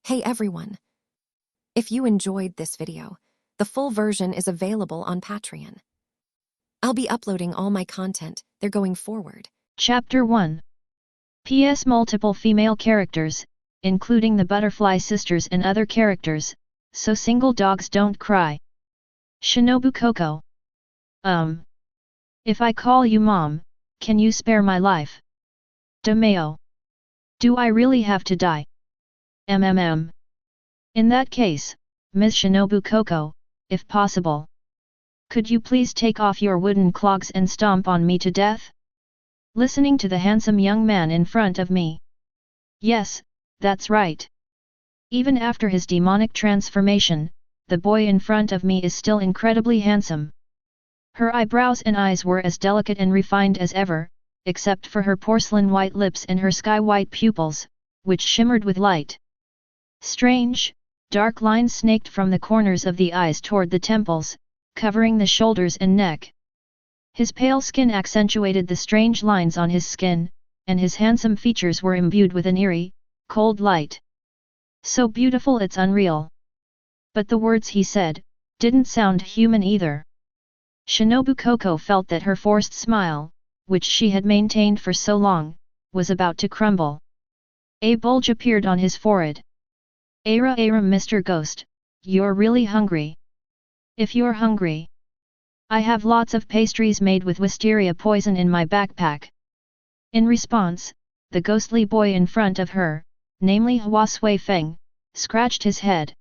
Hey everyone! If you enjoyed this video, the full version is available on Patreon. I'll be uploading all my content there going forward. Chapter 1. PS multiple female characters, including the Butterfly Sisters and other characters, so single dogs don't cry. Shinobu Kocho. If I call you mom, can you spare my life? Demeo. Do I really have to die? In that case, Ms. Shinobu Kocho, if possible, could you please take off your wooden clogs and stomp on me to death? Listening to the handsome young man in front of me. Yes, that's right. Even after his demonic transformation, the boy in front of me is still incredibly handsome. Her eyebrows and eyes were as delicate and refined as ever, except for her porcelain white lips and her sky-white pupils, which shimmered with light. Strange, dark lines snaked from the corners of the eyes toward the temples, covering the shoulders and neck. His pale skin accentuated the strange lines on his skin, and his handsome features were imbued with an eerie, cold light. So beautiful it's unreal. But the words he said didn't sound human either. Shinobu Kocho felt that her forced smile, which she had maintained for so long, was about to crumble. A bulge appeared on his forehead. Ara Mr. Ghost, you're really hungry. If you're hungry, I have lots of pastries made with wisteria poison in my backpack. In response, the ghostly boy in front of her, namely Hua Xueyifeng, scratched his head.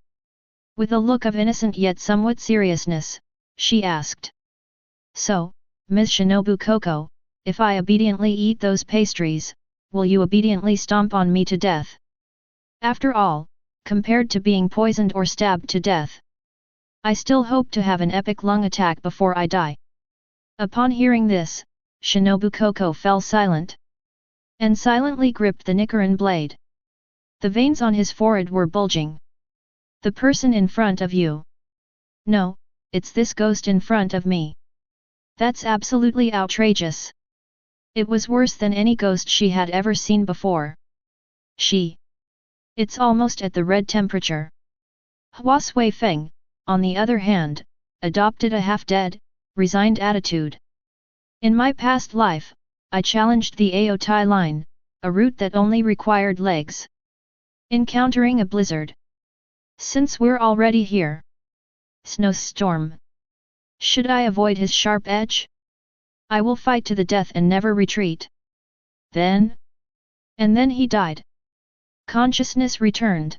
With a look of innocent yet somewhat seriousness, she asked. So, Ms. Shinobu Kocho, if I obediently eat those pastries, will you obediently stomp on me to death? After all, compared to being poisoned or stabbed to death, I still hope to have an epic lung attack before I die. Upon hearing this, Shinobu Kocho fell silent, and silently gripped the Nichiren blade. The veins on his forehead were bulging. The person in front of you. No, it's this ghost in front of me. That's absolutely outrageous. It was worse than any ghost she had ever seen before. It's almost at the red temperature. Hua Xueyifeng, on the other hand, adopted a half-dead, resigned attitude. In my past life, I challenged the Aotai line, a route that only required legs. Encountering a blizzard. Since we're already here. Snowstorm. Should I avoid his sharp edge? I will fight to the death and never retreat. And then he died. Consciousness returned.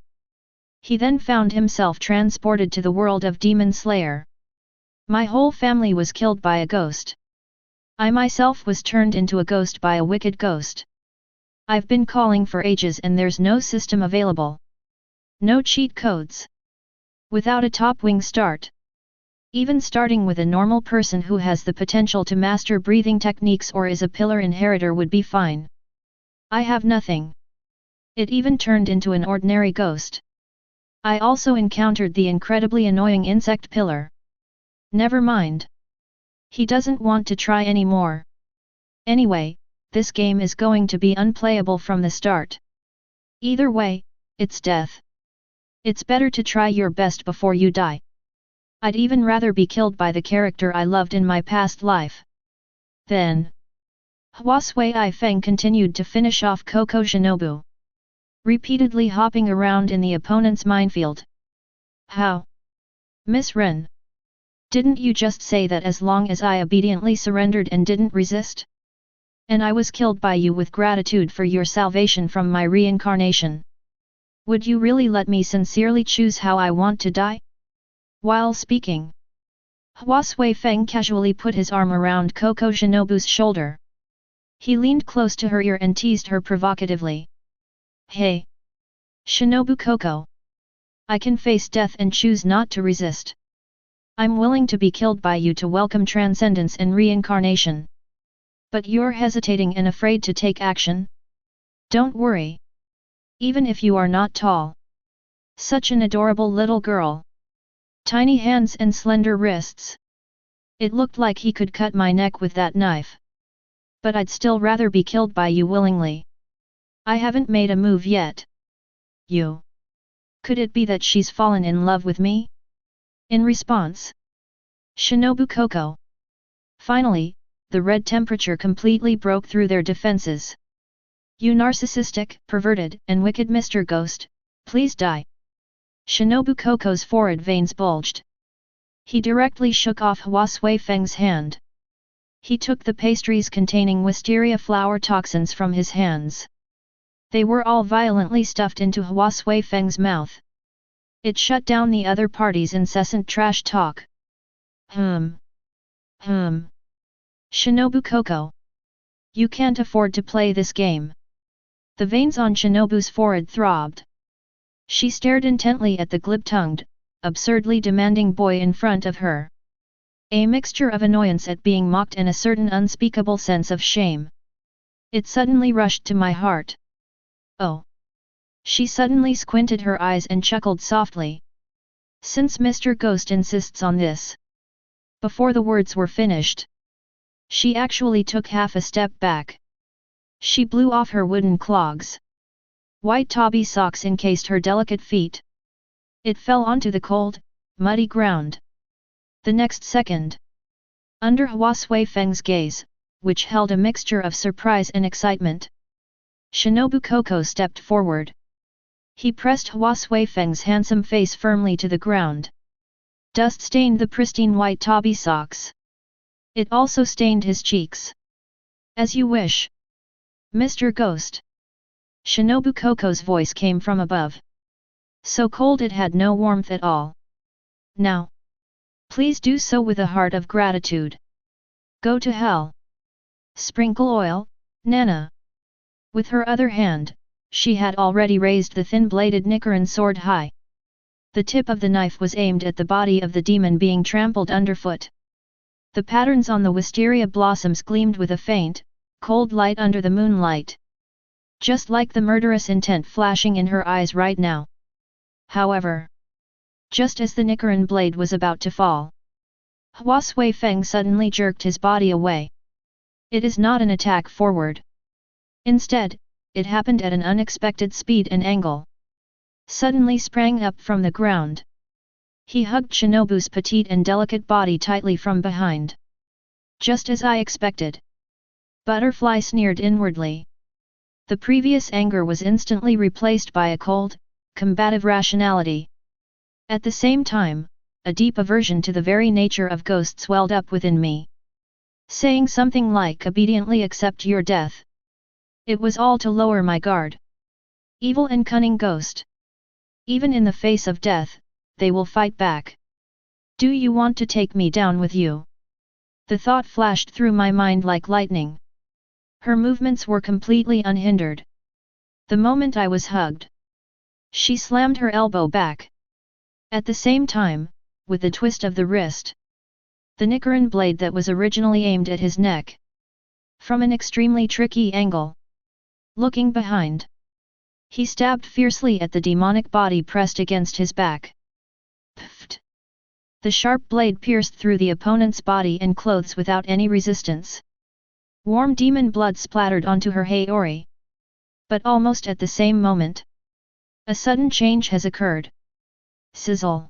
He then found himself transported to the world of Demon Slayer. My whole family was killed by a ghost. I myself was turned into a ghost by a wicked ghost. I've been calling for ages and there's no system available. No cheat codes. Without a top wing start. Even starting with a normal person who has the potential to master breathing techniques or is a pillar inheritor would be fine. I have nothing. It even turned into an ordinary ghost. I also encountered the incredibly annoying insect pillar. Never mind. He doesn't want to try anymore. Anyway, this game is going to be unplayable from the start. Either way, it's death. It's better to try your best before you die. I'd even rather be killed by the character I loved in my past life. Then, Hua Xueyifeng continued to finish off Kocho Shinobu. Repeatedly hopping around in the opponent's minefield. How? Miss Ren. Didn't you just say that as long as I obediently surrendered and didn't resist? And I was killed by you with gratitude for your salvation from my reincarnation. Would you really let me sincerely choose how I want to die? While speaking, Hua Xueyifeng casually put his arm around Kocho Shinobu's shoulder. He leaned close to her ear and teased her provocatively. Hey! Shinobu Kocho! I can face death and choose not to resist. I'm willing to be killed by you to welcome transcendence and reincarnation. But you're hesitating and afraid to take action? Don't worry. Even if you are not tall. Such an adorable little girl. Tiny hands and slender wrists. It looked like he could cut my neck with that knife. But I'd still rather be killed by you willingly. I haven't made a move yet. You. Could it be that she's fallen in love with me? In response, Shinobu Kocho. Finally, the red temperature completely broke through their defenses. You narcissistic, perverted, and wicked Mr. Ghost, please die. Shinobu Kocho's forehead veins bulged. He directly shook off Hua Xueyifeng's hand. He took the pastries containing wisteria flower toxins from his hands. They were all violently stuffed into Hua Xueyifeng's mouth. It shut down the other party's incessant trash talk. Shinobu Kocho. You can't afford to play this game. The veins on Shinobu's forehead throbbed. She stared intently at the glib-tongued, absurdly demanding boy in front of her. A mixture of annoyance at being mocked and a certain unspeakable sense of shame. It suddenly rushed to my heart. Oh! She suddenly squinted her eyes and chuckled softly. Since Mr. Ghost insists on this. Before the words were finished, she actually took half a step back. She blew off her wooden clogs. White tabby socks encased her delicate feet. It fell onto the cold, muddy ground. The next second, under Hua Xueyifeng's gaze, which held a mixture of surprise and excitement, Shinobu Kocho stepped forward. He pressed Hua Xueyifeng's handsome face firmly to the ground. Dust stained the pristine white tabby socks. It also stained his cheeks. As you wish, Mr. Ghost. Shinobu Kocho's voice came from above. So cold it had no warmth at all. Now, please do so with a heart of gratitude. Go to hell. Sprinkle oil, Nana. With her other hand, she had already raised the thin-bladed Nichiren sword high. The tip of the knife was aimed at the body of the demon being trampled underfoot. The patterns on the wisteria blossoms gleamed with a faint, cold light under the moonlight. Just like the murderous intent flashing in her eyes right now. However, just as the Nichiren blade was about to fall, Hua Xueyifeng suddenly jerked his body away. It is not an attack forward. Instead, it happened at an unexpected speed and angle. Suddenly sprang up from the ground. He hugged Shinobu's petite and delicate body tightly from behind. Just as I expected. Butterfly sneered inwardly. The previous anger was instantly replaced by a cold, combative rationality. At the same time, a deep aversion to the very nature of ghosts welled up within me. Saying something like obediently accept your death. It was all to lower my guard. Evil and cunning ghost. Even in the face of death, they will fight back. Do you want to take me down with you? The thought flashed through my mind like lightning. Her movements were completely unhindered. The moment I was hugged, she slammed her elbow back. At the same time, with a twist of the wrist, the Nichiren blade that was originally aimed at his neck. From an extremely tricky angle. Looking behind, he stabbed fiercely at the demonic body pressed against his back. Pfft! The sharp blade pierced through the opponent's body and clothes without any resistance. Warm demon blood splattered onto her haori. But almost at the same moment, a sudden change has occurred. Sizzle!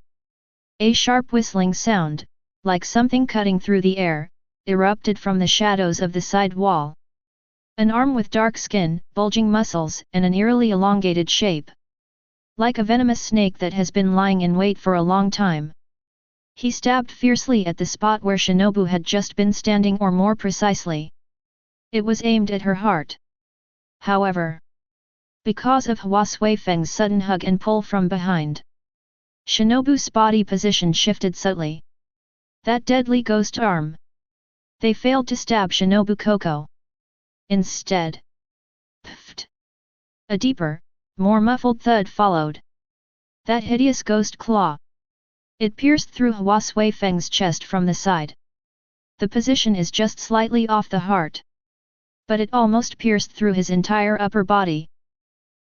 A sharp whistling sound, like something cutting through the air, erupted from the shadows of the side wall. An arm with dark skin, bulging muscles, and an eerily elongated shape. Like a venomous snake that has been lying in wait for a long time. He stabbed fiercely at the spot where Shinobu had just been standing, or more precisely, it was aimed at her heart. However, because of Hua Xueyifeng's sudden hug and pull from behind, Shinobu's body position shifted subtly. That deadly ghost arm. They failed to stab Shinobu Kocho. Instead, pfft! A deeper, more muffled thud followed. That hideous ghost claw. It pierced through Hua Xueyifeng's chest from the side. The position is just slightly off the heart. But it almost pierced through his entire upper body.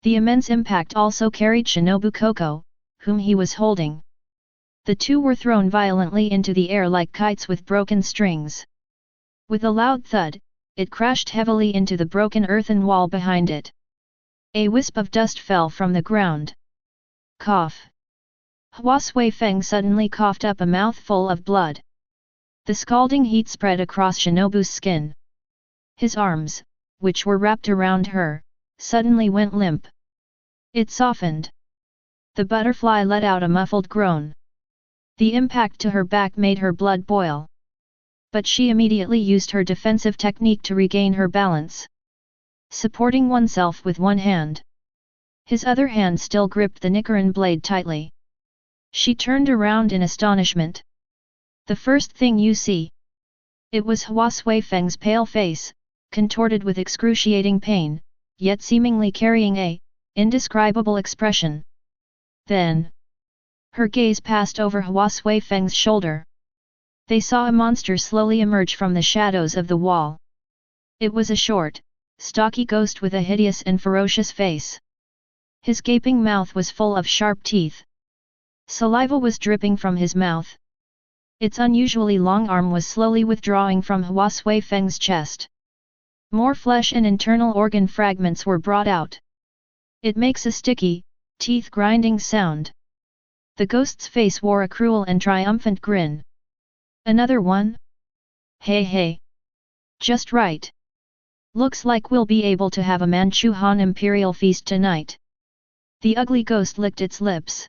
The immense impact also carried Shinobu Kocho, whom he was holding. The two were thrown violently into the air like kites with broken strings. With a loud thud, it crashed heavily into the broken earthen wall behind it. A wisp of dust fell from the ground. Cough. Hua Xueyifeng suddenly coughed up a mouthful of blood. The scalding heat spread across Shinobu's skin. His arms, which were wrapped around her, suddenly went limp. It softened. The butterfly let out a muffled groan. The impact to her back made her blood boil. But she immediately used her defensive technique to regain her balance. Supporting oneself with one hand. His other hand still gripped the Nichiren blade tightly. She turned around in astonishment. The first thing you see. It was Hua Xueyifeng's pale face, contorted with excruciating pain, yet seemingly carrying a indescribable expression. Then, her gaze passed over Hua Xueyifeng's shoulder. They saw a monster slowly emerge from the shadows of the wall. It was a short, stocky ghost with a hideous and ferocious face. His gaping mouth was full of sharp teeth. Saliva was dripping from his mouth. Its unusually long arm was slowly withdrawing from Hua Xueyifeng's chest. More flesh and internal organ fragments were brought out. It makes a sticky, teeth-grinding sound. The ghost's face wore a cruel and triumphant grin. Another one? Hey hey! Just right! Looks like we'll be able to have a Manchu Han imperial feast tonight. The ugly ghost licked its lips.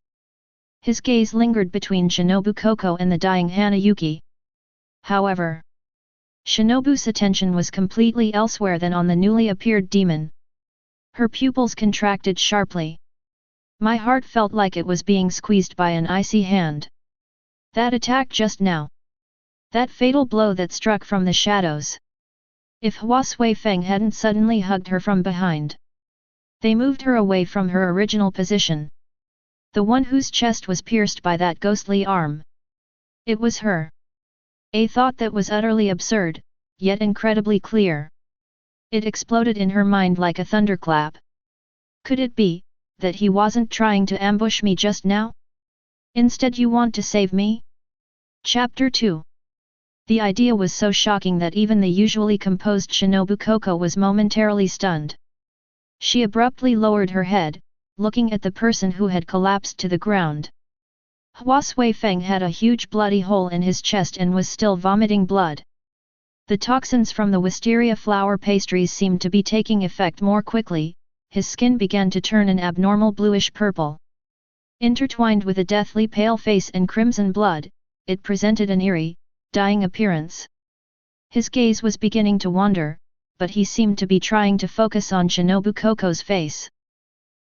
His gaze lingered between Shinobu Kocho and the dying Hanayuki. However, Shinobu's attention was completely elsewhere than on the newly appeared demon. Her pupils contracted sharply. My heart felt like it was being squeezed by an icy hand. That attack just now. That fatal blow that struck from the shadows. If Hua Xueyifeng hadn't suddenly hugged her from behind. They moved her away from her original position. The one whose chest was pierced by that ghostly arm. It was her. A thought that was utterly absurd, yet incredibly clear. It exploded in her mind like a thunderclap. Could it be, that he wasn't trying to ambush me just now? Instead you want to save me? Chapter 2. The idea was so shocking that even the usually composed Shinobu Kocho was momentarily stunned. She abruptly lowered her head, looking at the person who had collapsed to the ground. Hua Xueyifeng had a huge bloody hole in his chest and was still vomiting blood. The toxins from the wisteria flower pastries seemed to be taking effect more quickly. His skin began to turn an abnormal bluish-purple. Intertwined with a deathly pale face and crimson blood, it presented an eerie, dying appearance. His gaze was beginning to wander, but he seemed to be trying to focus on Shinobu Kocho's face.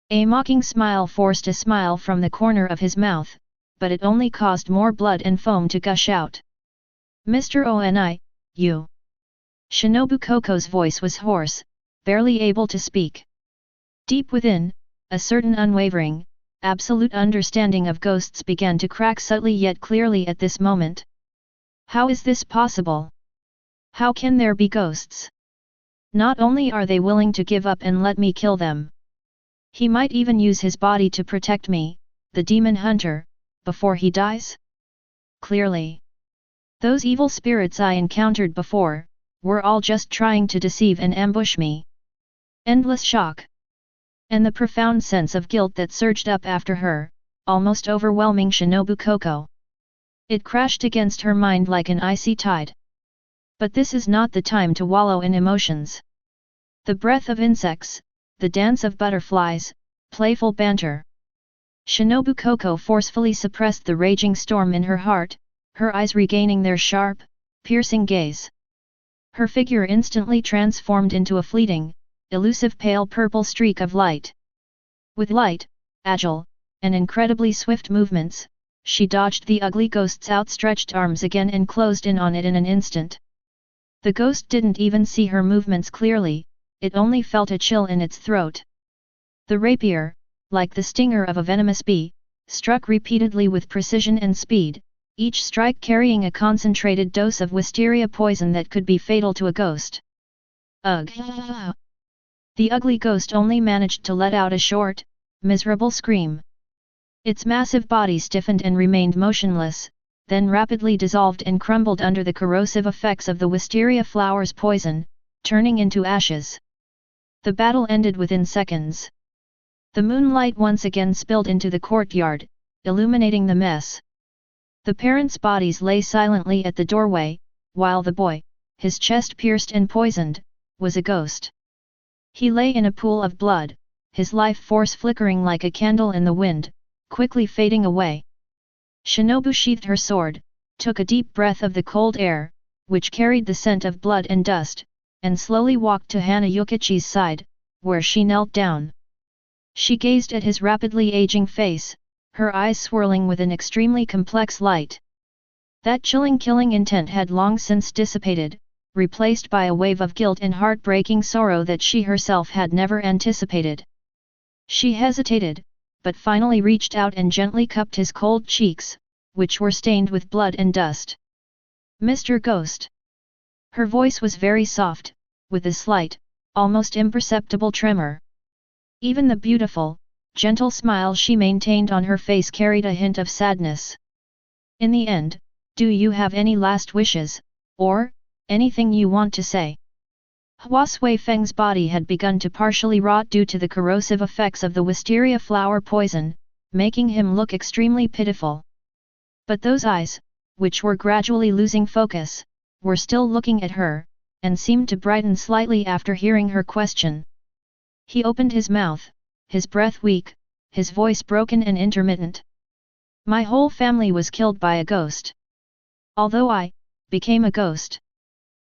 A mocking smile forced a smile from the corner of his mouth, but it only caused more blood and foam to gush out. Mr. Oni, you. Shinobu Kocho's voice was hoarse, barely able to speak. Deep within, a certain unwavering, absolute understanding of ghosts began to crack subtly yet clearly at this moment. How is this possible? How can there be ghosts? Not only are they willing to give up and let me kill them. He might even use his body to protect me, the demon hunter, before he dies? Clearly. Those evil spirits I encountered before, were all just trying to deceive and ambush me. Endless shock. And the profound sense of guilt that surged up after her, almost overwhelming Shinobu Kocho. It crashed against her mind like an icy tide. But this is not the time to wallow in emotions. The breath of insects, the dance of butterflies, playful banter. Shinobu Kocho forcefully suppressed the raging storm in her heart, her eyes regaining their sharp, piercing gaze. Her figure instantly transformed into a fleeting, elusive pale purple streak of light. With light, agile, and incredibly swift movements, she dodged the ugly ghost's outstretched arms again and closed in on it in an instant. The ghost didn't even see her movements clearly, it only felt a chill in its throat. The rapier, like the stinger of a venomous bee, struck repeatedly with precision and speed, each strike carrying a concentrated dose of wisteria poison that could be fatal to a ghost. Ugh! The ugly ghost only managed to let out a short, miserable scream. Its massive body stiffened and remained motionless, then rapidly dissolved and crumbled under the corrosive effects of the wisteria flower's poison, turning into ashes. The battle ended within seconds. The moonlight once again spilled into the courtyard, illuminating the mess. The parents' bodies lay silently at the doorway, while the boy, his chest pierced and poisoned, was a ghost. He lay in a pool of blood, his life force flickering like a candle in the wind, quickly fading away. Shinobu sheathed her sword, took a deep breath of the cold air, which carried the scent of blood and dust, and slowly walked to Hanayukichi's side, where she knelt down. She gazed at his rapidly aging face, her eyes swirling with an extremely complex light. That chilling killing intent had long since dissipated, replaced by a wave of guilt and heartbreaking sorrow that she herself had never anticipated. She hesitated, but finally reached out and gently cupped his cold cheeks, which were stained with blood and dust. "Mr. Ghost." Her voice was very soft, with a slight, almost imperceptible tremor. Even the beautiful, gentle smile she maintained on her face carried a hint of sadness. "In the end, do you have any last wishes, or anything you want to say?" Hua Xueyifeng's body had begun to partially rot due to the corrosive effects of the wisteria flower poison, making him look extremely pitiful. But those eyes, which were gradually losing focus, were still looking at her, and seemed to brighten slightly after hearing her question. He opened his mouth, his breath weak, his voice broken and intermittent. "My whole family was killed by a ghost. Although I became a ghost,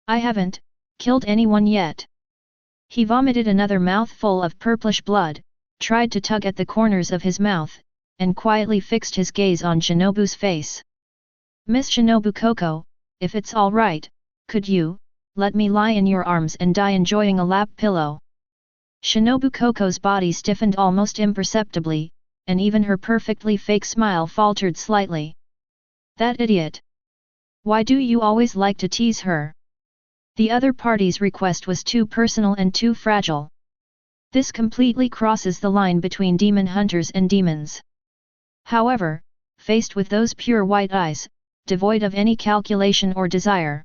I haven't killed anyone yet." He vomited another mouthful of purplish blood, tried to tug at the corners of his mouth, and quietly fixed his gaze on Shinobu's face. "Miss Shinobu Kocho, if it's all right, could you let me lie in your arms and die enjoying a lap pillow?" Shinobu Kocho's body stiffened almost imperceptibly, and even her perfectly fake smile faltered slightly. "That idiot! Why do you always like to tease her?" The other party's request was too personal and too fragile. This completely crosses the line between demon hunters and demons. However, faced with those pure white eyes, devoid of any calculation or desire,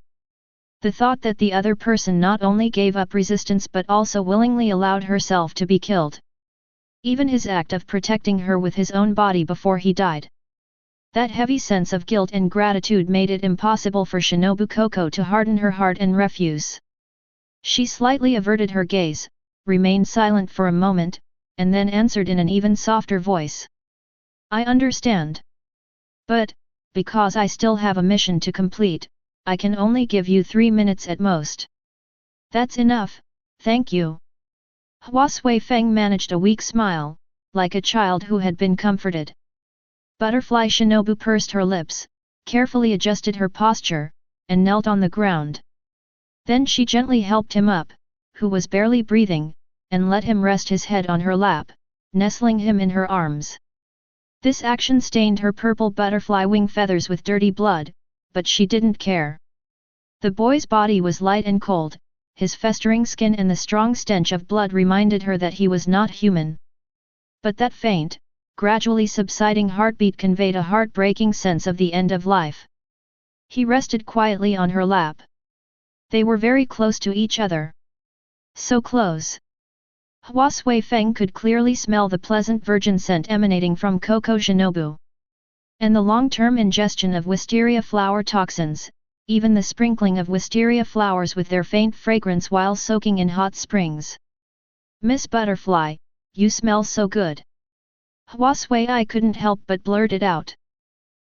the thought that the other person not only gave up resistance but also willingly allowed herself to be killed. Even his act of protecting her with his own body before he died. That heavy sense of guilt and gratitude made it impossible for Shinobu Kocho to harden her heart and refuse. She slightly averted her gaze, remained silent for a moment, and then answered in an even softer voice. "I understand. But, because I still have a mission to complete, I can only give you 3 minutes at most." "That's enough, thank you." Hua Xueyifeng managed a weak smile, like a child who had been comforted. Butterfly Shinobu pursed her lips, carefully adjusted her posture, and knelt on the ground. Then she gently helped him up, who was barely breathing, and let him rest his head on her lap, nestling him in her arms. This action stained her purple butterfly wing feathers with dirty blood, but she didn't care. The boy's body was light and cold, his festering skin and the strong stench of blood reminded her that he was not human. But that faint, gradually subsiding heartbeat conveyed a heartbreaking sense of the end of life. He rested quietly on her lap. They were very close to each other. So close. Hua Xueyifeng could clearly smell the pleasant virgin scent emanating from Kocho Shinobu. And the long-term ingestion of wisteria flower toxins, even the sprinkling of wisteria flowers with their faint fragrance while soaking in hot springs. "Miss Butterfly, you smell so good." Hua Xueyifeng couldn't help but blurt it out.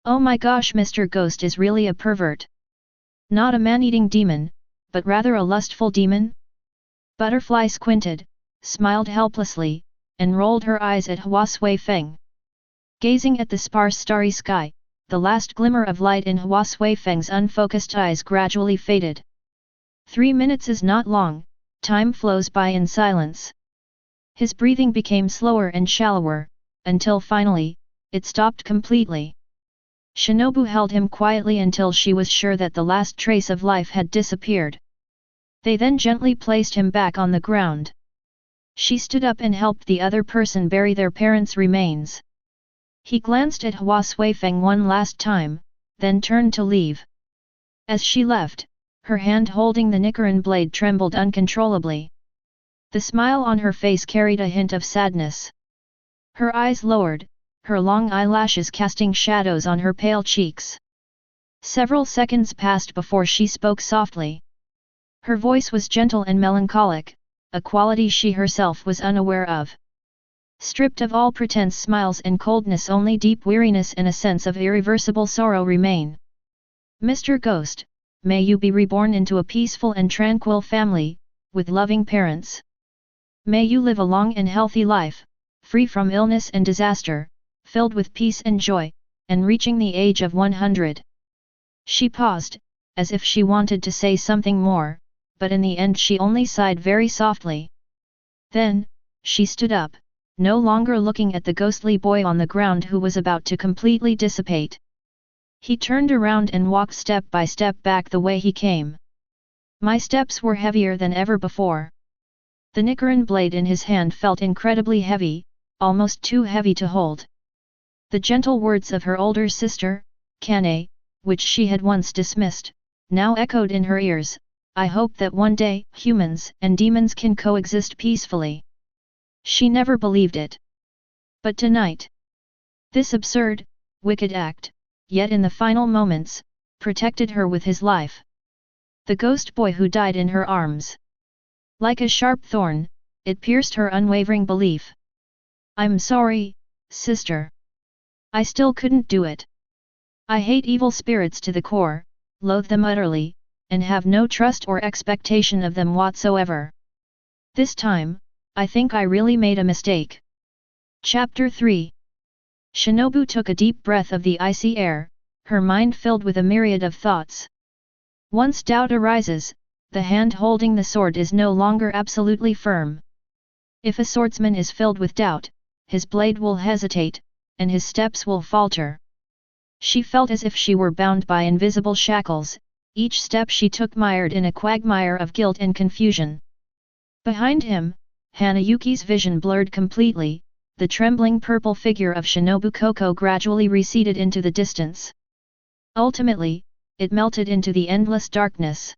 "Oh my gosh, Mr. Ghost is really a pervert. Not a man-eating demon, but rather a lustful demon?" Butterfly squinted, smiled helplessly, and rolled her eyes at Hua Xueyifeng. Gazing at the sparse starry sky, the last glimmer of light in Hua Xueyifeng's unfocused eyes gradually faded. 3 minutes is not long, time flows by in silence. His breathing became slower and shallower, until finally, it stopped completely. Shinobu held him quietly until she was sure that the last trace of life had disappeared. They then gently placed him back on the ground. She stood up and helped the other person bury their parents' remains. He glanced at Hua Xueyifeng one last time, then turned to leave. As she left, her hand holding the Nichiren blade trembled uncontrollably. The smile on her face carried a hint of sadness. Her eyes lowered, her long eyelashes casting shadows on her pale cheeks. Several seconds passed before she spoke softly. Her voice was gentle and melancholic, a quality she herself was unaware of. Stripped of all pretense smiles and coldness, only deep weariness and a sense of irreversible sorrow remain. Mr. Ghost, may you be reborn into a peaceful and tranquil family, with loving parents. May you live a long and healthy life, free from illness and disaster, filled with peace and joy, and reaching the age of 100. She paused, as if she wanted to say something more, but in the end she only sighed very softly. Then, she stood up, no longer looking at the ghostly boy on the ground who was about to completely dissipate. He turned around and walked step by step back the way he came. My steps were heavier than ever before. The Nichiren blade in his hand felt incredibly heavy, almost too heavy to hold. The gentle words of her older sister, Kanao, which she had once dismissed, now echoed in her ears. I hope that one day humans and demons can coexist peacefully. She never believed it. But tonight, this absurd, wicked act, yet in the final moments, protected her with his life. The ghost boy who died in her arms. Like a sharp thorn, it pierced her unwavering belief. I'm sorry, sister. I still couldn't do it. I hate evil spirits to the core, loathe them utterly, and have no trust or expectation of them whatsoever. This time, I think I really made a mistake. Chapter 3. Shinobu took a deep breath of the icy air, her mind filled with a myriad of thoughts. Once doubt arises, the hand holding the sword is no longer absolutely firm. If a swordsman is filled with doubt, his blade will hesitate, and his steps will falter. She felt as if she were bound by invisible shackles, each step she took mired in a quagmire of guilt and confusion. Behind him, Hanayuki's vision blurred completely, the trembling purple figure of Shinobu Kocho gradually receded into the distance. Ultimately, it melted into the endless darkness.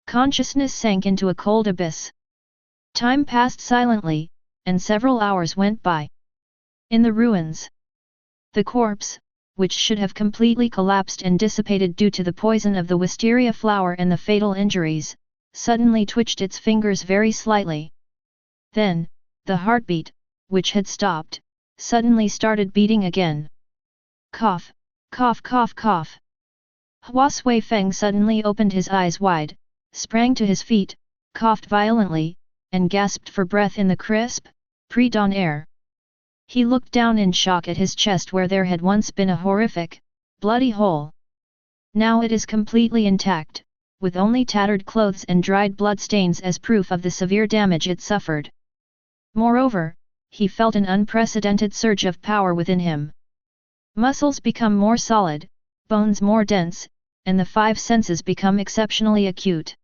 Consciousness sank into a cold abyss. Time passed silently, and several hours went by. In the ruins, the corpse, which should have completely collapsed and dissipated due to the poison of the wisteria flower and the fatal injuries, suddenly twitched its fingers very slightly. Then, the heartbeat, which had stopped, suddenly started beating again. Cough, cough, cough, cough. Hua Xueyifeng suddenly opened his eyes wide, sprang to his feet, coughed violently, and gasped for breath in the crisp, pre-dawn air. He looked down in shock at his chest where there had once been a horrific, bloody hole. Now it is completely intact, with only tattered clothes and dried blood stains as proof of the severe damage it suffered. Moreover, he felt an unprecedented surge of power within him. Muscles become more solid, bones more dense, and the five senses become exceptionally acute.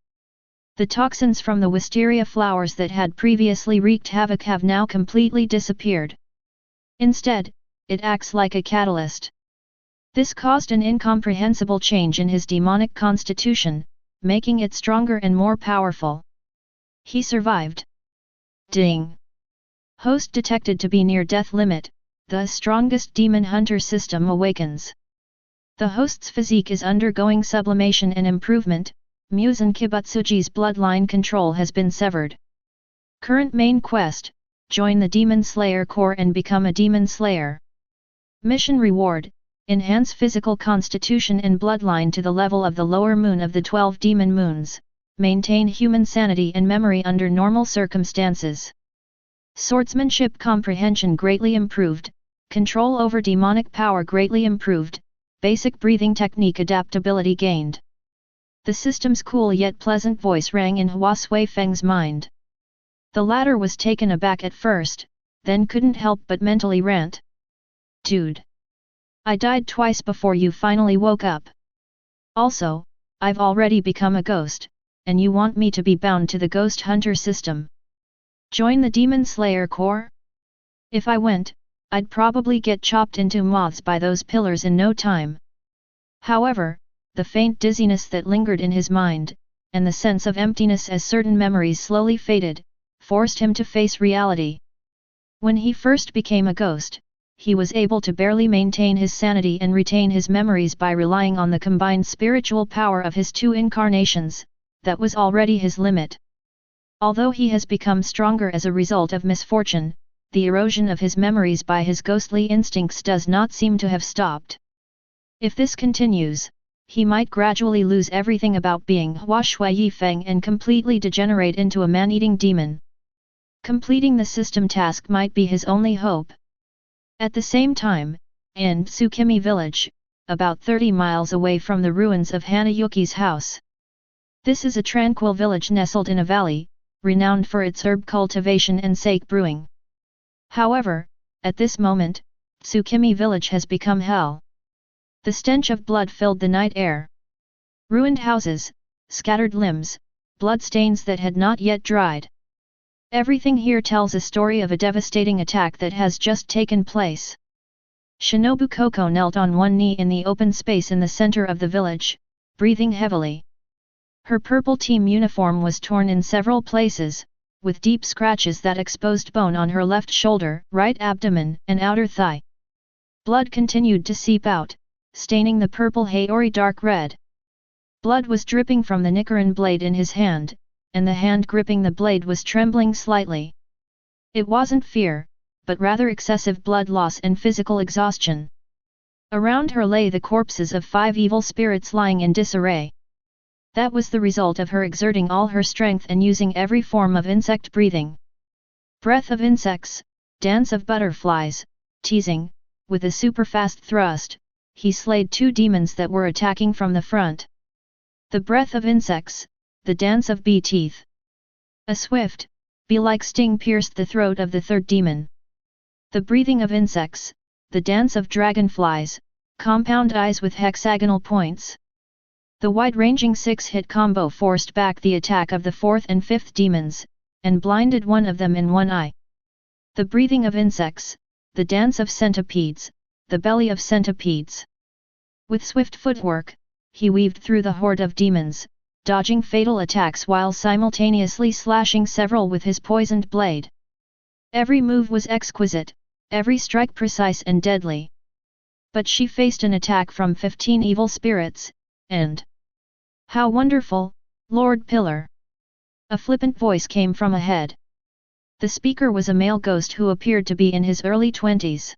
The toxins from the wisteria flowers that had previously wreaked havoc have now completely disappeared. Instead, it acts like a catalyst. This caused an incomprehensible change in his demonic constitution, making it stronger and more powerful. He survived. Ding! Host detected to be near death limit, the strongest demon hunter system awakens. The host's physique is undergoing sublimation and improvement. Muzan Kibutsuji's bloodline control has been severed. Current main quest: join the Demon Slayer Corps and become a Demon Slayer. Mission reward: enhance physical constitution and bloodline to the level of the lower moon of the 12 demon moons, maintain human sanity and memory under normal circumstances. Swordsmanship comprehension greatly improved, control over demonic power greatly improved, basic breathing technique adaptability gained. The system's cool yet pleasant voice rang in Hua Xueyifeng's mind. The latter was taken aback at first, then couldn't help but mentally rant. Dude! I died twice before you finally woke up. Also, I've already become a ghost, and you want me to be bound to the ghost hunter system. Join the Demon Slayer Corps? If I went, I'd probably get chopped into moths by those pillars in no time. However, the faint dizziness that lingered in his mind, and the sense of emptiness as certain memories slowly faded, forced him to face reality. When he first became a ghost, he was able to barely maintain his sanity and retain his memories by relying on the combined spiritual power of his two incarnations. That was already his limit. Although he has become stronger as a result of misfortune, the erosion of his memories by his ghostly instincts does not seem to have stopped. If this continues, he might gradually lose everything about being Hua Xueyifeng and completely degenerate into a man-eating demon. Completing the system task might be his only hope. At the same time, in Tsukimi village, about 30 miles away from the ruins of Hanayuki's house. This is a tranquil village nestled in a valley, renowned for its herb cultivation and sake brewing. However, at this moment, Tsukimi village has become hell. The stench of blood filled the night air. Ruined houses, scattered limbs, blood stains that had not yet dried. Everything here tells a story of a devastating attack that has just taken place. Shinobu Kocho knelt on one knee in the open space in the center of the village, breathing heavily. Her purple team uniform was torn in several places, with deep scratches that exposed bone on her left shoulder, right abdomen, and outer thigh. Blood continued to seep out, staining the purple Haori dark red. Blood was dripping from the Nichiren blade in his hand, and the hand gripping the blade was trembling slightly. It wasn't fear, but rather excessive blood loss and physical exhaustion. Around her lay the corpses of 5 evil spirits lying in disarray. That was the result of her exerting all her strength and using every form of insect breathing. Breath of insects, dance of butterflies, teasing, with a super-fast thrust, he slayed 2 demons that were attacking from the front. The breath of insects, the dance of bee teeth. A swift, bee-like sting pierced the throat of the 3rd demon. The breathing of insects, the dance of dragonflies, compound eyes with hexagonal points. The wide-ranging 6-hit combo forced back the attack of the 4th and 5th demons, and blinded one of them in one eye. The breathing of insects, the dance of centipedes, the belly of centipedes. With swift footwork, he weaved through the horde of demons, dodging fatal attacks while simultaneously slashing several with his poisoned blade. Every move was exquisite, every strike precise and deadly. But she faced an attack from 15 evil spirits, and... "How wonderful, Lord Pillar!" A flippant voice came from ahead. The speaker was a male ghost who appeared to be in his early 20s.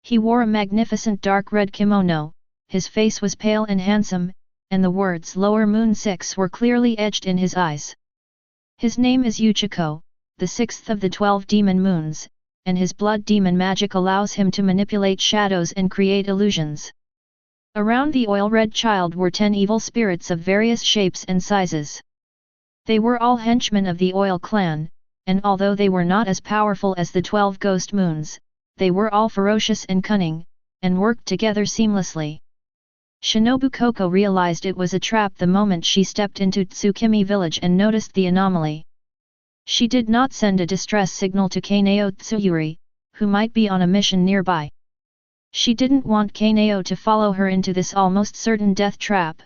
He wore a magnificent dark red kimono, his face was pale and handsome, and the words Lower Moon 6 were clearly etched in his eyes. His name is Uchiko, the 6th of the 12 demon moons, and his blood demon magic allows him to manipulate shadows and create illusions. Around the oil-red child were 10 evil spirits of various shapes and sizes. They were all henchmen of the oil clan, and although they were not as powerful as the 12 ghost moons, they were all ferocious and cunning, and worked together seamlessly. Shinobu Kocho realized it was a trap the moment she stepped into Tsukimi village and noticed the anomaly. She did not send a distress signal to Kanao Tsuyuri, who might be on a mission nearby. She didn't want Kanao to follow her into this almost certain death trap.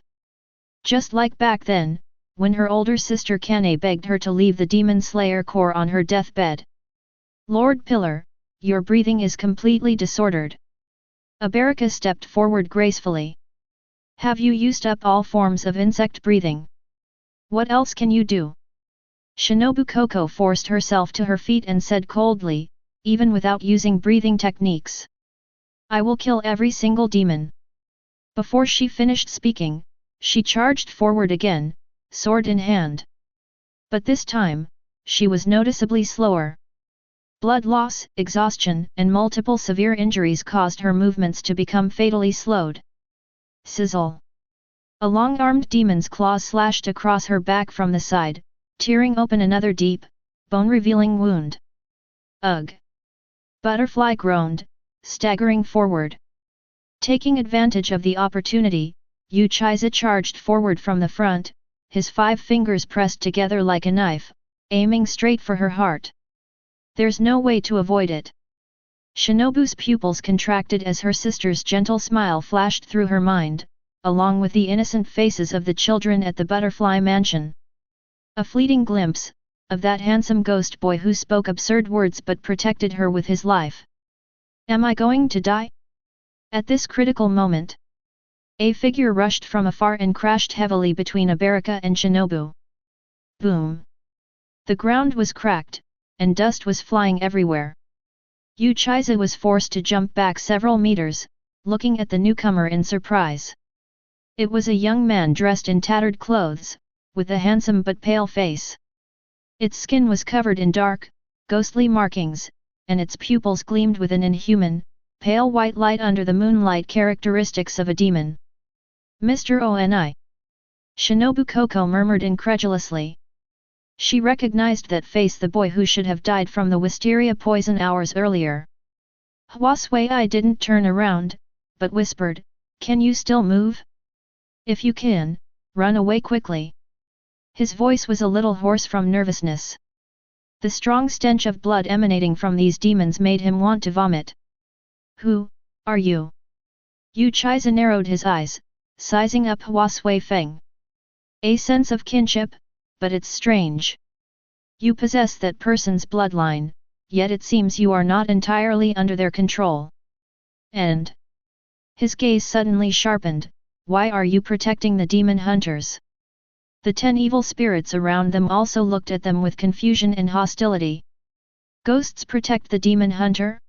Just like back then, when her older sister Kane begged her to leave the Demon Slayer Corps on her deathbed. "Lord Pillar, your breathing is completely disordered." Abaraka stepped forward gracefully. "Have you used up all forms of insect breathing? What else can you do?" Shinobu Kocho forced herself to her feet and said coldly, even without using breathing techniques. "I will kill every single demon." Before she finished speaking, she charged forward again, sword in hand. But this time, she was noticeably slower. Blood loss, exhaustion, and multiple severe injuries caused her movements to become fatally slowed. Sizzle! A long-armed demon's claws slashed across her back from the side, tearing open another deep, bone-revealing wound. "Ugh!" Butterfly groaned, staggering forward. Taking advantage of the opportunity, Uchiza charged forward from the front, his 5 fingers pressed together like a knife, aiming straight for her heart. There's no way to avoid it. Shinobu's pupils contracted as her sister's gentle smile flashed through her mind, along with the innocent faces of the children at the butterfly mansion. A fleeting glimpse, of that handsome ghost boy who spoke absurd words but protected her with his life. Am I going to die? At this critical moment, a figure rushed from afar and crashed heavily between Ubuyashiki and Shinobu. Boom! The ground was cracked, and dust was flying everywhere. Uchiza was forced to jump back several meters, looking at the newcomer in surprise. It was a young man dressed in tattered clothes, with a handsome but pale face. Its skin was covered in dark, ghostly markings, and its pupils gleamed with an inhuman, pale white light under the moonlight characteristics of a demon. Mr. Oni. Shinobu Kocho murmured incredulously. She recognized that face, the boy who should have died from the wisteria poison hours earlier. Hua Xueyifeng didn't turn around, but whispered, "Can you still move? If you can, run away quickly." His voice was a little hoarse from nervousness. The strong stench of blood emanating from these demons made him want to vomit. "Who are you?" Uchiza narrowed his eyes, sizing up Hua Xueyifeng. "A sense of kinship, but it's strange. You possess that person's bloodline, yet it seems you are not entirely under their control. And..." His gaze suddenly sharpened. "Why are you protecting the demon hunters?" The 10 evil spirits around them also looked at them with confusion and hostility. Ghosts protect the demon hunter?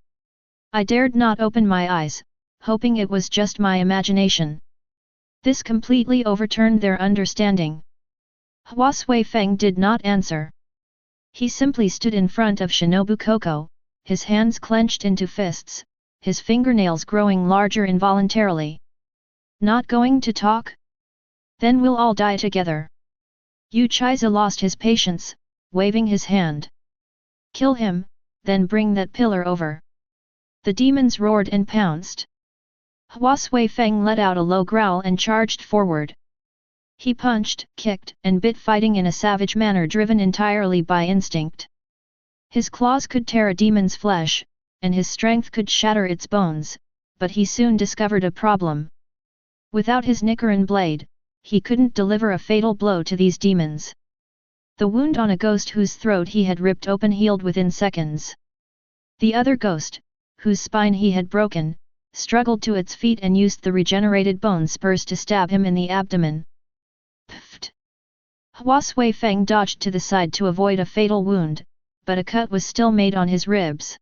I dared not open my eyes, hoping it was just my imagination. This completely overturned their understanding. Hua Xueyifeng did not answer. He simply stood in front of Shinobu Kocho, his hands clenched into fists, his fingernails growing larger involuntarily. "Not going to talk? Then we'll all die together." Uchiza lost his patience, waving his hand. "Kill him, then bring that pillar over." The demons roared and pounced. Hua Xueyifeng let out a low growl and charged forward. He punched, kicked, and bit, fighting in a savage manner driven entirely by instinct. His claws could tear a demon's flesh, and his strength could shatter its bones, but he soon discovered a problem. Without his Nichiren blade, he couldn't deliver a fatal blow to these demons. The wound on a ghost whose throat he had ripped open healed within seconds. The other ghost, whose spine he had broken, struggled to its feet and used the regenerated bone spurs to stab him in the abdomen. Pfft! Hua Xueyifeng dodged to the side to avoid a fatal wound, but a cut was still made on his ribs.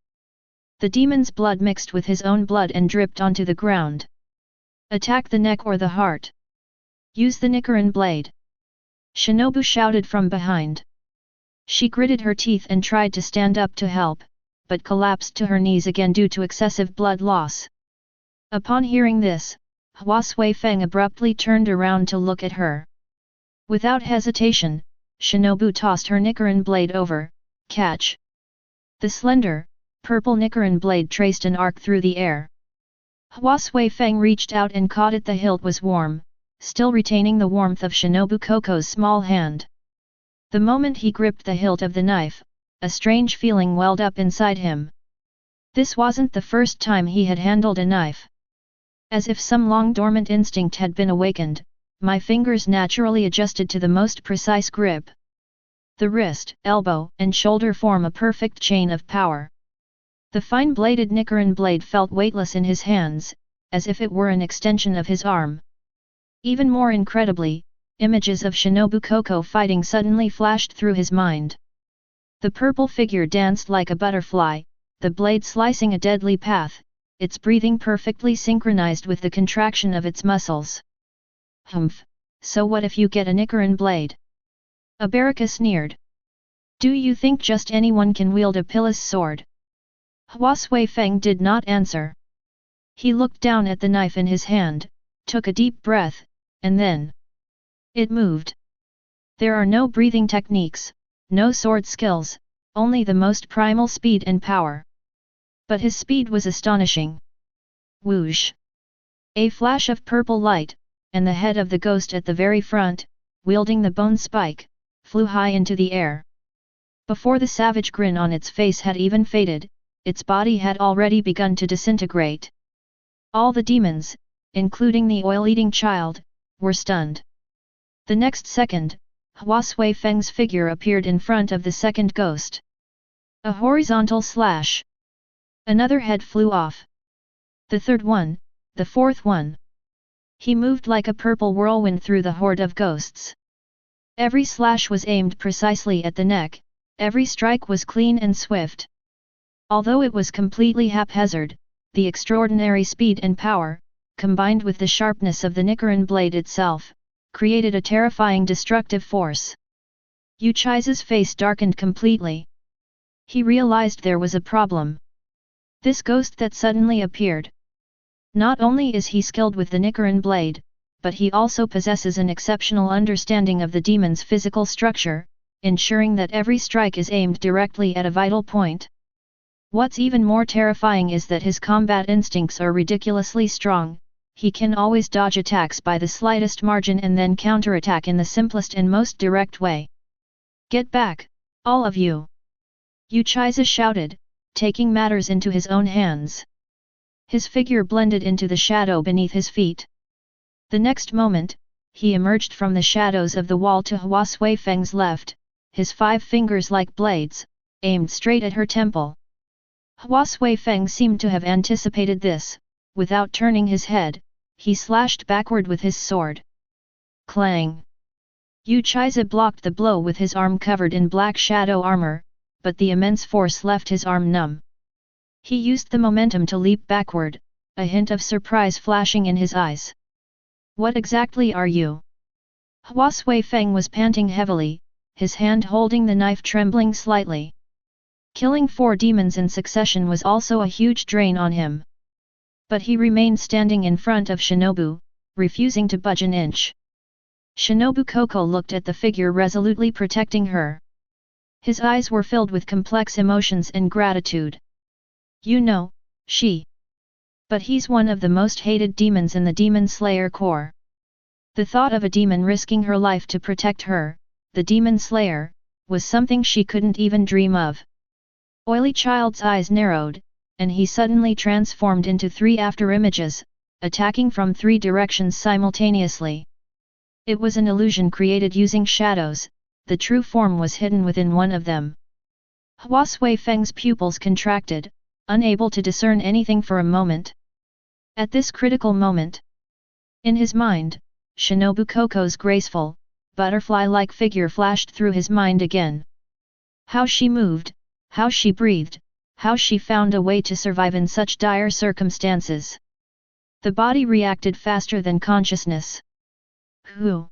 The demon's blood mixed with his own blood and dripped onto the ground. "Attack the neck or the heart. Use the Nichiren blade," Shinobu shouted from behind. She gritted her teeth and tried to stand up to help, but collapsed to her knees again due to excessive blood loss. Upon hearing this, Hua Xueyifeng abruptly turned around to look at her. Without hesitation, Shinobu tossed her Nichiren blade over. Catch! The slender, purple Nichiren blade traced an arc through the air. Hua Xueyifeng reached out and caught it. The hilt was warm, still retaining the warmth of Shinobu Kocho's small hand. The moment he gripped the hilt of the knife, a strange feeling welled up inside him. This wasn't the first time he had handled a knife. As if some long-dormant instinct had been awakened, my fingers naturally adjusted to the most precise grip. The wrist, elbow, and shoulder form a perfect chain of power. The fine-bladed Nichiren blade felt weightless in his hands, as if it were an extension of his arm. Even more incredibly, images of Shinobu Kocho fighting suddenly flashed through his mind. The purple figure danced like a butterfly, the blade slicing a deadly path, its breathing perfectly synchronized with the contraction of its muscles. Humph, so what if you get a Nichiren blade? Ubuyashiki sneered. Do you think just anyone can wield a pilla's sword? Hua Xueyifeng did not answer. He looked down at the knife in his hand, took a deep breath, and then it moved. There are no breathing techniques, no sword skills, only the most primal speed and power. But his speed was astonishing. Whoosh! A flash of purple light, and the head of the ghost at the very front, wielding the bone spike, flew high into the air. Before the savage grin on its face had even faded, its body had already begun to disintegrate. All the demons, including the oil-eating child, were stunned. The next second, Hua Xueyifeng's figure appeared in front of the second ghost. A horizontal slash. Another head flew off. The third one, the fourth one. He moved like a purple whirlwind through the horde of ghosts. Every slash was aimed precisely at the neck, every strike was clean and swift. Although it was completely haphazard, the extraordinary speed and power, combined with the sharpness of the Nichiren blade itself, created a terrifying destructive force. Yu Chai's face darkened completely. He realized there was a problem. This ghost that suddenly appeared. Not only is he skilled with the Nichiren blade, but he also possesses an exceptional understanding of the demon's physical structure, ensuring that every strike is aimed directly at a vital point. What's even more terrifying is that his combat instincts are ridiculously strong. He can always dodge attacks by the slightest margin and then counterattack in the simplest and most direct way. Get back, all of you! Yu Chaiza shouted, taking matters into his own hands. His figure blended into the shadow beneath his feet. The next moment, he emerged from the shadows of the wall to Hua Xueyifeng's left, his 5 fingers like blades, aimed straight at her temple. Hua Xueyifeng seemed to have anticipated this. Without turning his head, he slashed backward with his sword. Clang! Yu Chaiza blocked the blow with his arm covered in black shadow armor, but the immense force left his arm numb. He used the momentum to leap backward, a hint of surprise flashing in his eyes. What exactly are you? Hua Xueyifeng was panting heavily, his hand holding the knife trembling slightly. Killing 4 demons in succession was also a huge drain on him. But he remained standing in front of Shinobu, refusing to budge an inch. Shinobu Kocho looked at the figure resolutely protecting her. His eyes were filled with complex emotions and gratitude. You know, she. But he's one of the most hated demons in the Demon Slayer Corps. The thought of a demon risking her life to protect her, the Demon Slayer, was something she couldn't even dream of. Oily Child's eyes narrowed, and he suddenly transformed into 3 afterimages, attacking from 3 directions simultaneously. It was an illusion created using shadows, the true form was hidden within one of them. Hua Xueyifeng's pupils contracted, unable to discern anything for a moment. At this critical moment, in his mind, Shinobu Kocho's graceful, butterfly-like figure flashed through his mind again. How she moved, how she breathed, how she found a way to survive in such dire circumstances. The body reacted faster than consciousness. Whew!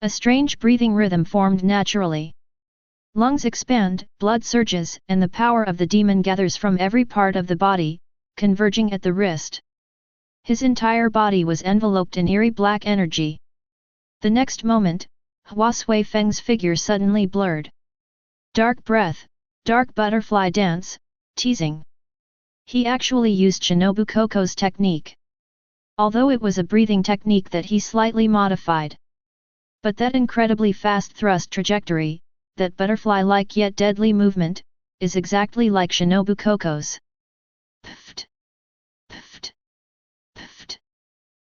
A strange breathing rhythm formed naturally. Lungs expand, blood surges, and the power of the demon gathers from every part of the body, converging at the wrist. His entire body was enveloped in eerie black energy. The next moment, Hua Xueyifeng's figure suddenly blurred. Dark breath, dark butterfly dance, teasing. He actually used Shinobu Kocho's technique. Although it was a breathing technique that he slightly modified. But that incredibly fast thrust trajectory, that butterfly-like yet deadly movement, is exactly like Shinobu Kocho's. Pft! Pft! Pft!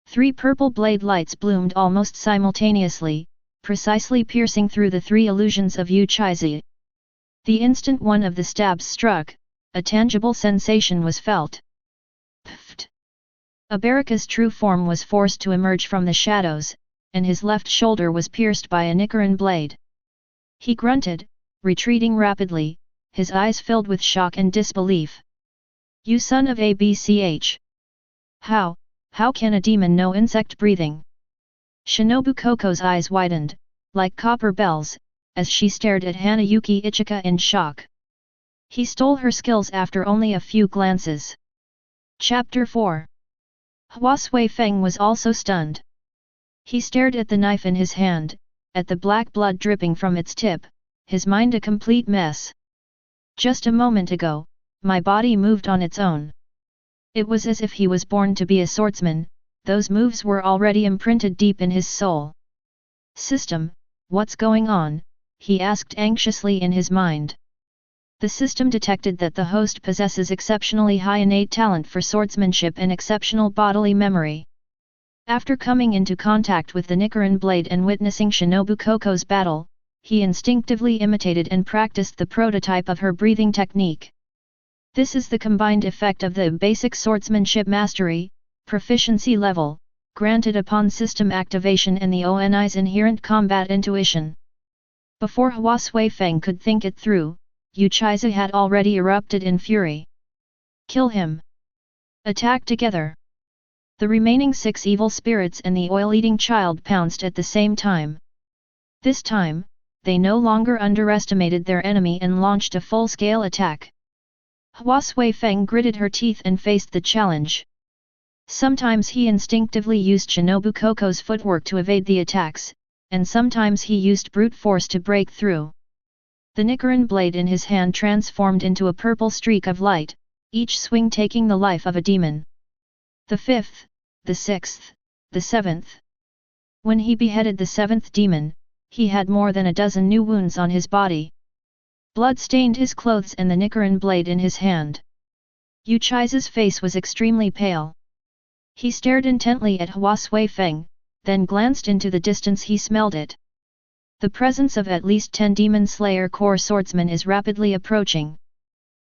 3 purple blade lights bloomed almost simultaneously, precisely piercing through the 3 illusions of Yu Chaizi. The instant one of the stabs struck, a tangible sensation was felt. Pft! Abaraka's true form was forced to emerge from the shadows, and his left shoulder was pierced by a Nichiren blade. He grunted, retreating rapidly, his eyes filled with shock and disbelief. You son of a bch! How can a demon know insect breathing? Shinobu Kocho's eyes widened, like copper bells, as she stared at Hanayuki Ichika in shock. He stole her skills after only a few glances. Chapter 4. Hua Xueyifeng was also stunned. He stared at the knife in his hand, at the black blood dripping from its tip, his mind a complete mess. Just a moment ago, my body moved on its own. It was as if he was born to be a swordsman, those moves were already imprinted deep in his soul. System, what's going on? He asked anxiously in his mind. The system detected that the host possesses exceptionally high innate talent for swordsmanship and exceptional bodily memory. After coming into contact with the Nichiren blade and witnessing Shinobu Kocho's battle, he instinctively imitated and practiced the prototype of her breathing technique. This is the combined effect of the basic swordsmanship mastery, proficiency level, granted upon system activation and the ONI's inherent combat intuition. Before Hua Xueyifeng could think it through, Uchiha had already erupted in fury. Kill him! Attack together! The remaining 6 evil spirits and the oil-eating child pounced at the same time. This time, they no longer underestimated their enemy and launched a full-scale attack. Hua Xueyifeng gritted her teeth and faced the challenge. Sometimes he instinctively used Shinobu Kocho's footwork to evade the attacks, and sometimes he used brute force to break through. The Nichiren blade in his hand transformed into a purple streak of light, each swing taking the life of a demon. The 5th, the 6th, the 7th. When he beheaded the 7th demon, he had more than a dozen new wounds on his body. Blood stained his clothes and the Nichiren blade in his hand. Uchiha's face was extremely pale. He stared intently at Hua Xueyifeng, then glanced into the distance. He smelled it. The presence of at least 10 Demon Slayer core swordsmen is rapidly approaching.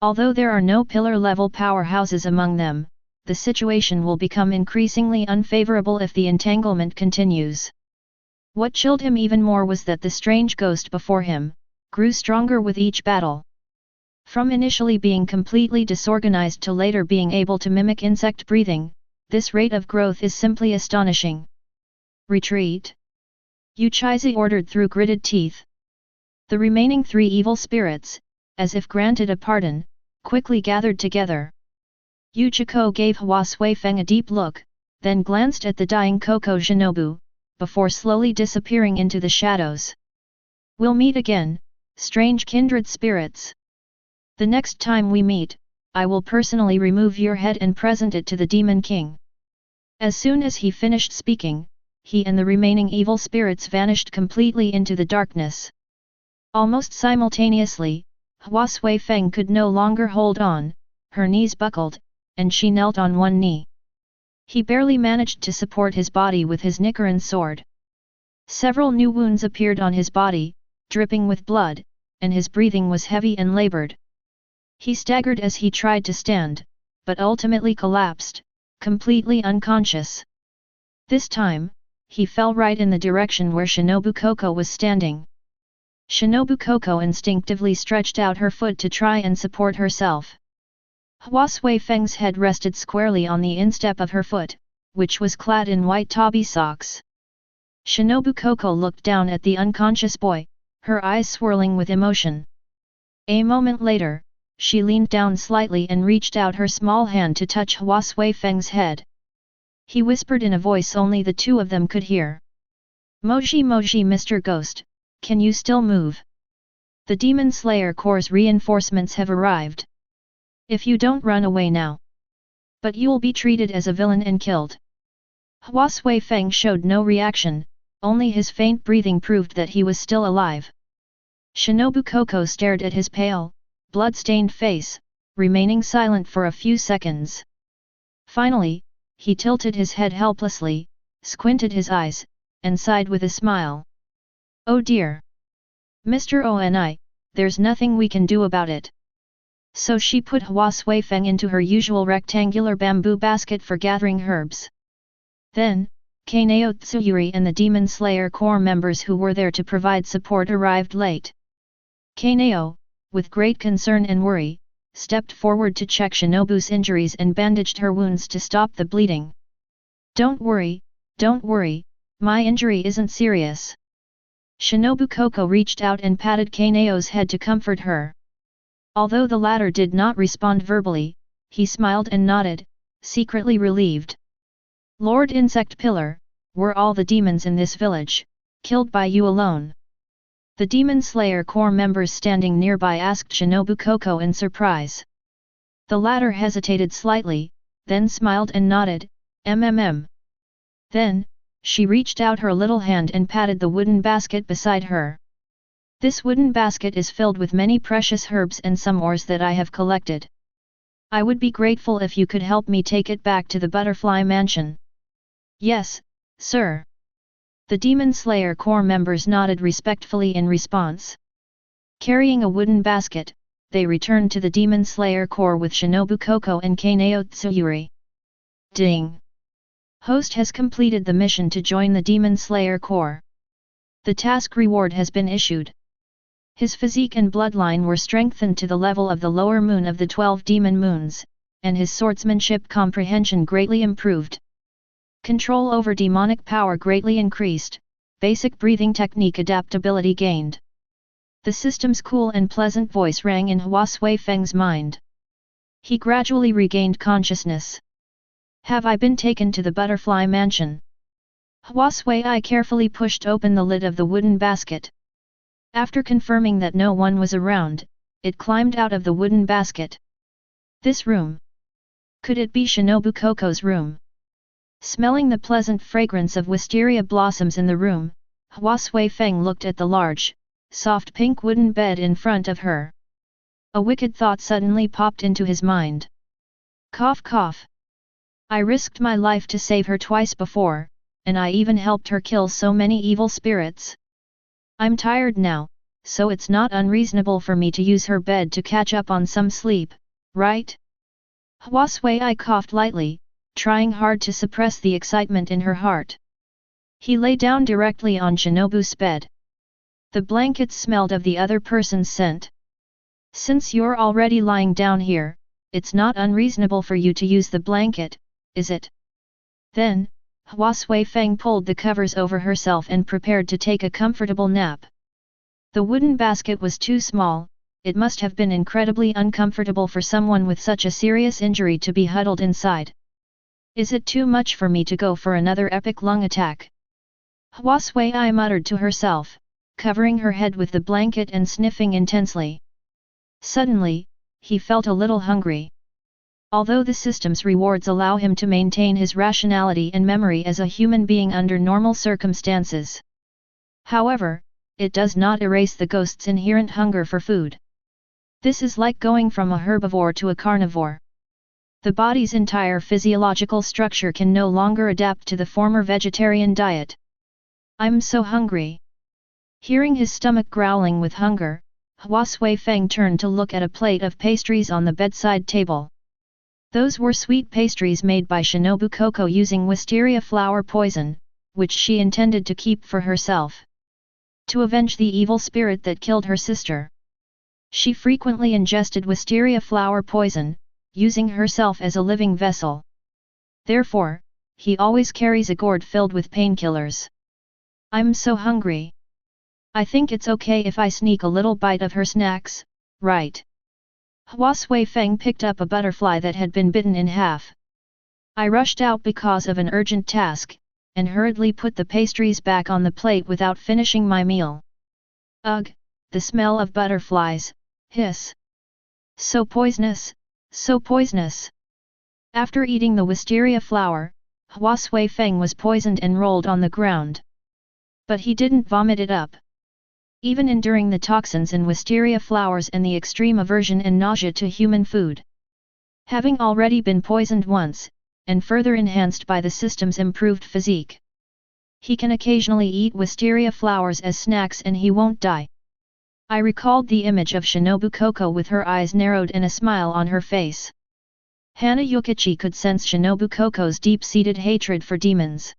Although there are no pillar-level powerhouses among them, the situation will become increasingly unfavorable if the entanglement continues. What chilled him even more was that the strange ghost before him grew stronger with each battle. From initially being completely disorganized to later being able to mimic insect breathing, this rate of growth is simply astonishing. Retreat! Uchiha ordered through gritted teeth. The remaining 3 evil spirits, as if granted a pardon, quickly gathered together. Uchiha gave Hua Xueyifeng a deep look, then glanced at the dying Kocho Shinobu, before slowly disappearing into the shadows. We'll meet again, strange kindred spirits. The next time we meet, I will personally remove your head and present it to the Demon King. As soon as he finished speaking, he and the remaining evil spirits vanished completely into the darkness. Almost simultaneously, Hua Xueyifeng could no longer hold on, her knees buckled, and she knelt on one knee. He barely managed to support his body with his Nichiren sword. Several new wounds appeared on his body, dripping with blood, and his breathing was heavy and labored. He staggered as he tried to stand, but ultimately collapsed, completely unconscious. This time, he fell right in the direction where Shinobu Kocho was standing. Shinobu Kocho instinctively stretched out her foot to try and support herself. Hua Xueyifeng's head rested squarely on the instep of her foot, which was clad in white tabi socks. Shinobu Kocho looked down at the unconscious boy, her eyes swirling with emotion. A moment later, she leaned down slightly and reached out her small hand to touch Hua Xueyifeng's head. He whispered in a voice only the two of them could hear. Moji Moji Mr. Ghost, can you still move? The Demon Slayer Corps' reinforcements have arrived. If you don't run away now. But you'll be treated as a villain and killed. Hua Xueyifeng showed no reaction, only his faint breathing proved that he was still alive. Shinobu Kocho stared at his pale, blood-stained face, remaining silent for a few seconds. Finally, he tilted his head helplessly, squinted his eyes, and sighed with a smile. Oh dear! Mr. Oni, there's nothing we can do about it. So she put Hua Xueyifeng into her usual rectangular bamboo basket for gathering herbs. Then, Kanao Tsuyuri and the Demon Slayer Corps members who were there to provide support arrived late. Kanao, with great concern and worry, stepped forward to check Shinobu's injuries and bandaged her wounds to stop the bleeding. Don't worry, my injury isn't serious. Shinobu Kocho reached out and patted Kanao's head to comfort her. Although the latter did not respond verbally, he smiled and nodded, secretly relieved. Lord Insect Pillar, were all the demons in this village killed by you alone? The Demon Slayer Corps members standing nearby asked Shinobu Kocho in surprise. The latter hesitated slightly, then smiled and nodded, Then, she reached out her little hand and patted the wooden basket beside her. This wooden basket is filled with many precious herbs and some ores that I have collected. I would be grateful if you could help me take it back to the Butterfly Mansion. Yes, sir. The Demon Slayer Corps members nodded respectfully in response. Carrying a wooden basket, they returned to the Demon Slayer Corps with Shinobu Kocho and Kanao Tsuyuri. Ding! Host has completed the mission to join the Demon Slayer Corps. The task reward has been issued. His physique and bloodline were strengthened to the level of the lower moon of the 12 demon moons, and his swordsmanship comprehension greatly improved. Control over demonic power greatly increased, basic breathing technique adaptability gained. The system's cool and pleasant voice rang in Hua Xueyifeng's mind. He gradually regained consciousness. Have I been taken to the butterfly mansion? Hua Xueyi carefully pushed open the lid of the wooden basket. After confirming that no one was around, it climbed out of the wooden basket. This room. Could it be Shinobu Kocho's room? Smelling the pleasant fragrance of wisteria blossoms in the room, Hua Xueyifeng looked at the large, soft pink wooden bed in front of her. A wicked thought suddenly popped into his mind. Cough cough. I risked my life to save her twice before, and I even helped her kill so many evil spirits. I'm tired now, so it's not unreasonable for me to use her bed to catch up on some sleep, right? Hua Xueyi coughed lightly, trying hard to suppress the excitement in her heart. He lay down directly on Shinobu's bed. The blankets smelled of the other person's scent. Since you're already lying down here, it's not unreasonable for you to use the blanket, is it? Then, Hua Xueyifeng pulled the covers over herself and prepared to take a comfortable nap. The wooden basket was too small, it must have been incredibly uncomfortable for someone with such a serious injury to be huddled inside. Is it too much for me to go for another epic lung attack? Hua Xueyi muttered to herself, covering her head with the blanket and sniffing intensely. Suddenly, he felt a little hungry. Although the system's rewards allow him to maintain his rationality and memory as a human being under normal circumstances. However, it does not erase the ghost's inherent hunger for food. This is like going from a herbivore to a carnivore. The body's entire physiological structure can no longer adapt to the former vegetarian diet. I'm so hungry. Hearing his stomach growling with hunger, Hua Xueyifeng turned to look at a plate of pastries on the bedside table. Those were sweet pastries made by Shinobu Kocho using wisteria flower poison, which she intended to keep for herself. To avenge the evil spirit that killed her sister. She frequently ingested wisteria flower poison, using herself as a living vessel. Therefore, he always carries a gourd filled with painkillers. I'm so hungry. I think it's okay if I sneak a little bite of her snacks, right? Hua Xueyifeng picked up a butterfly that had been bitten in half. I rushed out because of an urgent task, and hurriedly put the pastries back on the plate without finishing my meal. Ugh, the smell of butterflies, hiss. So poisonous, so poisonous. After eating the wisteria flower, Hua Xueyifeng was poisoned and rolled on the ground. But he didn't vomit it up. Even enduring the toxins in wisteria flowers and the extreme aversion and nausea to human food. Having already been poisoned once, and further enhanced by the system's improved physique. He can occasionally eat wisteria flowers as snacks and he won't die. I recalled the image of Shinobu Kocho with her eyes narrowed and a smile on her face. Hana Yukichi could sense Shinobu Kocho's deep-seated hatred for demons.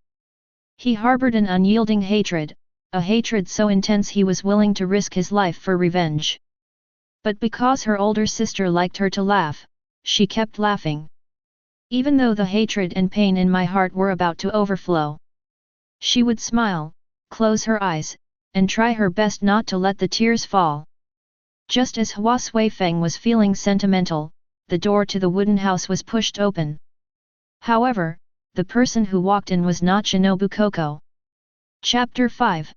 He harbored an unyielding hatred, a hatred so intense he was willing to risk his life for revenge. But because her older sister liked her to laugh, she kept laughing. Even though the hatred and pain in my heart were about to overflow. She would smile, close her eyes, and try her best not to let the tears fall. Just as Hua Xueyifeng was feeling sentimental, the door to the wooden house was pushed open. However, the person who walked in was not Shinobu Kocho. Chapter 5.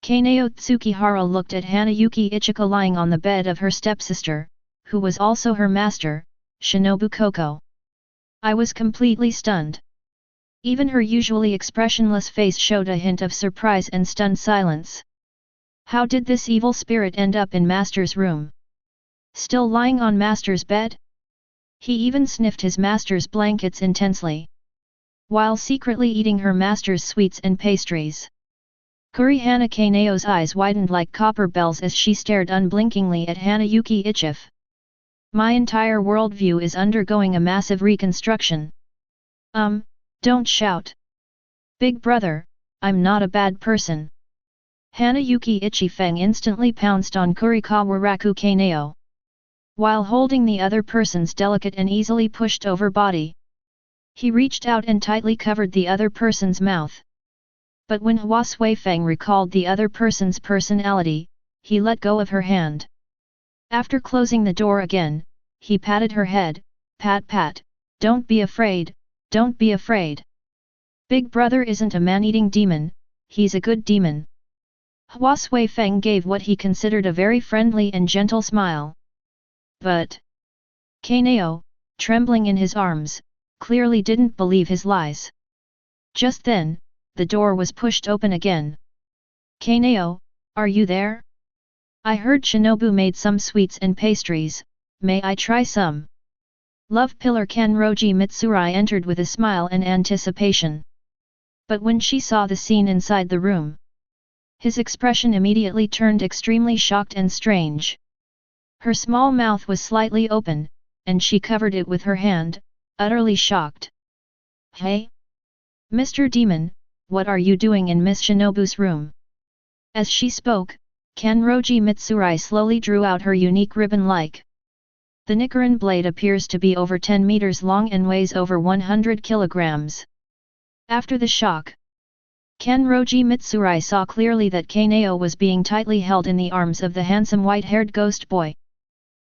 Kanao Tsukihara looked at Hanayuki Ichika lying on the bed of her stepsister, who was also her master, Shinobu Kocho. I was completely stunned. Even her usually expressionless face showed a hint of surprise and stunned silence. How did this evil spirit end up in Master's room? Still lying on Master's bed? He even sniffed his master's blankets intensely. while secretly eating her master's sweets and pastries. Kurihana Kanao's eyes widened like copper bells as she stared unblinkingly at Hanayuki Ichif. My entire worldview is undergoing a massive reconstruction. Don't shout. Big brother, I'm not a bad person. Hanayuki Ichifeng instantly pounced on Kurikawaraku Kanao. While holding the other person's delicate and easily pushed over body, he reached out and tightly covered the other person's mouth. But when Hua Xueyifeng recalled the other person's personality, he let go of her hand. After closing the door again, he patted her head, pat pat, don't be afraid, don't be afraid. Big brother isn't a man-eating demon, he's a good demon. Hua Xueyifeng gave what he considered a very friendly and gentle smile. But Kanao, trembling in his arms, clearly didn't believe his lies. Just then, the door was pushed open again. Kanao, are you there? I heard Shinobu made some sweets and pastries, may I try some? Love pillar Kanroji Mitsurai entered with a smile and anticipation. But when she saw the scene inside the room, his expression immediately turned extremely shocked and strange. Her small mouth was slightly open, and she covered it with her hand, utterly shocked. Hey? Mr. Demon, what are you doing in Miss Shinobu's room? As she spoke, Kanroji Mitsurai slowly drew out her unique ribbon-like. The Nichiren blade appears to be over 10 meters long and weighs over 100 kilograms. After the shock, Kanroji Mitsurai saw clearly that Kanao was being tightly held in the arms of the handsome white-haired ghost boy.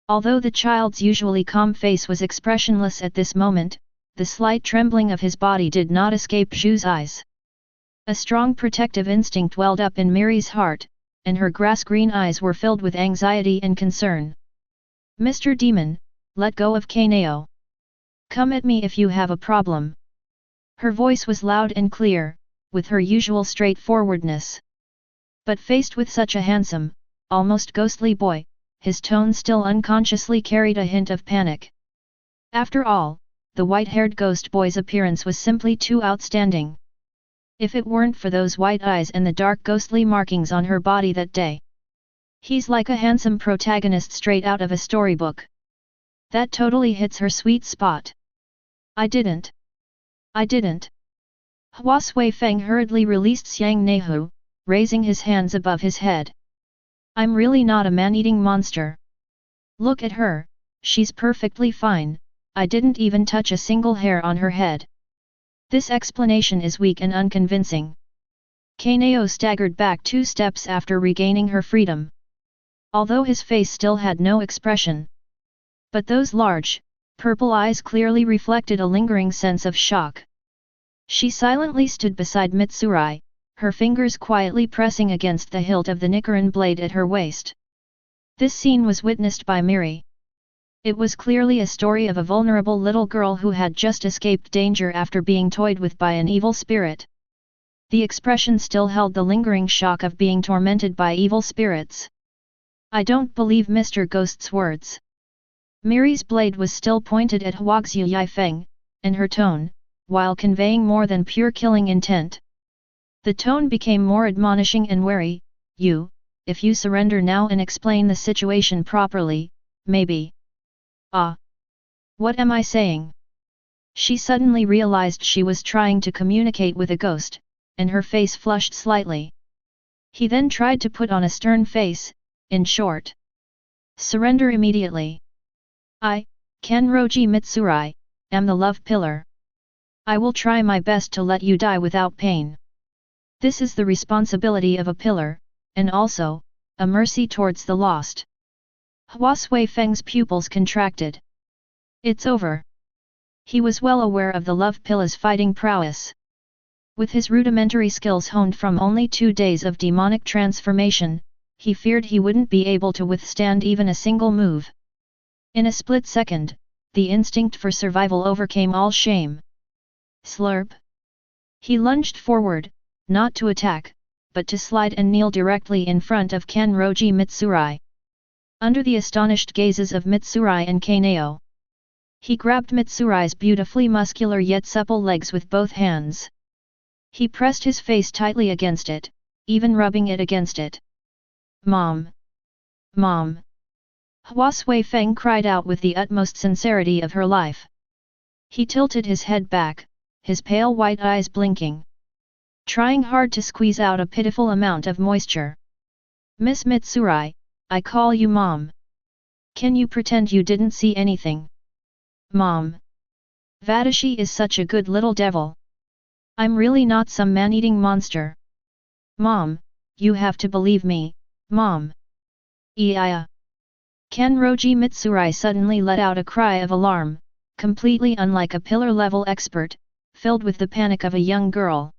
Although the child's usually calm face was expressionless at this moment, the slight trembling of his body did not escape Zhu's eyes. A strong protective instinct welled up in Miri's heart, and her grass-green eyes were filled with anxiety and concern. Mr. Demon, let go of Kanao. Come at me if you have a problem. Her voice was loud and clear, with her usual straightforwardness. But faced with such a handsome, almost ghostly boy, his tone still unconsciously carried a hint of panic. After all, the white-haired ghost boy's appearance was simply too outstanding. If it weren't for those white eyes and the dark ghostly markings on her body that day, he's like a handsome protagonist straight out of a storybook. That totally hits her sweet spot. I didn't. Hua Xueyifeng hurriedly released Xiang Nehu, raising his hands above his head. I'm really not a man-eating monster. Look at her, she's perfectly fine, I didn't even touch a single hair on her head. This explanation is weak and unconvincing. Kanao staggered back 2 steps after regaining her freedom. Although his face still had no expression. But those large, purple eyes clearly reflected a lingering sense of shock. She silently stood beside Mitsurai, her fingers quietly pressing against the hilt of the Nichiren blade at her waist. This scene was witnessed by Miri. It was clearly a story of a vulnerable little girl who had just escaped danger after being toyed with by an evil spirit. The expression still held the lingering shock of being tormented by evil spirits. I don't believe Mr. Ghost's words. Miri's blade was still pointed at Hua Xueyifeng, and her tone, while conveying more than pure killing intent. The tone became more admonishing and wary. If you surrender now and explain the situation properly, maybe. What am I saying? She suddenly realized she was trying to communicate with a ghost, and her face flushed slightly. He then tried to put on a stern face, in short. Surrender immediately. I, Kanroji Mitsurai, am the love pillar. I will try my best to let you die without pain. This is the responsibility of a pillar, and also, a mercy towards the lost. Hua Xueyifeng's pupils contracted. It's over. He was well aware of the love pillar's fighting prowess. With his rudimentary skills honed from only 2 days of demonic transformation, he feared he wouldn't be able to withstand even a single move. In a split second, the instinct for survival overcame all shame. Slurp. He lunged forward, not to attack, but to slide and kneel directly in front of Kanroji Mitsurai. Under the astonished gazes of Mitsurai and Kanao, He grabbed Mitsurai's beautifully muscular yet supple legs with both hands. He pressed his face tightly against it, even rubbing it against it. Mom! Mom! Hua Xueyifeng cried out with the utmost sincerity of her life. He tilted his head back, his pale white eyes blinking, trying hard to squeeze out a pitiful amount of moisture. Miss Mitsurai, I call you Mom. Can you pretend you didn't see anything? Mom! Vadashi is such a good little devil. I'm really not some man-eating monster. Mom, you have to believe me, Mom. Iya. Kanroji Mitsurai suddenly let out a cry of alarm, completely unlike a pillar-level expert, filled with the panic of a young girl.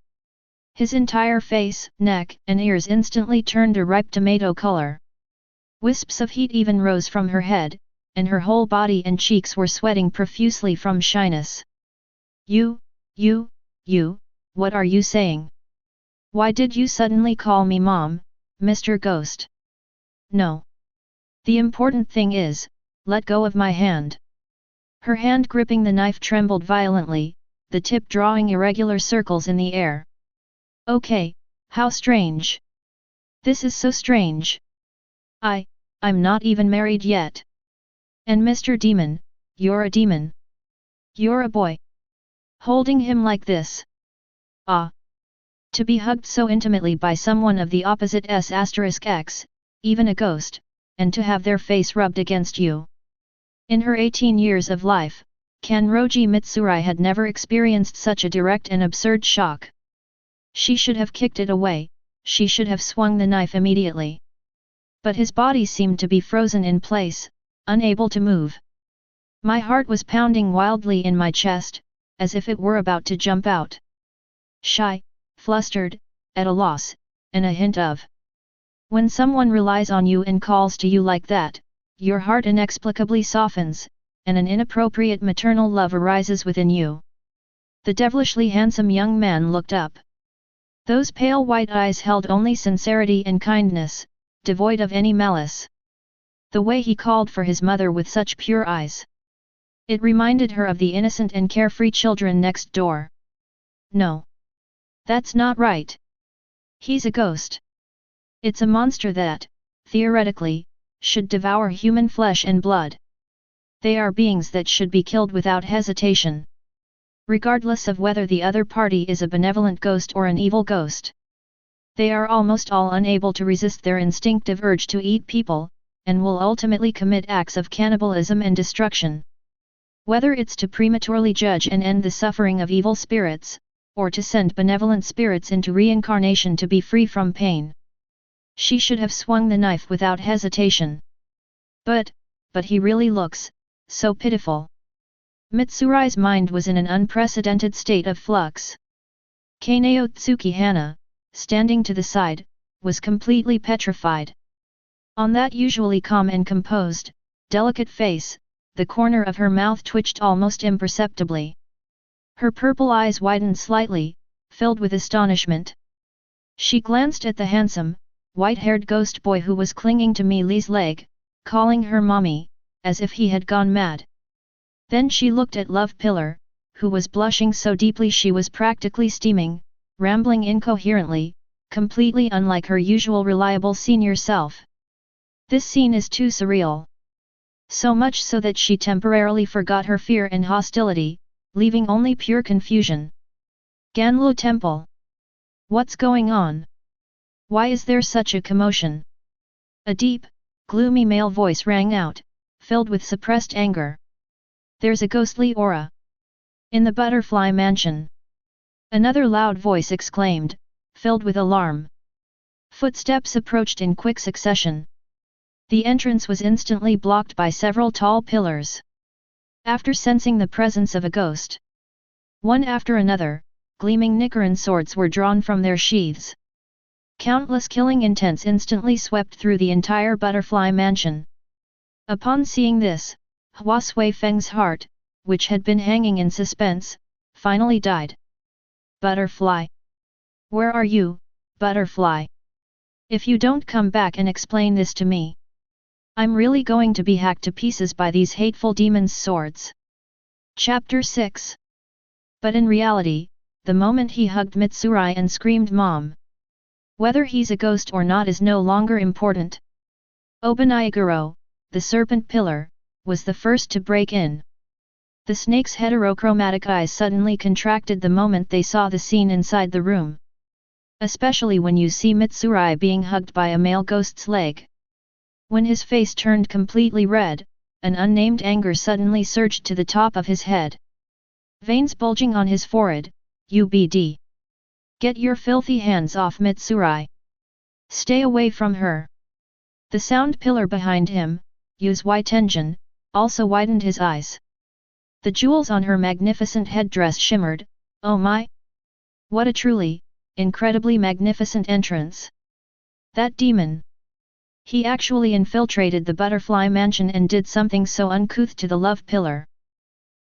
His entire face, neck, and ears instantly turned a ripe tomato color. Wisps of heat even rose from her head, and her whole body and cheeks were sweating profusely from shyness. You, what are you saying? Why did you suddenly call me Mom, Mr. Ghost? No. The important thing is, let go of my hand. Her hand gripping the knife trembled violently, the tip drawing irregular circles in the air. Okay, how strange. This is so strange. I'm not even married yet. And Mr. Demon, you're a demon. You're a boy. Holding him like this. Ah. To be hugged so intimately by someone of the opposite S**x, even a ghost, and to have their face rubbed against you. In her 18 years of life, Kanroji Mitsurai had never experienced such a direct and absurd shock. She should have kicked it away, she should have swung the knife immediately. But his body seemed to be frozen in place, unable to move. My heart was pounding wildly in my chest, as if it were about to jump out. Shy, flustered, at a loss, and a hint of. When someone relies on you and calls to you like that, your heart inexplicably softens, and an inappropriate maternal love arises within you. The devilishly handsome young man looked up. Those pale white eyes held only sincerity and kindness, devoid of any malice. The way he called for his mother with such pure eyes. It reminded her of the innocent and carefree children next door. No. That's not right. He's a ghost. It's a monster that, theoretically, should devour human flesh and blood. They are beings that should be killed without hesitation. Regardless of whether the other party is a benevolent ghost or an evil ghost. They are almost all unable to resist their instinctive urge to eat people, and will ultimately commit acts of cannibalism and destruction. Whether it's to prematurely judge and end the suffering of evil spirits, or to send benevolent spirits into reincarnation to be free from pain. She should have swung the knife without hesitation. But he really looks so pitiful. Mitsurai's mind was in an unprecedented state of flux. Kanao Tsukihana, standing to the side, was completely petrified. On that usually calm and composed, delicate face, the corner of her mouth twitched almost imperceptibly. Her purple eyes widened slightly, filled with astonishment. She glanced at the handsome, white-haired ghost boy who was clinging to Mili's leg, calling her mommy, as if he had gone mad. Then she looked at Love Pillar, who was blushing so deeply she was practically steaming, rambling incoherently, completely unlike her usual reliable senior self. This scene is too surreal. So much so that she temporarily forgot her fear and hostility, leaving only pure confusion. Ganlu Temple. What's going on? Why is there such a commotion? A deep, gloomy male voice rang out, filled with suppressed anger. There's a ghostly aura. In the butterfly mansion. Another loud voice exclaimed, filled with alarm. Footsteps approached in quick succession. The entrance was instantly blocked by several tall pillars. After sensing the presence of a ghost, one after another, gleaming Nichiren swords were drawn from their sheaths. Countless killing intents instantly swept through the entire butterfly mansion. Upon seeing this, Hua Xueyifeng's heart, which had been hanging in suspense, finally died. Butterfly! Where are you, Butterfly? If you don't come back and explain this to me, I'm really going to be hacked to pieces by these hateful demons' swords. Chapter 6. But in reality, the moment he hugged Mitsurai and screamed "Mom!" Whether he's a ghost or not is no longer important. Obanayaguro, the serpent pillar, was the first to break in. The snake's heterochromatic eyes suddenly contracted the moment they saw the scene inside the room. Especially when you see Mitsurai being hugged by a male ghost's leg. When his face turned completely red, an unnamed anger suddenly surged to the top of his head. Veins bulging on his forehead, "UBD. Get your filthy hands off Mitsurai. Stay away from her." The sound pillar behind him, Yuzuitenjin, also widened his eyes. The jewels on her magnificent headdress shimmered. Oh my! What a truly, incredibly magnificent entrance! That demon! He actually infiltrated the butterfly mansion and did something so uncouth to the love pillar.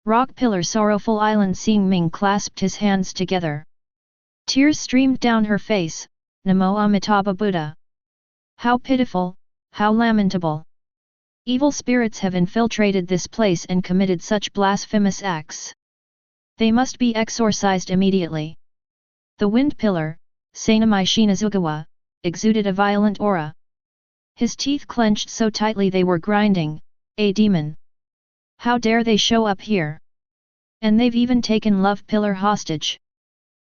Rock pillar sorrowful island Seeing Ming clasped his hands together. Tears streamed down her face. Namo Amitabha Buddha. How pitiful, how lamentable. Evil spirits have infiltrated this place and committed such blasphemous acts. They must be exorcised immediately. The wind pillar, Sanamai Shinazugawa, exuded a violent aura. His teeth clenched so tightly they were grinding. A demon! How dare they show up here? And they've even taken Love Pillar hostage.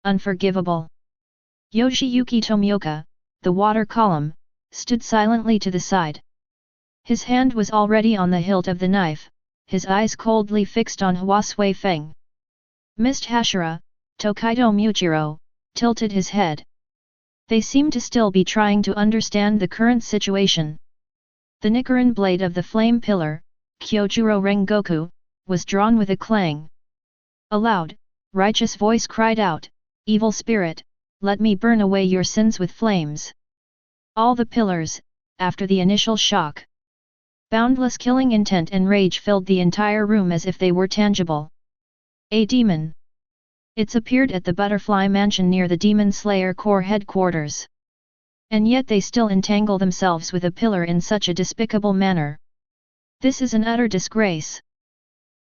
Unforgivable. Yoshiyuki Tomioka, the water column, stood silently to the side. His hand was already on the hilt of the knife, his eyes coldly fixed on Hua Xueyifeng. Mist Hashira, Tokaido Muchiro, tilted his head. They seemed to still be trying to understand the current situation. The Nichiren blade of the flame pillar, Kyojuro Rengoku, was drawn with a clang. A loud, righteous voice cried out, "Evil spirit, let me burn away your sins with flames." All the pillars, after the initial shock, boundless killing intent and rage filled the entire room as if they were tangible. A demon! It's appeared at the Butterfly Mansion near the Demon Slayer Corps headquarters. And yet they still entangle themselves with a pillar in such a despicable manner. This is an utter disgrace.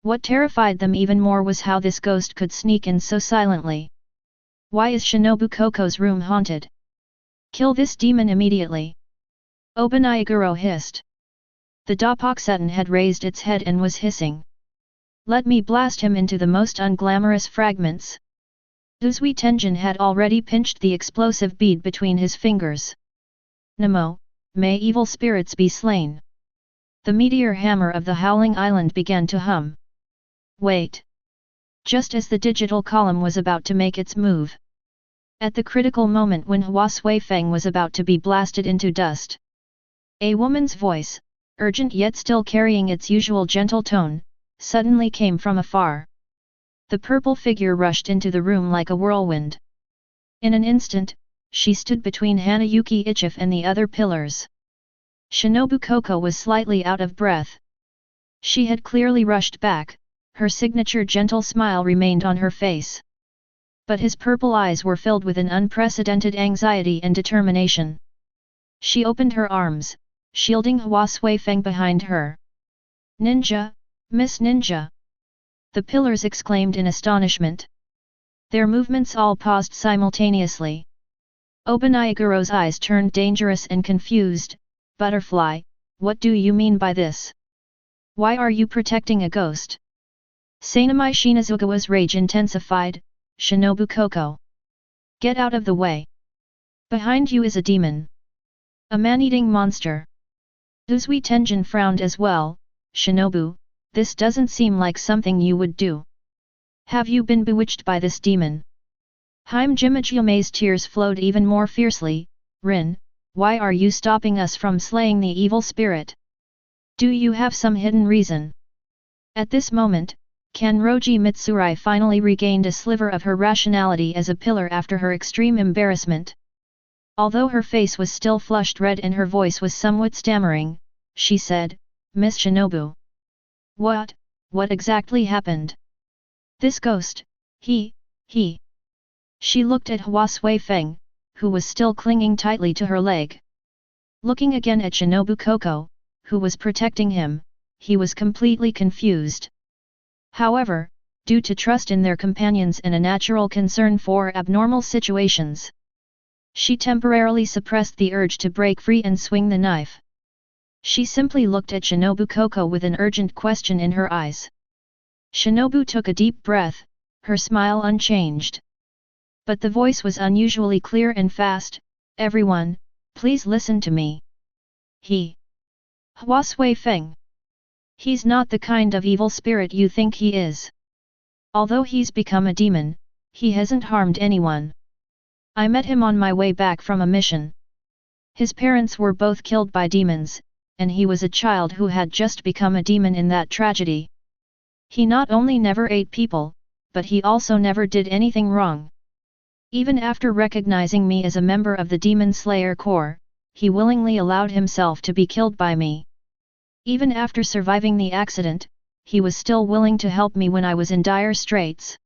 What terrified them even more was how this ghost could sneak in so silently. Why is Shinobu Kocho's room haunted? Kill this demon immediately! Obanayaguro hissed. The Dapoxetan had raised its head and was hissing. Let me blast him into the most unglamorous fragments. Uzuitenjin had already pinched the explosive bead between his fingers. Namo, may evil spirits be slain. The meteor hammer of the Howling Island began to hum. Wait! Just as the digital column was about to make its move. At the critical moment when Hua Xueyifeng was about to be blasted into dust. A woman's voice, urgent yet still carrying its usual gentle tone, suddenly came from afar. The purple figure rushed into the room like a whirlwind. In an instant, she stood between Hanayuki Ichif and the other pillars. Shinobu Kocho was slightly out of breath. She had clearly rushed back, her signature gentle smile remained on her face. But his purple eyes were filled with an unprecedented anxiety and determination. She opened her arms, shielding Hua Xueyifeng behind her. Ninja, Miss Ninja! The pillars exclaimed in astonishment. Their movements all paused simultaneously. Obanayaguro's eyes turned dangerous and confused. Butterfly, what do you mean by this? Why are you protecting a ghost? Sanamai Shinazugawa's rage intensified. Shinobu Kocho! Get out of the way! Behind you is a demon. A man-eating monster. Uzuitenjin frowned as well. Shinobu, this doesn't seem like something you would do. Have you been bewitched by this demon? Haim Jimajyome's tears flowed even more fiercely. Rin, why are you stopping us from slaying the evil spirit? Do you have some hidden reason? At this moment, Kanroji Mitsurai finally regained a sliver of her rationality as a pillar after her extreme embarrassment. Although her face was still flushed red and her voice was somewhat stammering, she said, Miss Shinobu. What exactly happened? This ghost, he. She looked at Hua Xueyifeng, who was still clinging tightly to her leg. Looking again at Shinobu Kocho, who was protecting him, he was completely confused. However, due to trust in their companions and a natural concern for abnormal situations. She temporarily suppressed the urge to break free and swing the knife. She simply looked at Shinobu Kocho with an urgent question in her eyes. Shinobu took a deep breath, her smile unchanged. But the voice was unusually clear and fast. "Everyone, please listen to me. Hua Xueyifeng. He's not the kind of evil spirit you think he is. Although he's become a demon, he hasn't harmed anyone. I met him on my way back from a mission. His parents were both killed by demons, and he was a child who had just become a demon in that tragedy. He not only never ate people, but he also never did anything wrong. Even after recognizing me as a member of the Demon Slayer Corps, he willingly allowed himself to be killed by me. Even after surviving the accident, he was still willing to help me when I was in dire straits."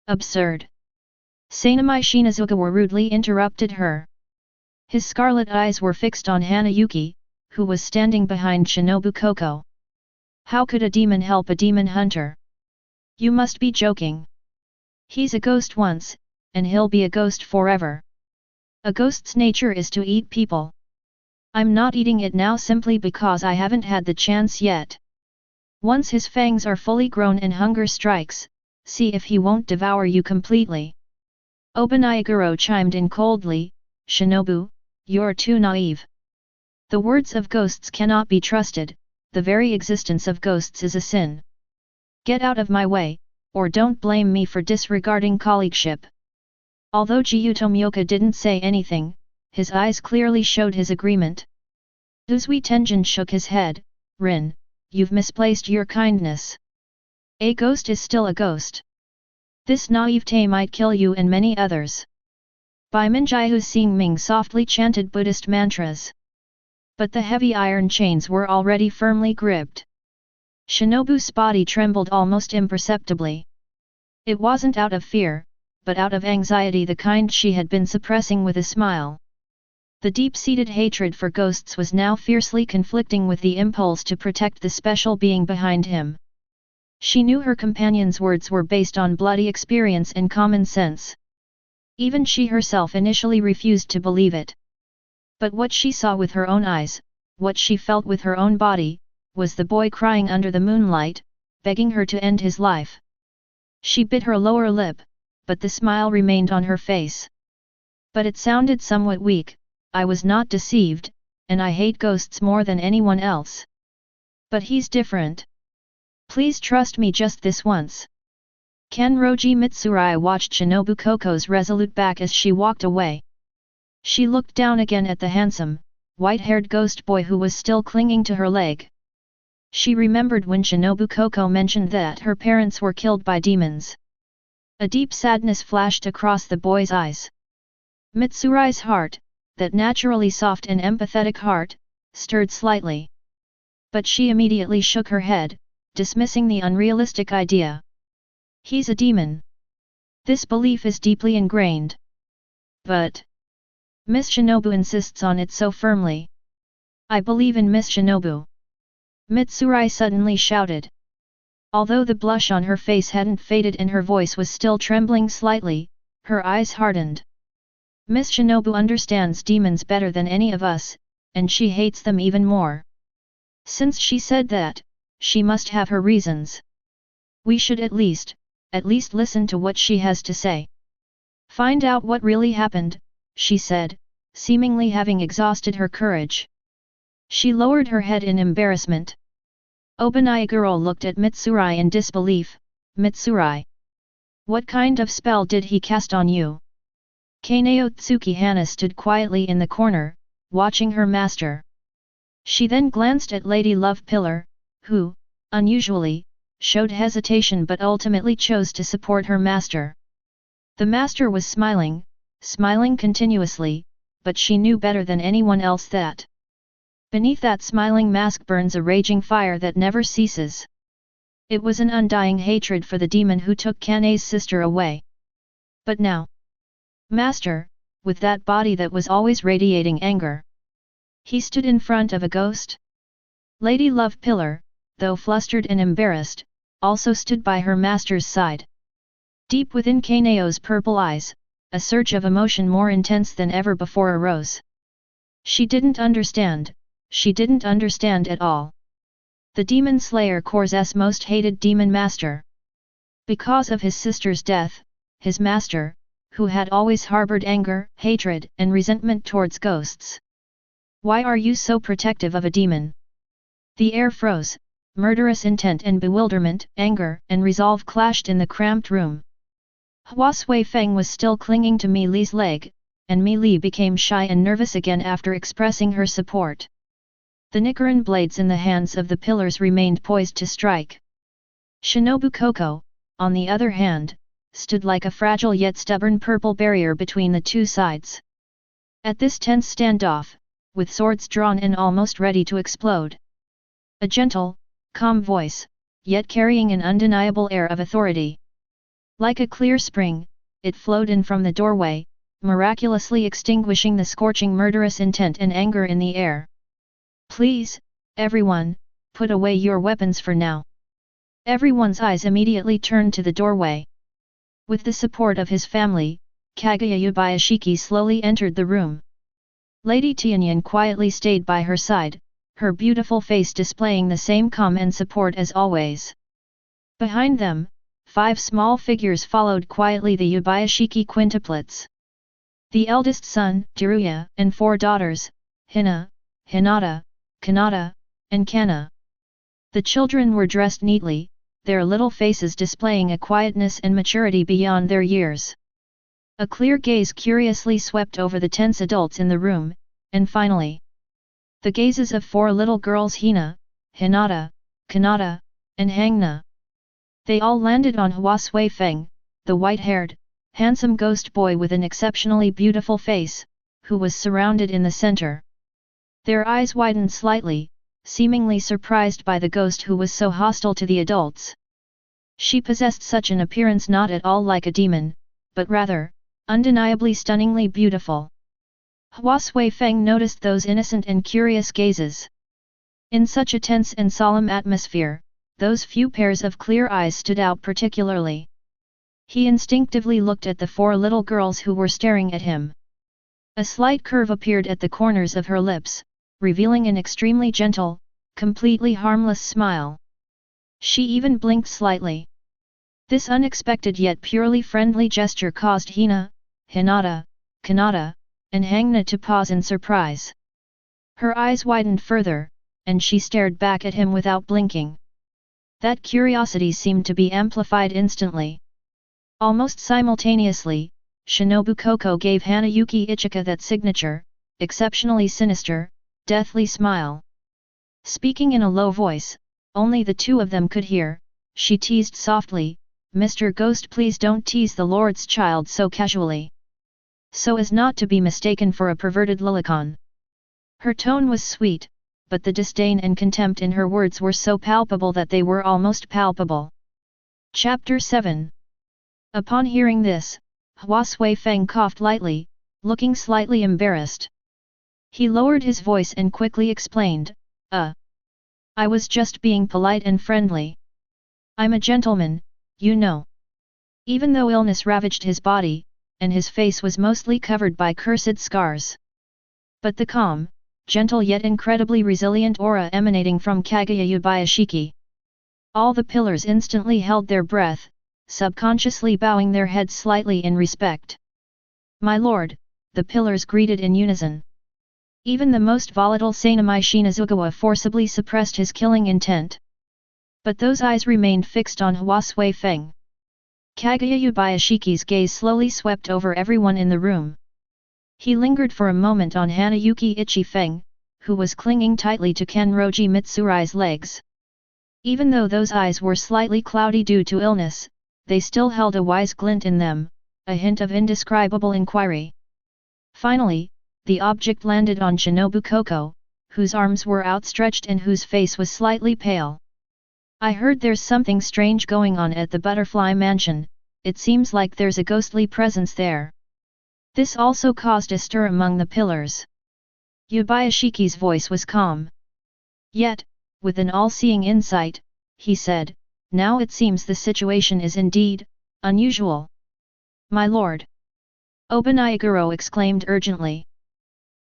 Absurd. Sanamai Shinazugawa rudely interrupted her. His scarlet eyes were fixed on Hanayuki, who was standing behind Shinobu Kocho. "How could a demon help a demon hunter? You must be joking. He's a ghost once, and he'll be a ghost forever. A ghost's nature is to eat people. I'm not eating it now simply because I haven't had the chance yet. Once his fangs are fully grown and hunger strikes, see if he won't devour you completely." Obunayaguro chimed in coldly, "Shinobu, you're too naive. The words of ghosts cannot be trusted, the very existence of ghosts is a sin. Get out of my way, or don't blame me for disregarding colleagueship." Although Gyutomyoka didn't say anything, his eyes clearly showed his agreement. Uzui Tenjin shook his head. "Rin, you've misplaced your kindness. A ghost is still a ghost. This naivete might kill you and many others." Bai Minjiahu Xingming softly chanted Buddhist mantras. But the heavy iron chains were already firmly gripped. Shinobu's body trembled almost imperceptibly. It wasn't out of fear, but out of anxiety, the kind she had been suppressing with a smile. The deep-seated hatred for ghosts was now fiercely conflicting with the impulse to protect the special being behind him. She knew her companion's words were based on bloody experience and common sense. Even she herself initially refused to believe it. But what she saw with her own eyes, what she felt with her own body, was the boy crying under the moonlight, begging her to end his life. She bit her lower lip, but the smile remained on her face. "But it sounded somewhat weak. I was not deceived, and I hate ghosts more than anyone else. But he's different. Please trust me just this once." Kenroji Mitsurai watched Shinobu Kocho's resolute back as she walked away. She looked down again at the handsome, white-haired ghost boy who was still clinging to her leg. She remembered when Shinobu Kocho mentioned that her parents were killed by demons. A deep sadness flashed across the boy's eyes. Mitsurai's heart, that naturally soft and empathetic heart, stirred slightly. But she immediately shook her head, dismissing the unrealistic idea. He's a demon. This belief is deeply ingrained. But Miss Shinobu insists on it so firmly. I believe in Miss Shinobu. Mitsurai suddenly shouted. Although the blush on her face hadn't faded and her voice was still trembling slightly, her eyes hardened. Miss Shinobu understands demons better than any of us, and she hates them even more. Since she said that, she must have her reasons. We should at least listen to what she has to say. Find out what really happened, she said, seemingly having exhausted her courage. She lowered her head in embarrassment. Obunayaguro looked at Mitsurai in disbelief. Mitsurai, what kind of spell did he cast on you? Kanao Tsukihana stood quietly in the corner, watching her master. She then glanced at Lady Love Pillar, who, unusually, showed hesitation but ultimately chose to support her master. The master was smiling continuously, but she knew better than anyone else that beneath that smiling mask burns a raging fire that never ceases. It was an undying hatred for the demon who took Kanae's sister away. But now, Master, with that body that was always radiating anger, he stood in front of a ghost? Lady Love Pillar, though flustered and embarrassed, also stood by her master's side. Deep within Kanao's purple eyes, a surge of emotion more intense than ever before arose. She didn't understand at all. The demon slayer Kor's most hated demon master. Because of his sister's death, his master, who had always harbored anger, hatred, and resentment towards ghosts. Why are you so protective of a demon? The air froze, murderous intent and bewilderment, anger, and resolve clashed in the cramped room. Hua Xueyifeng was still clinging to Mi Li's leg, and Mi Li became shy and nervous again after expressing her support. The Nichiren blades in the hands of the pillars remained poised to strike. Shinobu Kocho, on the other hand, stood like a fragile yet stubborn purple barrier between the two sides. At this tense standoff, with swords drawn and almost ready to explode. A gentle, calm voice, yet carrying an undeniable air of authority. Like a clear spring, it flowed in from the doorway, miraculously extinguishing the scorching murderous intent and anger in the air. Please, everyone, put away your weapons for now. Everyone's eyes immediately turned to the doorway. With the support of his family, Kaguya Ubuyashiki slowly entered the room. Lady Tianyan quietly stayed by her side, her beautiful face displaying the same calm and support as always. Behind them, 5 small figures followed quietly, the Ubuyashiki quintuplets. The eldest son, Teruya, and 4 daughters, Hina, Hinata, Kanata, and Kana. The children were dressed neatly, their little faces displaying a quietness and maturity beyond their years. A clear gaze curiously swept over the tense adults in the room, and finally, the gazes of 4 little girls, Hina, Hinata, Kanata, and Hangna. They all landed on Hua Xueyifeng, the white-haired, handsome ghost boy with an exceptionally beautiful face, who was surrounded in the center. Their eyes widened slightly, seemingly surprised by the ghost who was so hostile to the adults. She possessed such an appearance not at all like a demon, but rather, undeniably stunningly beautiful. Hua Xueyifeng noticed those innocent and curious gazes. In such a tense and solemn atmosphere, those few pairs of clear eyes stood out particularly. He instinctively looked at the 4 little girls who were staring at him. A slight curve appeared at the corners of her lips, revealing an extremely gentle, completely harmless smile. She even blinked slightly. This unexpected yet purely friendly gesture caused Hina, Hinata, Kanata, and Hangna to pause in surprise. Her eyes widened further, and she stared back at him without blinking. That curiosity seemed to be amplified instantly. Almost simultaneously, Shinobu Kocho gave Hanayuki Ichika that signature, exceptionally sinister, deathly smile. Speaking in a low voice, only the 2 of them could hear, she teased softly, "Mr. Ghost, please don't tease the Lord's child so casually. So as not to be mistaken for a perverted lolicon." Her tone was sweet, but the disdain and contempt in her words were so palpable that they were almost palpable. Chapter 7. Upon hearing this, Hua Xueyifeng coughed lightly, looking slightly embarrassed. He lowered his voice and quickly explained, I was just being polite and friendly. I'm a gentleman, you know." Even though illness ravaged his body, and his face was mostly covered by cursed scars. But the calm, gentle yet incredibly resilient aura emanating from Kaguya Ubuyashiki. All the pillars instantly held their breath, subconsciously bowing their heads slightly in respect. "My lord," the pillars greeted in unison. Even the most volatile Sanamai Shinazugawa forcibly suppressed his killing intent. But those eyes remained fixed on Hua Xueyifeng. Kaguya Ubuyashiki's gaze slowly swept over everyone in the room. He lingered for a moment on Hanayuki Ichifeng, who was clinging tightly to Kenroji Mitsurai's legs. Even though those eyes were slightly cloudy due to illness, they still held a wise glint in them, a hint of indescribable inquiry. Finally, the object landed on Shinobu Kocho, whose arms were outstretched and whose face was slightly pale. "I heard there's something strange going on at the Butterfly Mansion, it seems like there's a ghostly presence there." This also caused a stir among the pillars. Ubuyashiki's voice was calm. Yet, with an all-seeing insight, he said, now it seems the situation is indeed unusual. My lord! Obanayaguro exclaimed urgently.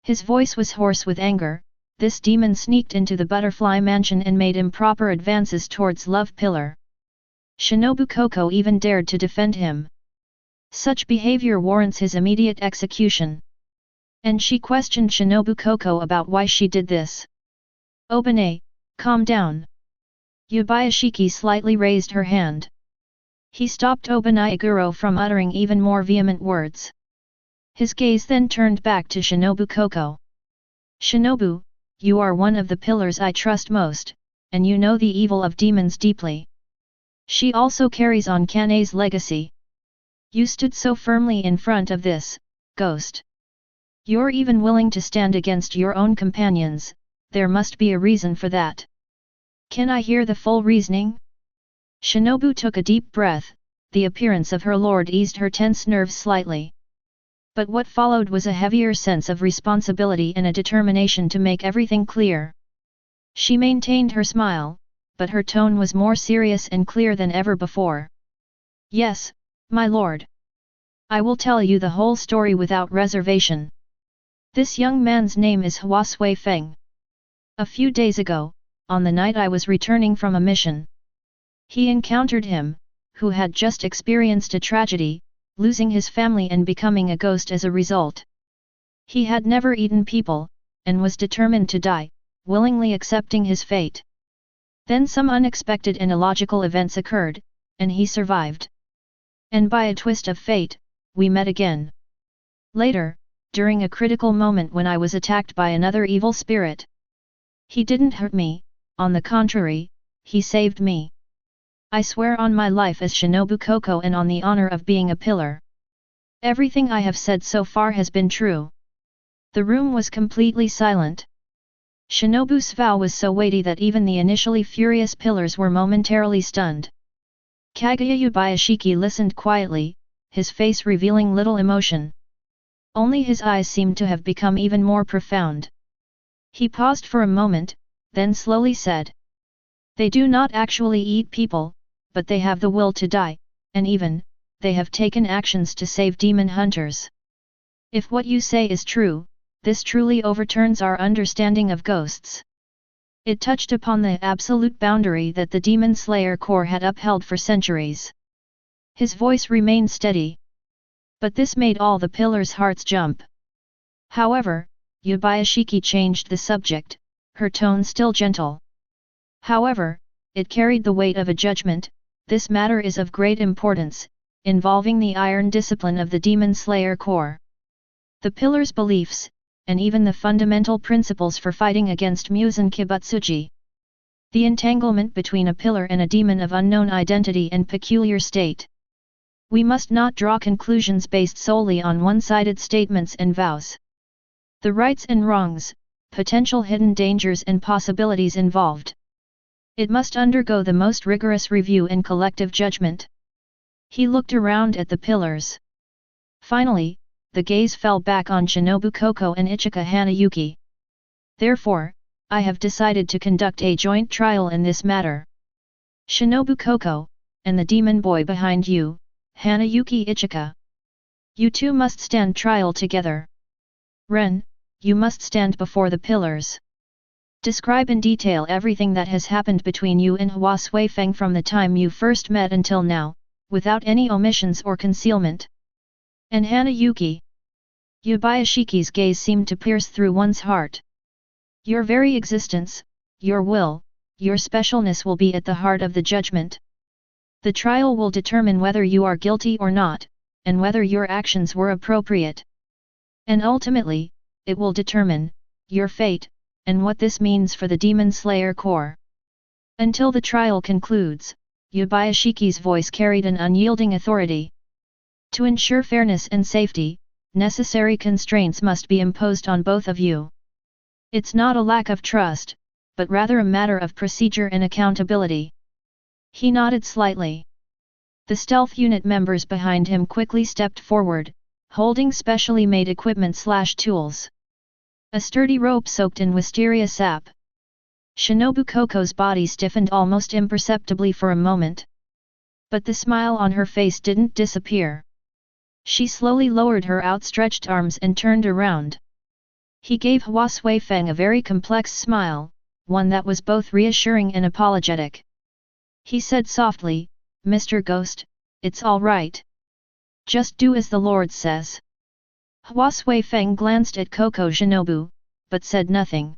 His voice was hoarse with anger. This demon sneaked into the butterfly mansion and made improper advances towards Love Pillar. Shinobu Kocho even dared to defend him. Such behavior warrants his immediate execution. And she questioned Shinobu Kocho about why she did this. Obane, calm down. Ubuyashiki slightly raised her hand. He stopped Obanayaguro from uttering even more vehement words. His gaze then turned back to Shinobu Kocho. Shinobu, you are one of the pillars I trust most, and you know the evil of demons deeply. She also carries on Kanae's legacy. You stood so firmly in front of this ghost. You're even willing to stand against your own companions, there must be a reason for that. Can I hear the full reasoning? Shinobu took a deep breath, the appearance of her lord eased her tense nerves slightly. But what followed was a heavier sense of responsibility and a determination to make everything clear. She maintained her smile, but her tone was more serious and clear than ever before. Yes, my lord. I will tell you the whole story without reservation. This young man's name is Hua Xueyifeng. A few days ago, on the night I was returning from a mission, he encountered him, who had just experienced a tragedy, losing his family and becoming a ghost as a result. He had never eaten people, and was determined to die, willingly accepting his fate. Then some unexpected and illogical events occurred, and he survived. And by a twist of fate, we met again. Later, during a critical moment when I was attacked by another evil spirit. He didn't hurt me, on the contrary, he saved me. I swear on my life as Shinobu Kocho and on the honor of being a pillar. Everything I have said so far has been true. The room was completely silent. Shinobu's vow was so weighty that even the initially furious pillars were momentarily stunned. Kaguya Ubuyashiki listened quietly, his face revealing little emotion. Only his eyes seemed to have become even more profound. He paused for a moment, then slowly said. They do not actually eat people, but they have the will to die, and even, they have taken actions to save demon hunters. If what you say is true, this truly overturns our understanding of ghosts. It touched upon the absolute boundary that the Demon Slayer Corps had upheld for centuries. His voice remained steady. But this made all the pillars' hearts jump. However, Ubuyashiki changed the subject, her tone still gentle. However, it carried the weight of a judgment. This matter is of great importance, involving the iron discipline of the Demon Slayer Corps. The pillars' beliefs, and even the fundamental principles for fighting against Muzan Kibutsuji. The entanglement between a pillar and a demon of unknown identity and peculiar state. We must not draw conclusions based solely on one-sided statements and vows. The rights and wrongs, potential hidden dangers and possibilities involved. It must undergo the most rigorous review and collective judgment. He looked around at the pillars. Finally, the gaze fell back on Shinobu Kocho and Ichika Hanayuki. Therefore, I have decided to conduct a joint trial in this matter. Shinobu Kocho, and the demon boy behind you, Hanayuki Ichika. You two must stand trial together. Ren, you must stand before the pillars. Describe in detail everything that has happened between you and Hua Xueyifeng from the time you first met until now, without any omissions or concealment. And Hanayuki. Ubuyashiki's gaze seemed to pierce through one's heart. Your very existence, your will, your specialness will be at the heart of the judgment. The trial will determine whether you are guilty or not, and whether your actions were appropriate. And ultimately, it will determine your fate, and what this means for the Demon Slayer Corps. Until the trial concludes, Ubuyashiki's voice carried an unyielding authority. To ensure fairness and safety, necessary constraints must be imposed on both of you. It's not a lack of trust, but rather a matter of procedure and accountability. He nodded slightly. The stealth unit members behind him quickly stepped forward, holding specially made equipment/tools. A sturdy rope soaked in wisteria sap. Shinobu Kocho's body stiffened almost imperceptibly for a moment. But the smile on her face didn't disappear. She slowly lowered her outstretched arms and turned around. He gave Hua Xueyifeng a very complex smile, one that was both reassuring and apologetic. He said softly, "Mr. Ghost, it's all right. Just do as the Lord says." Hua Xueyifeng glanced at Kocho Shinobu, but said nothing.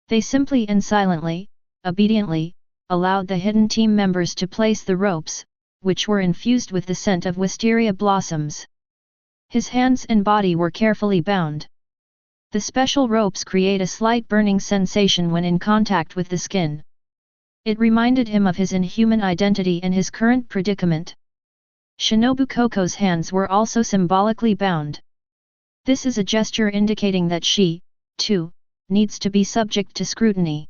They simply and silently, obediently, allowed the hidden team members to place the ropes, which were infused with the scent of wisteria blossoms. His hands and body were carefully bound. The special ropes create a slight burning sensation when in contact with the skin. It reminded him of his inhuman identity and his current predicament. Shinobu Kocho's hands were also symbolically bound. This is a gesture indicating that she, too, needs to be subject to scrutiny.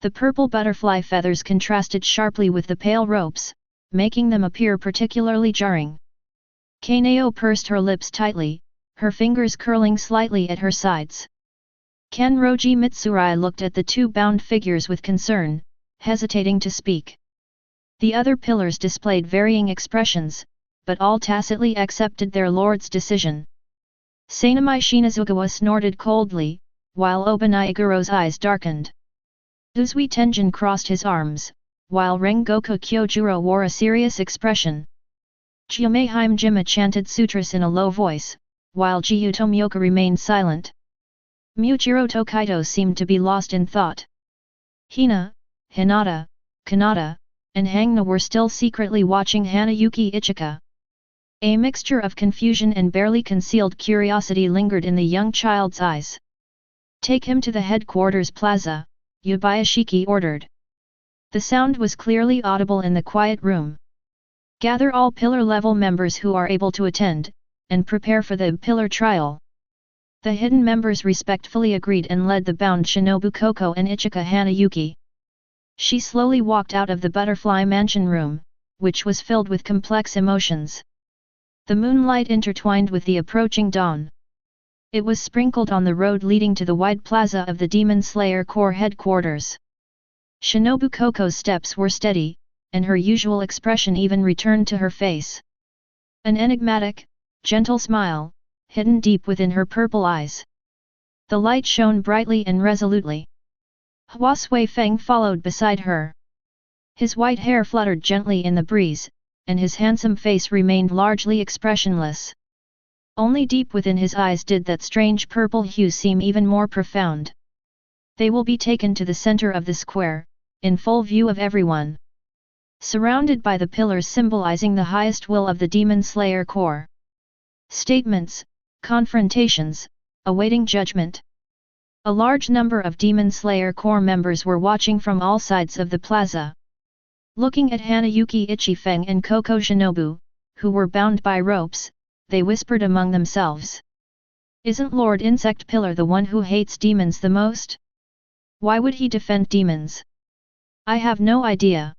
The purple butterfly feathers contrasted sharply with the pale ropes, making them appear particularly jarring. Kanao pursed her lips tightly, her fingers curling slightly at her sides. Kanroji Mitsurai looked at the two bound figures with concern, hesitating to speak. The other pillars displayed varying expressions, but all tacitly accepted their lord's decision. Sanami Shinazugawa snorted coldly, while Obanaiguro's eyes darkened. Uzui Tenjin crossed his arms, while Rengoku Kyojuro wore a serious expression. Jyomeheim Jima chanted sutras in a low voice, while Jiyu Tomioka remained silent. Muichiro Tokaido seemed to be lost in thought. Hina, Hinata, Kanata, and Hangna were still secretly watching Hanayuki Ichika. A mixture of confusion and barely concealed curiosity lingered in the young child's eyes. "Take him to the headquarters plaza," Ubuyashiki ordered. The sound was clearly audible in the quiet room. "Gather all pillar-level members who are able to attend, and prepare for the pillar trial." The hidden members respectfully agreed and led the bound Shinobu Kocho and Ichika Hanayuki. She slowly walked out of the butterfly mansion room, which was filled with complex emotions. The moonlight intertwined with the approaching dawn. It was sprinkled on the road leading to the wide plaza of the Demon Slayer Corps headquarters. Shinobu Kocho's steps were steady, and her usual expression even returned to her face. An enigmatic, gentle smile, hidden deep within her purple eyes. The light shone brightly and resolutely. Hua Xueyifeng followed beside her. His white hair fluttered gently in the breeze, and his handsome face remained largely expressionless. Only deep within his eyes did that strange purple hue seem even more profound. They will be taken to the center of the square, in full view of everyone. Surrounded by the pillars symbolizing the highest will of the Demon Slayer Corps. Statements, confrontations, awaiting judgment. A large number of Demon Slayer Corps members were watching from all sides of the plaza. Looking at Hanayuki Ichifeng and Kocho Shinobu, who were bound by ropes, they whispered among themselves. "Isn't Lord Insect Pillar the one who hates demons the most? Why would he defend demons? I have no idea.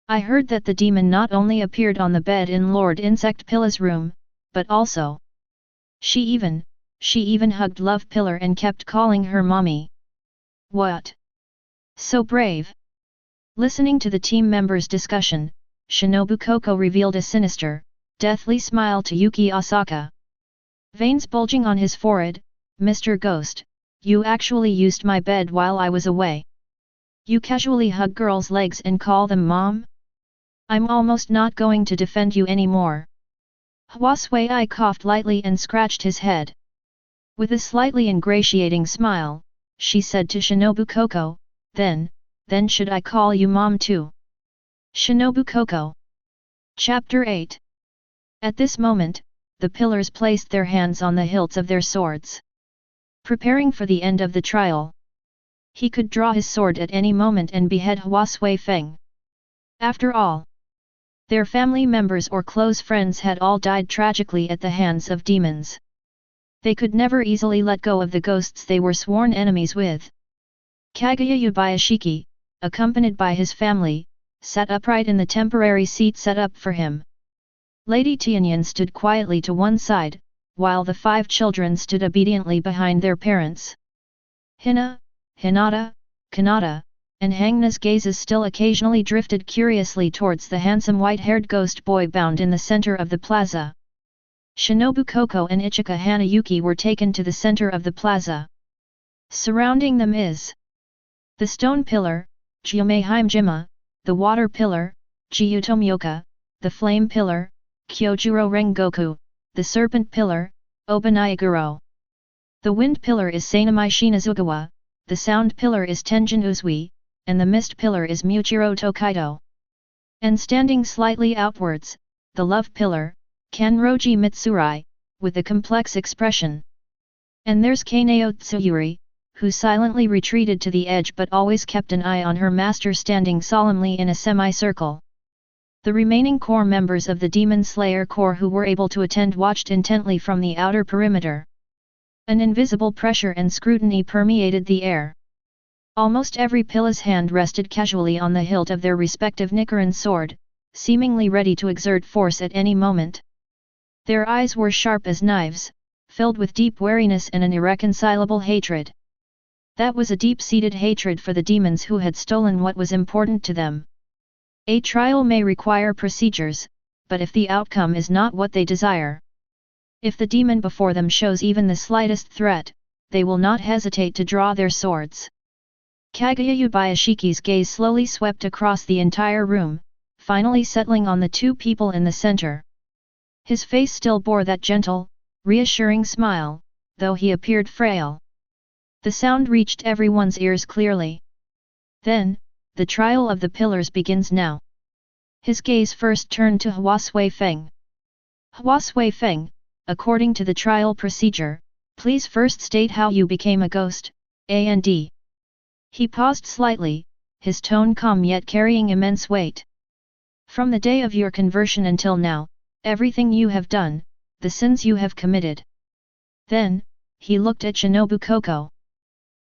I heard that the demon not only appeared on the bed in Lord Insect Pillar's room, but also she even hugged Love Pillar and kept calling her mommy. What? So brave." Listening to the team members' discussion, Shinobu Kocho revealed a sinister, deathly smile to Yuki Asaka. Veins bulging on his forehead, "Mr. Ghost, you actually used my bed while I was away. You casually hug girls' legs and call them mom? I'm almost not going to defend you anymore." Hua Xueyifeng coughed lightly and scratched his head. With a slightly ingratiating smile, she said to Shinobu Kocho, Then should I call you mom too?" Shinobu Kocho. Chapter 8. At this moment, the pillars placed their hands on the hilts of their swords, preparing for the end of the trial. He could draw his sword at any moment and behead Hua Xueyifeng. After all, their family members or close friends had all died tragically at the hands of demons. They could never easily let go of the ghosts they were sworn enemies with. Kaguya Ubuyashiki, accompanied by his family, sat upright in the temporary seat set up for him. Lady Tianyan stood quietly to one side, while the 5 children stood obediently behind their parents. Hina, Hinata, Kanata, and Hangna's gazes still occasionally drifted curiously towards the handsome white-haired ghost boy bound in the center of the plaza. Shinobu Kocho and Ichika Hanayuki were taken to the center of the plaza. Surrounding them is the stone pillar, Jima, the water pillar, Jiyutomyoka, the flame pillar, Kyojuro Rengoku, the serpent pillar, Obanayaguro. The wind pillar is Sanamai Shinazugawa, the sound pillar is Tenjin Uzui, and the mist pillar is Muchiro Tokaido. And standing slightly outwards, the love pillar, Kanroji Mitsurai, with a complex expression. And there's Kanao Tsuyuri, who silently retreated to the edge but always kept an eye on her master standing solemnly in a semicircle. The remaining core members of the Demon Slayer Corps who were able to attend watched intently from the outer perimeter. An invisible pressure and scrutiny permeated the air. Almost every pilla's hand rested casually on the hilt of their respective Nikaran sword, seemingly ready to exert force at any moment. Their eyes were sharp as knives, filled with deep wariness and an irreconcilable hatred. That was a deep-seated hatred for the demons who had stolen what was important to them. A trial may require procedures, but if the outcome is not what they desire, if the demon before them shows even the slightest threat, they will not hesitate to draw their swords. Kaguya Ubuyashiki's gaze slowly swept across the entire room, finally settling on the two people in the center. His face still bore that gentle, reassuring smile, though he appeared frail. The sound reached everyone's ears clearly. Then, the trial of the pillars begins now. His gaze first turned to Hua Xueyifeng. Hua Xueyifeng, according to the trial procedure, please first state how you became a ghost, and. He paused slightly, his tone calm yet carrying immense weight. From the day of your conversion until now, everything you have done, the sins you have committed. Then, he looked at Shinobu Kocho.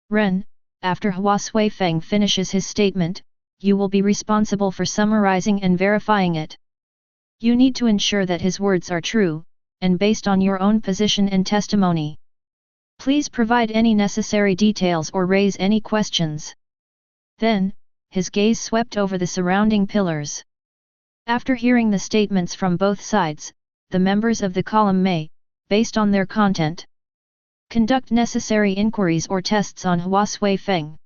Ren, after Hua Xueyifeng finishes his statement, you will be responsible for summarizing and verifying it. You need to ensure that his words are true, and based on your own position and testimony. Please provide any necessary details or raise any questions. Then, his gaze swept over the surrounding pillars. After hearing the statements from both sides, the members of the column may, based on their content, conduct necessary inquiries or tests on Hua Xueyifeng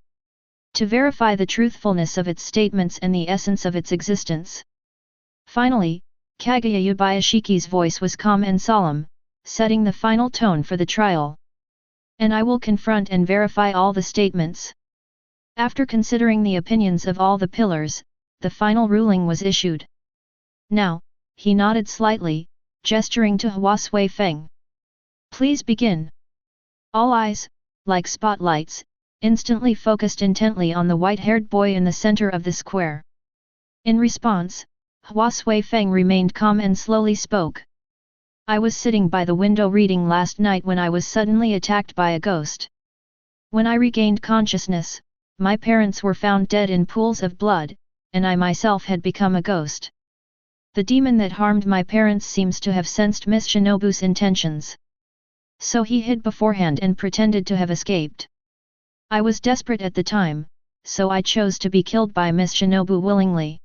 to verify the truthfulness of its statements and the essence of its existence. Finally, Kaguya Ubuyashiki's voice was calm and solemn, setting the final tone for the trial. And I will confront and verify all the statements. After considering the opinions of all the pillars, the final ruling was issued. Now, he nodded slightly, gesturing to Hua Xueyifeng. Please begin. All eyes, like spotlights, instantly focused intently on the white-haired boy in the center of the square. In response, Hua Xueyifeng remained calm and slowly spoke. I was sitting by the window reading last night when I was suddenly attacked by a ghost. When I regained consciousness, my parents were found dead in pools of blood, and I myself had become a ghost. The demon that harmed my parents seems to have sensed Miss Shinobu's intentions. So he hid beforehand and pretended to have escaped. I was desperate at the time, so I chose to be killed by Miss Shinobu willingly.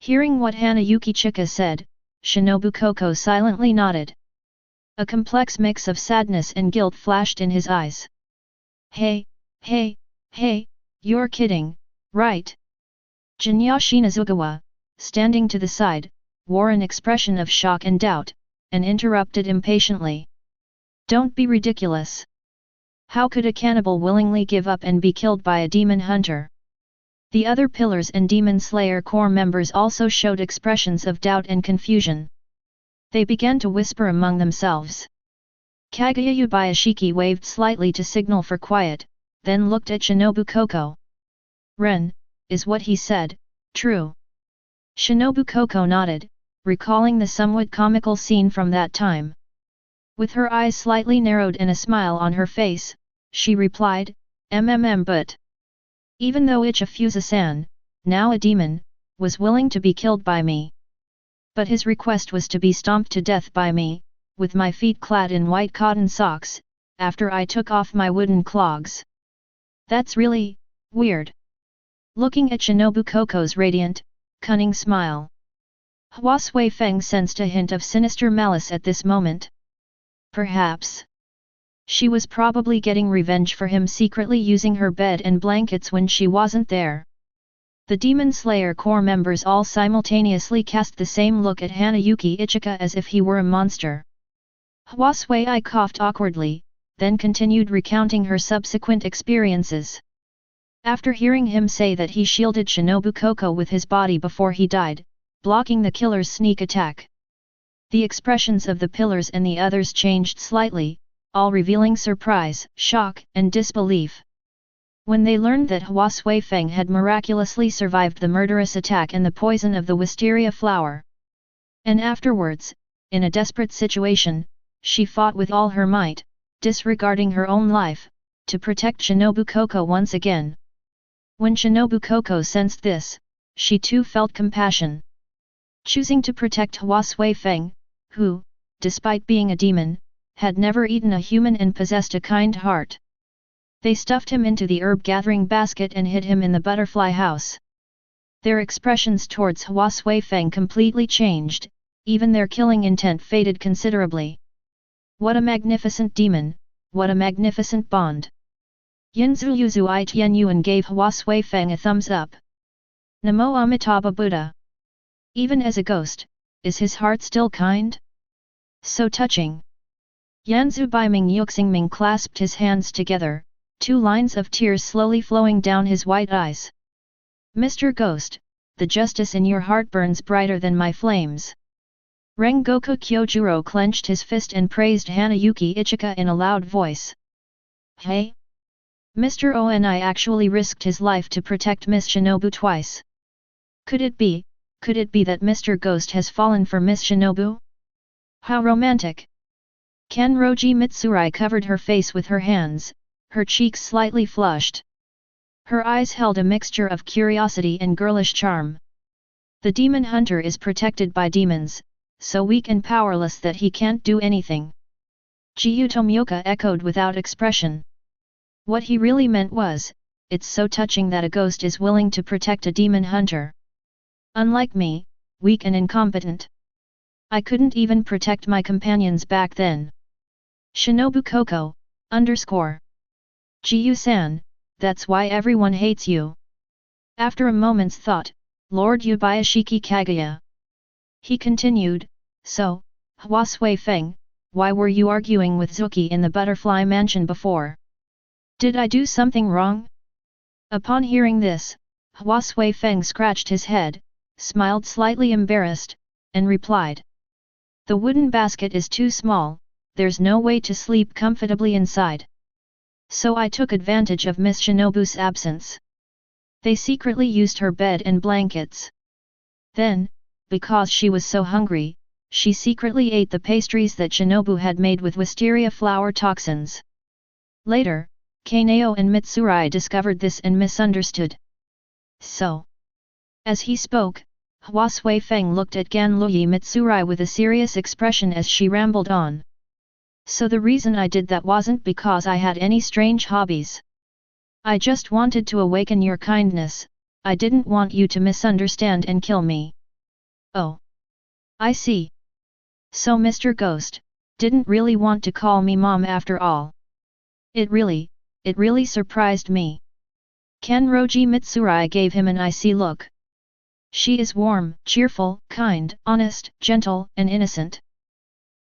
Hearing what Hanayuki Chika said, Shinobu Kocho silently nodded. A complex mix of sadness and guilt flashed in his eyes. Hey, you're kidding, right? Jinya Shinazugawa, standing to the side, wore an expression of shock and doubt, and interrupted impatiently. Don't be ridiculous. How could a cannibal willingly give up and be killed by a demon hunter? The other pillars and Demon Slayer Corps members also showed expressions of doubt and confusion. They began to whisper among themselves. Kaguya Ubuyashiki waved slightly to signal for quiet, then looked at Shinobu Kocho. Ren, is what he said true? Shinobu Kocho nodded, recalling the somewhat comical scene from that time. With her eyes slightly narrowed and a smile on her face, she replied, but even though Ichifusa-san, now a demon, was willing to be killed by me. But his request was to be stomped to death by me, with my feet clad in white cotton socks, after I took off my wooden clogs. That's really Weird. Looking at Shinobu Kocho's radiant, cunning smile, Hua Xueyifeng sensed a hint of sinister malice at this moment. Perhaps she was probably getting revenge for him, secretly using her bed and blankets when she wasn't there. The Demon Slayer Corps members all simultaneously cast the same look at Hanayuki Ichika as if he were a monster. Hua Xueyifeng coughed awkwardly, then continued recounting her subsequent experiences. After hearing him say that he shielded Shinobu Kocho with his body before he died, blocking the killer's sneak attack, the expressions of the pillars and the others changed slightly, all revealing surprise, shock, and disbelief. When they learned that Hua Xueyifeng had miraculously survived the murderous attack and the poison of the wisteria flower. And afterwards, in a desperate situation, she fought with all her might, disregarding her own life, to protect Shinobu Kocho once again. When Shinobu Kocho sensed this, she too felt compassion. Choosing to protect Hua Xueyifeng, who, despite being a demon, had never eaten a human and possessed a kind heart. They stuffed him into the herb-gathering basket and hid him in the butterfly house. Their expressions towards Hua Xueyifeng completely changed, even their killing intent faded considerably. What a magnificent demon, what a magnificent bond! Yinzu Yuzu I Tian Yuan gave Hua Xueyifeng a thumbs up. Namo Amitabha Buddha. Even as a ghost, is his heart still kind? So touching. Yanzu Baiming Yuxingming clasped his hands together, 2 lines of tears slowly flowing down his white eyes. Mr. Ghost, the justice in your heart burns brighter than my flames. Rengoku Kyojuro clenched his fist and praised Hanayuki Ichika in a loud voice. Hey? Mr. Oni actually risked his life to protect Miss Shinobu twice. Could it be that Mr. Ghost has fallen for Miss Shinobu? How romantic! Kanroji Mitsurai covered her face with her hands, her cheeks slightly flushed. Her eyes held a mixture of curiosity and girlish charm. The demon hunter is protected by demons, so weak and powerless that he can't do anything. Gyutomyoka echoed without expression. What he really meant was, it's so touching that a ghost is willing to protect a demon hunter. Unlike me, weak and incompetent. I couldn't even protect my companions back then. Shinobu Kocho, _ Jiyu-san, that's why everyone hates you. After a moment's thought, Lord Ubuyashiki Kaguya. He continued, so, Hua Xueyifeng, why were you arguing with Zuki in the butterfly mansion before? Did I do something wrong? Upon hearing this, Hua Xueyifeng scratched his head, smiled slightly embarrassed, and replied. The wooden basket is too small, there's no way to sleep comfortably inside. So I took advantage of Miss Shinobu's absence. They secretly used her bed and blankets. Then, because she was so hungry, she secretly ate the pastries that Shinobu had made with wisteria flower toxins. Later, Kanao and Mitsurai discovered this and misunderstood. So, as he spoke, Hua Xueyifeng looked at Ganluyi Mitsurai with a serious expression as she rambled on. So the reason I did that wasn't because I had any strange hobbies. I just wanted to awaken your kindness, I didn't want you to misunderstand and kill me. Oh. I see. So Mr. Ghost, didn't really want to call me mom after all. It really surprised me. Kanroji Mitsurai gave him an icy look. She is warm, cheerful, kind, honest, gentle, and innocent.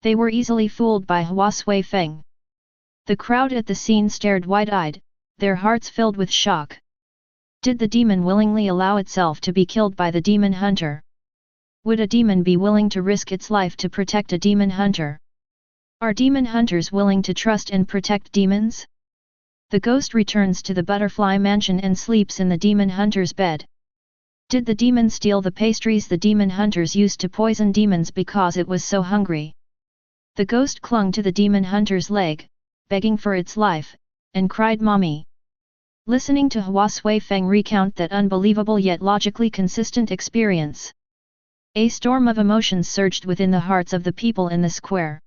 They were easily fooled by Hua Xueyifeng. The crowd at the scene stared wide-eyed, their hearts filled with shock. Did the demon willingly allow itself to be killed by the demon hunter? Would a demon be willing to risk its life to protect a demon hunter? Are demon hunters willing to trust and protect demons? The ghost returns to the butterfly mansion and sleeps in the demon hunter's bed. Did the demon steal the pastries the demon hunters used to poison demons because it was so hungry? The ghost clung to the demon hunter's leg, begging for its life, and cried mommy. Listening to Hua Xueyifeng recount that unbelievable yet logically consistent experience, a storm of emotions surged within the hearts of the people in the square.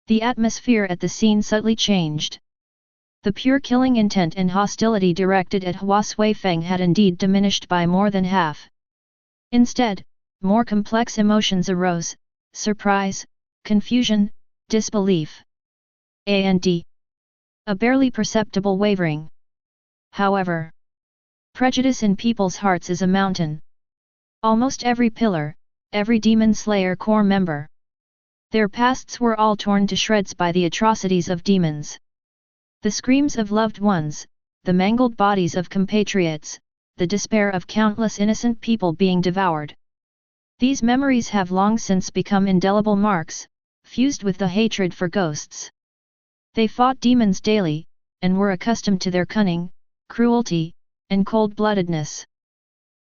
The atmosphere at the scene subtly changed. The pure killing intent and hostility directed at Hua Xueyifeng had indeed diminished by more than half. Instead, more complex emotions arose: surprise, confusion, disbelief, and a barely perceptible wavering. However, prejudice in people's hearts is a mountain. Almost every pillar, every demon slayer core member, their pasts were all torn to shreds by the atrocities of demons. The screams of loved ones, the mangled bodies of compatriots, the despair of countless innocent people being devoured. These memories have long since become indelible marks, fused with the hatred for ghosts. They fought demons daily, and were accustomed to their cunning, cruelty, and cold-bloodedness.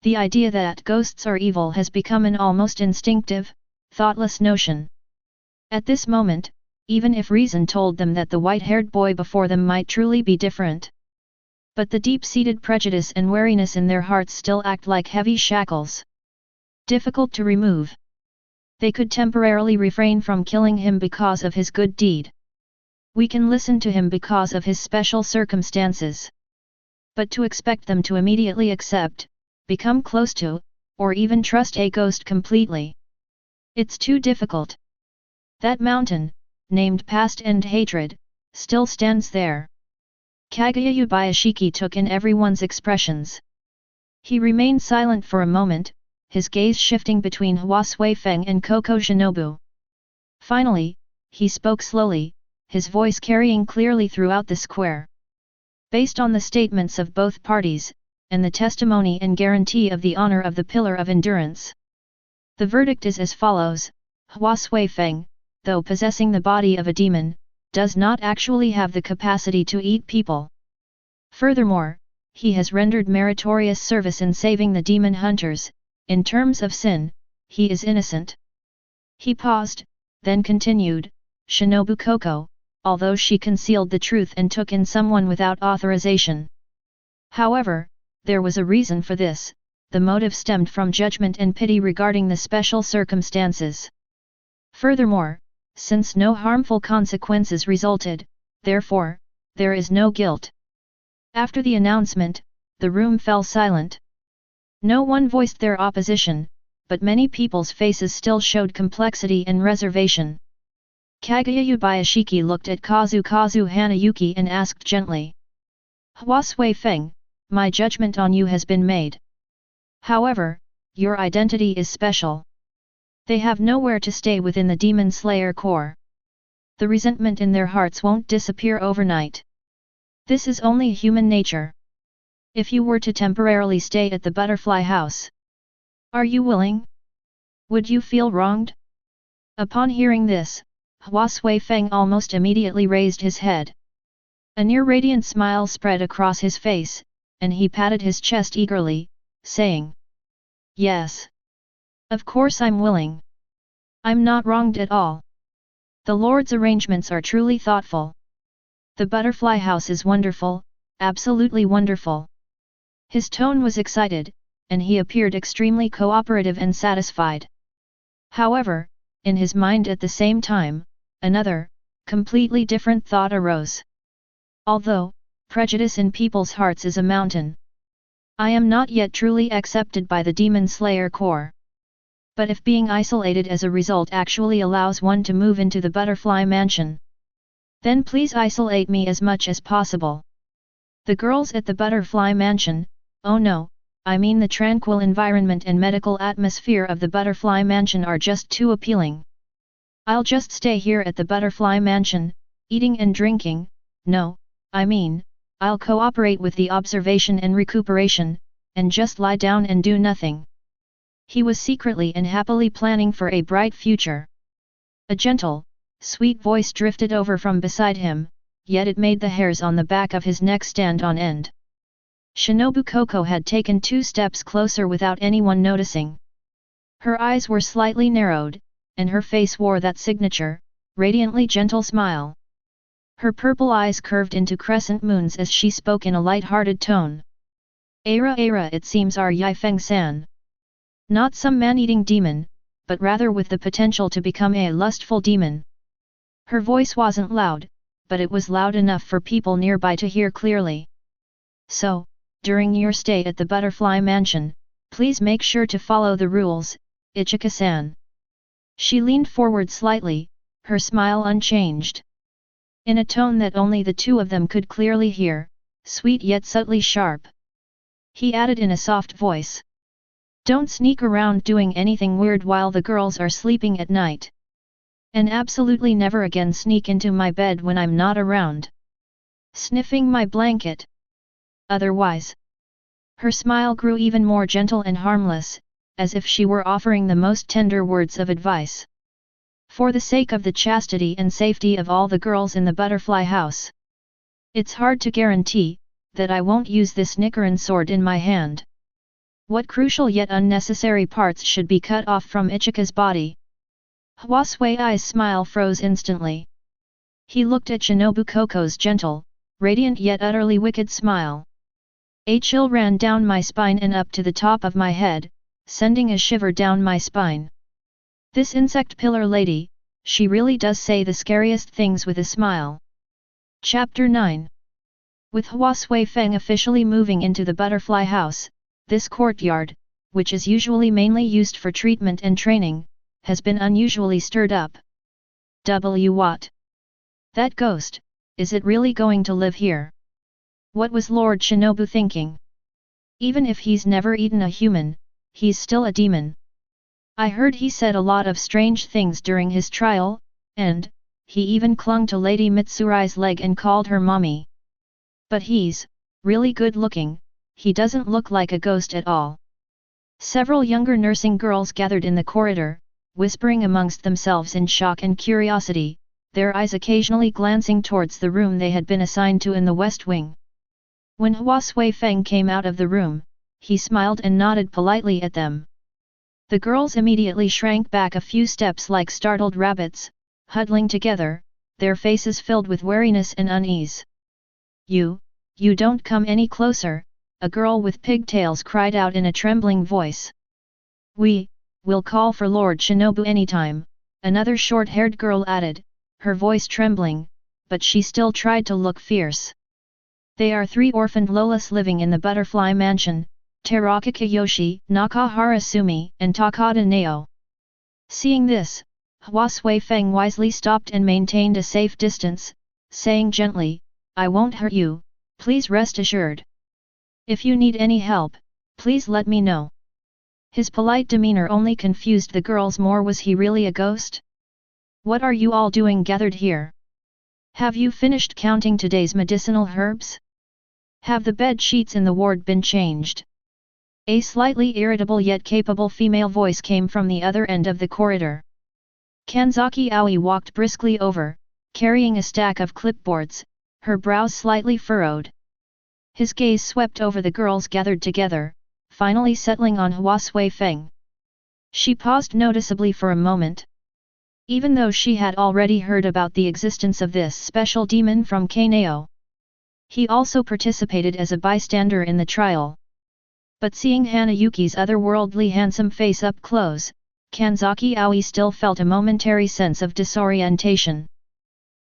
The idea that ghosts are evil has become an almost instinctive, thoughtless notion. At this moment, even if reason told them that the white-haired boy before them might truly be different. But the deep-seated prejudice and wariness in their hearts still act like heavy shackles, difficult to remove. They could temporarily refrain from killing him because of his good deed. We can listen to him because of his special circumstances. But to expect them to immediately accept, become close to, or even trust a ghost completely, it's too difficult. That mountain, named past and hatred, still stands there. Kaguya Ubuyashiki took in everyone's expressions. He remained silent for a moment, his gaze shifting between Hua Xueyifeng and Kocho Shinobu. Finally, he spoke slowly, his voice carrying clearly throughout the square. Based on the statements of both parties, and the testimony and guarantee of the honor of the Pillar of Endurance, the verdict is as follows: Hua Xueyifeng, though possessing the body of a demon, does not actually have the capacity to eat people. Furthermore, he has rendered meritorious service in saving the demon hunters. In terms of sin, he is innocent. He paused, then continued, Shinobu Kocho, although she concealed the truth and took in someone without authorization. However, there was a reason for this. The motive stemmed from judgment and pity regarding the special circumstances. Furthermore, since no harmful consequences resulted, therefore, there is no guilt. After the announcement, the room fell silent. No one voiced their opposition, but many people's faces still showed complexity and reservation. Kaguya Ubuyashiki looked at Kazu Hanayuki and asked gently, Hua Xueyifeng, my judgment on you has been made. However, your identity is special. They have nowhere to stay within the Demon Slayer Corps. The resentment in their hearts won't disappear overnight. This is only human nature. If you were to temporarily stay at the Butterfly House, are you willing? Would you feel wronged? Upon hearing this, Hua Xueyifeng almost immediately raised his head. A near radiant smile spread across his face, and he patted his chest eagerly, saying, Yes. Of course I'm willing. I'm not wronged at all. The Lord's arrangements are truly thoughtful. The Butterfly House is wonderful, absolutely wonderful. His tone was excited, and he appeared extremely cooperative and satisfied. However, in his mind at the same time, another, completely different thought arose. Although, prejudice in people's hearts is a mountain, I am not yet truly accepted by the Demon Slayer Corps. But if being isolated as a result actually allows one to move into the Butterfly Mansion, then please isolate me as much as possible. The girls at the Butterfly Mansion, oh no, I mean the tranquil environment and medical atmosphere of the Butterfly Mansion are just too appealing. I'll just stay here at the Butterfly Mansion, eating and drinking. No, I mean, I'll cooperate with the observation and recuperation, and just lie down and do nothing. He was secretly and happily planning for a bright future. A gentle, sweet voice drifted over from beside him, yet it made the hairs on the back of his neck stand on end. Shinobu Kocho had taken 2 steps closer without anyone noticing. Her eyes were slightly narrowed, and her face wore that signature, radiantly gentle smile. Her purple eyes curved into crescent moons as she spoke in a light-hearted tone. Ara, it seems our Yifeng-san. Not some man-eating demon, but rather with the potential to become a lustful demon. Her voice wasn't loud, but it was loud enough for people nearby to hear clearly. So, during your stay at the Butterfly Mansion, please make sure to follow the rules, Ichika-san. She leaned forward slightly, her smile unchanged. In a tone that only the two of them could clearly hear, sweet yet subtly sharp. He added in a soft voice. Don't sneak around doing anything weird while the girls are sleeping at night. And absolutely never again sneak into my bed when I'm not around. Sniffing my blanket. Otherwise. Her smile grew even more gentle and harmless, as if she were offering the most tender words of advice. For the sake of the chastity and safety of all the girls in the butterfly house. It's hard to guarantee that I won't use this Nichiren sword in my hand. What crucial yet unnecessary parts should be cut off from Ichika's body? Hua Xueyifeng's smile froze instantly. He looked at Shinobu Kocho's gentle, radiant yet utterly wicked smile. A chill ran down my spine and up to the top of my head, sending a shiver down my spine. This insect pillar lady, she really does say the scariest things with a smile. Chapter 9. With Hua Xueyifeng officially moving into the butterfly house, this courtyard, which is usually mainly used for treatment and training, has been unusually stirred up. What? That ghost, is it really going to live here? What was Lord Shinobu thinking? Even if he's never eaten a human, he's still a demon. I heard he said a lot of strange things during his trial, and he even clung to Lady Mitsurai's leg and called her mommy. But he's really good looking, he doesn't look like a ghost at all. Several younger nursing girls gathered in the corridor, whispering amongst themselves in shock and curiosity, their eyes occasionally glancing towards the room they had been assigned to in the west wing. When Hua Xueyifeng came out of the room, he smiled and nodded politely at them. The girls immediately shrank back a few steps like startled rabbits, huddling together, their faces filled with wariness and unease. You don't come any closer, a girl with pigtails cried out in a trembling voice. We'll call for Lord Shinobu anytime, another short-haired girl added, her voice trembling, but she still tried to look fierce. They are 3 orphaned Lolis living in the butterfly mansion, Teraka Kiyoshi, Nakahara Sumi, and Takada Nao. Seeing this, Hua Xueyifeng wisely stopped and maintained a safe distance, saying gently, I won't hurt you, please rest assured. If you need any help, please let me know. His polite demeanor only confused the girls more. Was he really a ghost? What are you all doing gathered here? Have you finished counting today's medicinal herbs? Have the bed sheets in the ward been changed? A slightly irritable yet capable female voice came from the other end of the corridor. Kanzaki Aoi walked briskly over, carrying a stack of clipboards, her brows slightly furrowed. His gaze swept over the girls gathered together, finally settling on Hua Xueyifeng. She paused noticeably for a moment. Even though she had already heard about the existence of this special demon from Kanao. He also participated as a bystander in the trial. But seeing Hanayuki's otherworldly handsome face up close, Kanzaki Aoi still felt a momentary sense of disorientation.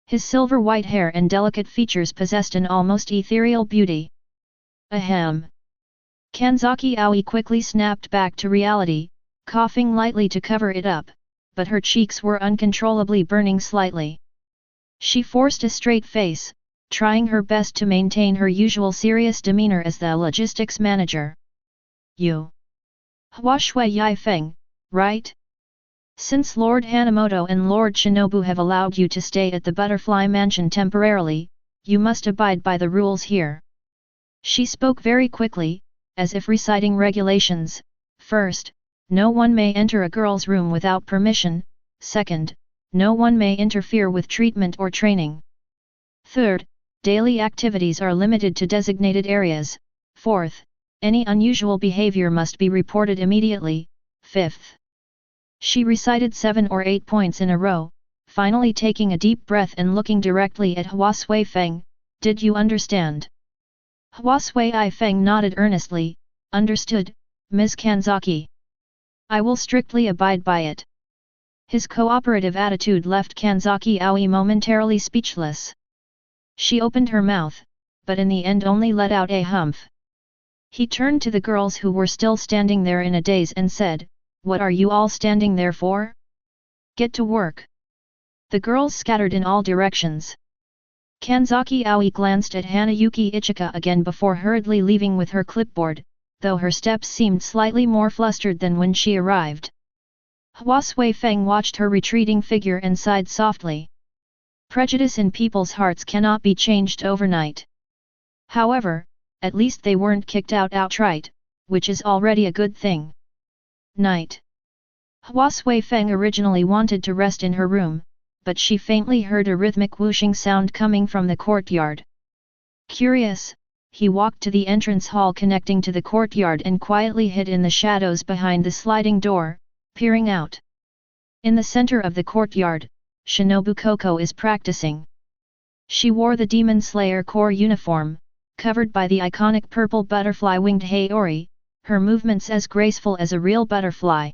His silver white hair and delicate features possessed an almost ethereal beauty. Ahem. Kanzaki Aoi quickly snapped back to reality, coughing lightly to cover it up, but her cheeks were uncontrollably burning slightly. She forced a straight face, trying her best to maintain her usual serious demeanor as the logistics manager. You. Hua Xueyifeng, right? Since Lord Hanamoto and Lord Shinobu have allowed you to stay at the Butterfly Mansion temporarily, you must abide by the rules here. She spoke very quickly, as if reciting regulations. First, no one may enter a girl's room without permission. Second, no one may interfere with treatment or training. Third, daily activities are limited to designated areas. Fourth, any unusual behavior must be reported immediately. Fifth. She recited 7 or 8 points in a row, finally taking a deep breath and looking directly at Hua Xueyifeng. Did you understand? Hua Xueyifeng nodded earnestly. Understood, Ms. Kanzaki. I will strictly abide by it. His cooperative attitude left Kanzaki Aoi momentarily speechless. She opened her mouth, but in the end only let out a humph. He turned to the girls who were still standing there in a daze and said, "What are you all standing there for? Get to work." The girls scattered in all directions. Kanzaki Aoi glanced at Hanayuki Ichika again before hurriedly leaving with her clipboard, though her steps seemed slightly more flustered than when she arrived. Hua Xueyifeng watched her retreating figure and sighed softly. Prejudice in people's hearts cannot be changed overnight. However, at least they weren't kicked out outright, which is already a good thing. Night. Hua Xueyifeng originally wanted to rest in her room, but she faintly heard a rhythmic whooshing sound coming from the courtyard. Curious, he walked to the entrance hall connecting to the courtyard and quietly hid in the shadows behind the sliding door, peering out. In the center of the courtyard, Shinobu Kocho is practicing. She wore the Demon Slayer Corps uniform, covered by the iconic purple butterfly-winged Haori, her movements as graceful as a real butterfly.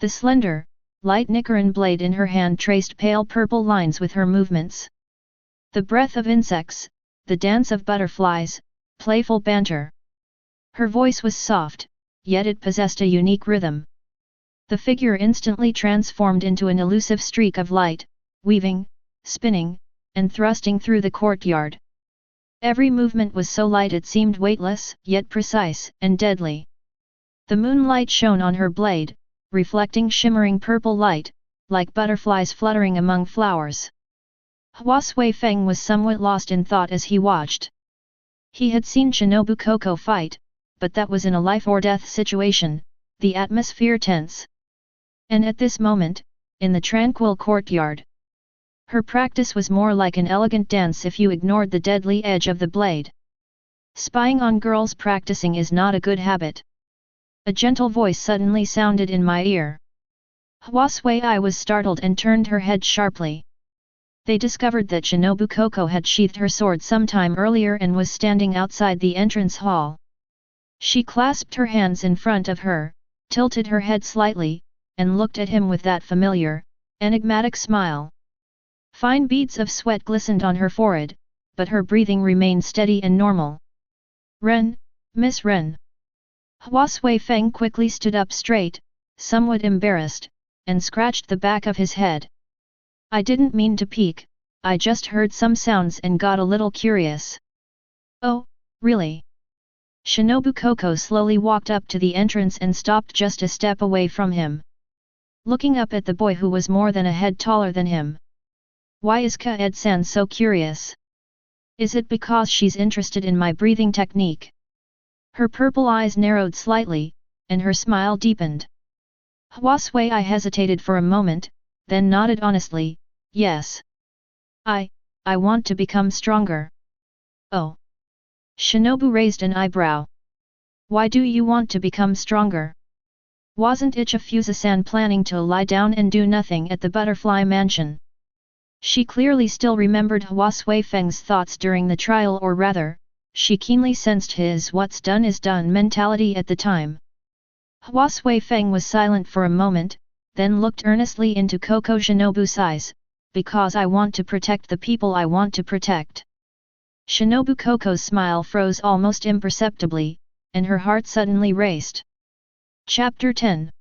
The slender, light Nichiren blade in her hand traced pale purple lines with her movements. The breath of insects, the dance of butterflies, playful banter. Her voice was soft, yet it possessed a unique rhythm. The figure instantly transformed into an elusive streak of light, weaving, spinning, and thrusting through the courtyard. Every movement was so light it seemed weightless, yet precise and deadly. The moonlight shone on her blade, reflecting shimmering purple light, like butterflies fluttering among flowers. Hua Xueyifeng was somewhat lost in thought as he watched. He had seen Shinobu Kocho fight, but that was in a life-or-death situation, the atmosphere tense. And at this moment, in the tranquil courtyard, her practice was more like an elegant dance if you ignored the deadly edge of the blade. Spying on girls practicing is not a good habit. A gentle voice suddenly sounded in my ear. Hua Xueyifeng was startled and turned her head sharply. They discovered that Shinobu Kocho had sheathed her sword some time earlier and was standing outside the entrance hall. She clasped her hands in front of her, tilted her head slightly, and looked at him with that familiar, enigmatic smile. Fine beads of sweat glistened on her forehead, but her breathing remained steady and normal. "Ren, Miss Ren." Hua Xueyifeng quickly stood up straight, somewhat embarrassed, and scratched the back of his head. "I didn't mean to peek, I just heard some sounds and got a little curious." "Oh, really?" Shinobu Kocho slowly walked up to the entrance and stopped just a step away from him. Looking up at the boy who was more than a head taller than him. "Why is Kaed-san so curious? Is it because she's interested in my breathing technique?" Her purple eyes narrowed slightly, and her smile deepened. Hua Xueyifeng hesitated for a moment, then nodded honestly, "Yes. I want to become stronger." "Oh." Shinobu raised an eyebrow. "Why do you want to become stronger? Wasn't Ichifusa-san planning to lie down and do nothing at the Butterfly Mansion?" She clearly still remembered Hua Xueyifeng's thoughts during the trial, or rather, she keenly sensed his "what's done is done" mentality at the time. Hua Xueyifeng was silent for a moment, then looked earnestly into Kocho Shinobu's eyes, "Because I want to protect the people I want to protect." Shinobu Kocho's smile froze almost imperceptibly, and her heart suddenly raced. Chapter 10.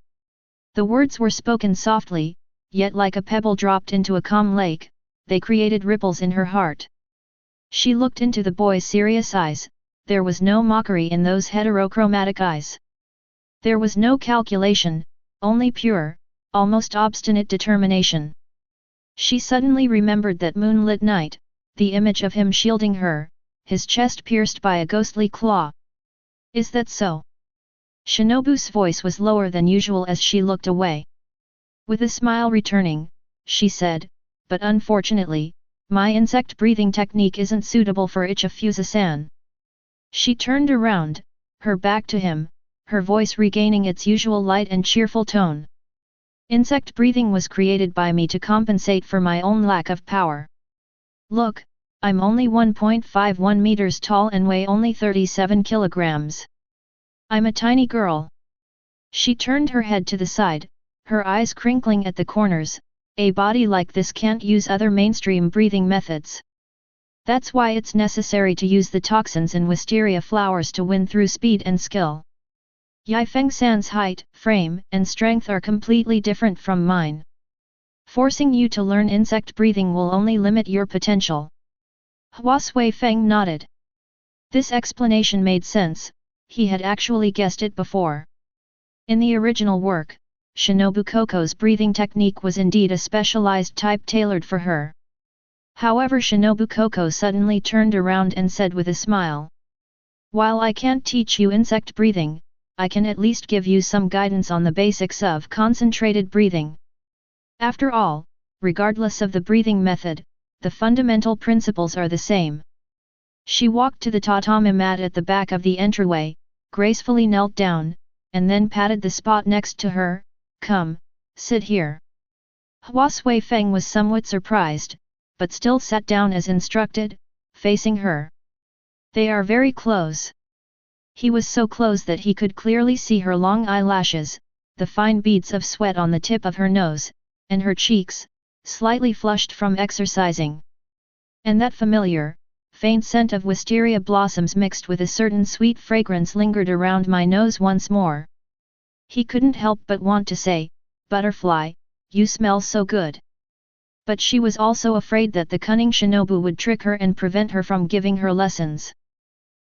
The words were spoken softly, yet like a pebble dropped into a calm lake, they created ripples in her heart. She looked into the boy's serious eyes, there was no mockery in those heterochromatic eyes. There was no calculation, only pure, almost obstinate determination. She suddenly remembered that moonlit night, the image of him shielding her, his chest pierced by a ghostly claw. "Is that so?" Shinobu's voice was lower than usual as she looked away. With a smile returning, she said, "But unfortunately, my insect-breathing technique isn't suitable for Ichifusa-san." She turned around, her back to him, her voice regaining its usual light and cheerful tone. "Insect breathing was created by me to compensate for my own lack of power. Look, I'm only 1.51 meters tall and weigh only 37 kilograms. I'm a tiny girl." She turned her head to the side, her eyes crinkling at the corners. "A body like this can't use other mainstream breathing methods. That's why it's necessary to use the toxins in wisteria flowers to win through speed and skill. Yifeng-san's height, frame, and strength are completely different from mine. Forcing you to learn insect breathing will only limit your potential. Hua Xueyifeng nodded. This explanation made sense, he had actually guessed it before. In the original work, Shinobu Kocho's breathing technique was indeed a specialized type tailored for her. However, Shinobu Kocho suddenly turned around and said with a smile. While I can't teach you insect breathing, I can at least give you some guidance on the basics of concentrated breathing. After all, regardless of the breathing method, the fundamental principles are the same. She walked to the tatami mat at the back of the entryway, gracefully knelt down, and then patted the spot next to her. Come, sit here. Hua Xueyifeng was somewhat surprised, but still sat down as instructed, facing her. They are very close. He was so close that he could clearly see her long eyelashes, the fine beads of sweat on the tip of her nose, and her cheeks, slightly flushed from exercising. And that familiar, faint scent of wisteria blossoms mixed with a certain sweet fragrance lingered around my nose once more. He couldn't help but want to say, "Butterfly, you smell so good." But she was also afraid that the cunning Shinobu would trick her and prevent her from giving her lessons.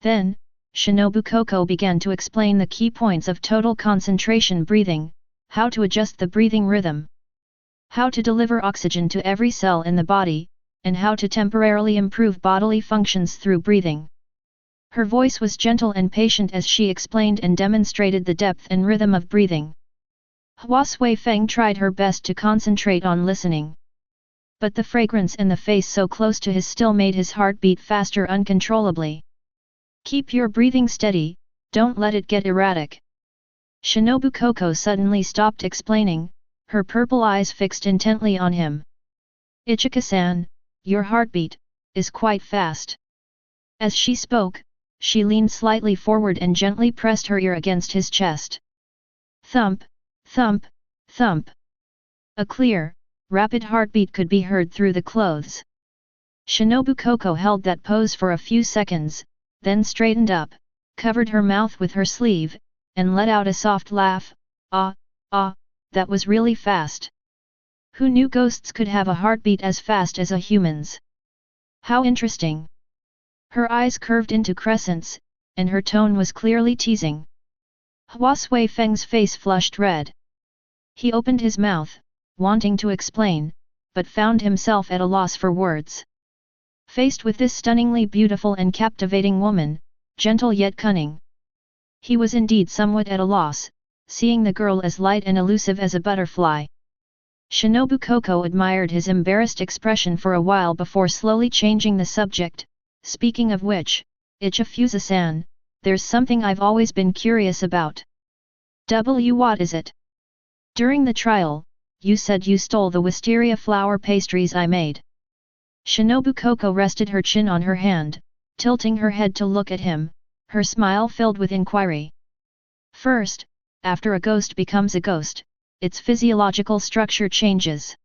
Then, Shinobu Kocho began to explain the key points of total concentration breathing, how to adjust the breathing rhythm, how to deliver oxygen to every cell in the body, and how to temporarily improve bodily functions through breathing. Her voice was gentle and patient as she explained and demonstrated the depth and rhythm of breathing. Hua Xueyifeng tried her best to concentrate on listening. But the fragrance and the face so close to his still made his heart beat faster uncontrollably. Keep your breathing steady, don't let it get erratic. Shinobu Kocho suddenly stopped explaining, her purple eyes fixed intently on him. Ichika-san, your heartbeat is quite fast. As she spoke, she leaned slightly forward and gently pressed her ear against his chest. Thump, thump, thump. A clear, rapid heartbeat could be heard through the clothes. Shinobu Kocho held that pose for a few seconds, then straightened up, covered her mouth with her sleeve, and let out a soft laugh. Ah, that was really fast. Who knew ghosts could have a heartbeat as fast as a human's? How interesting. Her eyes curved into crescents, and her tone was clearly teasing. Hua Xueyifeng's face flushed red. He opened his mouth, wanting to explain, but found himself at a loss for words. Faced with this stunningly beautiful and captivating woman, gentle yet cunning, he was indeed somewhat at a loss, seeing the girl as light and elusive as a butterfly. Shinobu Kocho admired his embarrassed expression for a while before slowly changing the subject. Speaking of which, Ichifusa-san, there's something I've always been curious about. What is it? During the trial, you said you stole the wisteria flower pastries I made. Shinobu Kocho rested her chin on her hand, tilting her head to look at him, her smile filled with inquiry. First, after a ghost becomes a ghost, its physiological structure changes.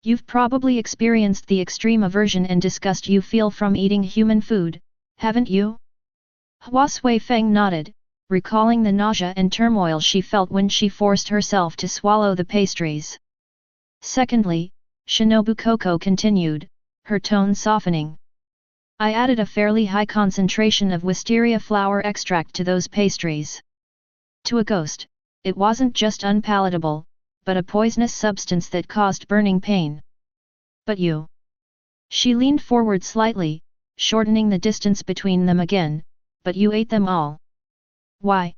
You've probably experienced the extreme aversion and disgust you feel from eating human food, haven't you? Hua Xueyifeng nodded, recalling the nausea and turmoil she felt when she forced herself to swallow the pastries. Secondly, Shinobu Kocho continued, her tone softening. I added a fairly high concentration of wisteria flower extract to those pastries. To a ghost, it wasn't just unpalatable, but a poisonous substance that caused burning pain. But you. She leaned forward slightly, shortening the distance between them again, but you ate them all. Why?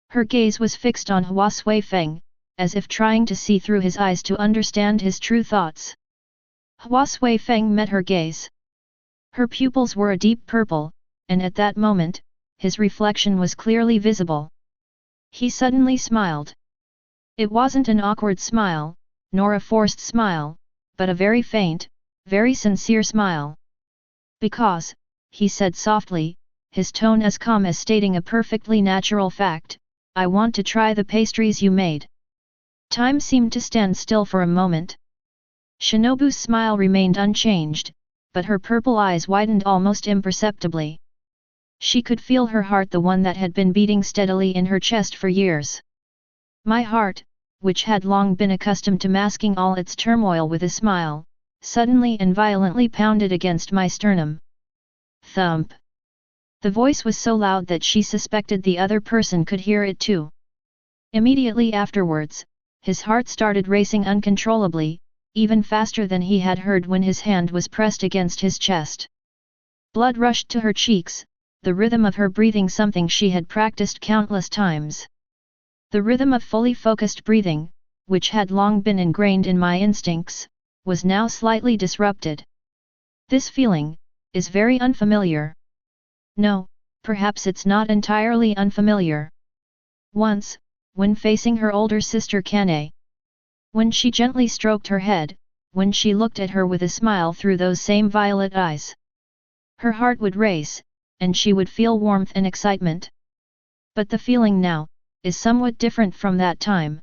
Her gaze was fixed on Hua Xueyifeng, as if trying to see through his eyes to understand his true thoughts. Hua Xueyifeng met her gaze. Her pupils were a deep purple, and at that moment, his reflection was clearly visible. He suddenly smiled. It wasn't an awkward smile, nor a forced smile, but a very faint, very sincere smile. Because, he said softly, his tone as calm as stating a perfectly natural fact, I want to try the pastries you made. Time seemed to stand still for a moment. Shinobu's smile remained unchanged, but her purple eyes widened almost imperceptibly. She could feel her heart, the one that had been beating steadily in her chest for years. My heart, which had long been accustomed to masking all its turmoil with a smile, suddenly and violently pounded against my sternum. Thump! The voice was so loud that she suspected the other person could hear it too. Immediately afterwards, his heart started racing uncontrollably, even faster than he had heard when his hand was pressed against his chest. Blood rushed to her cheeks, the rhythm of her breathing, something she had practiced countless times. The rhythm of fully focused breathing, which had long been ingrained in my instincts, was now slightly disrupted. This feeling is very unfamiliar. No, perhaps it's not entirely unfamiliar. Once, when facing her older sister Kanao, when she gently stroked her head, when she looked at her with a smile through those same violet eyes, her heart would race, and she would feel warmth and excitement. But the feeling now is somewhat different from that time.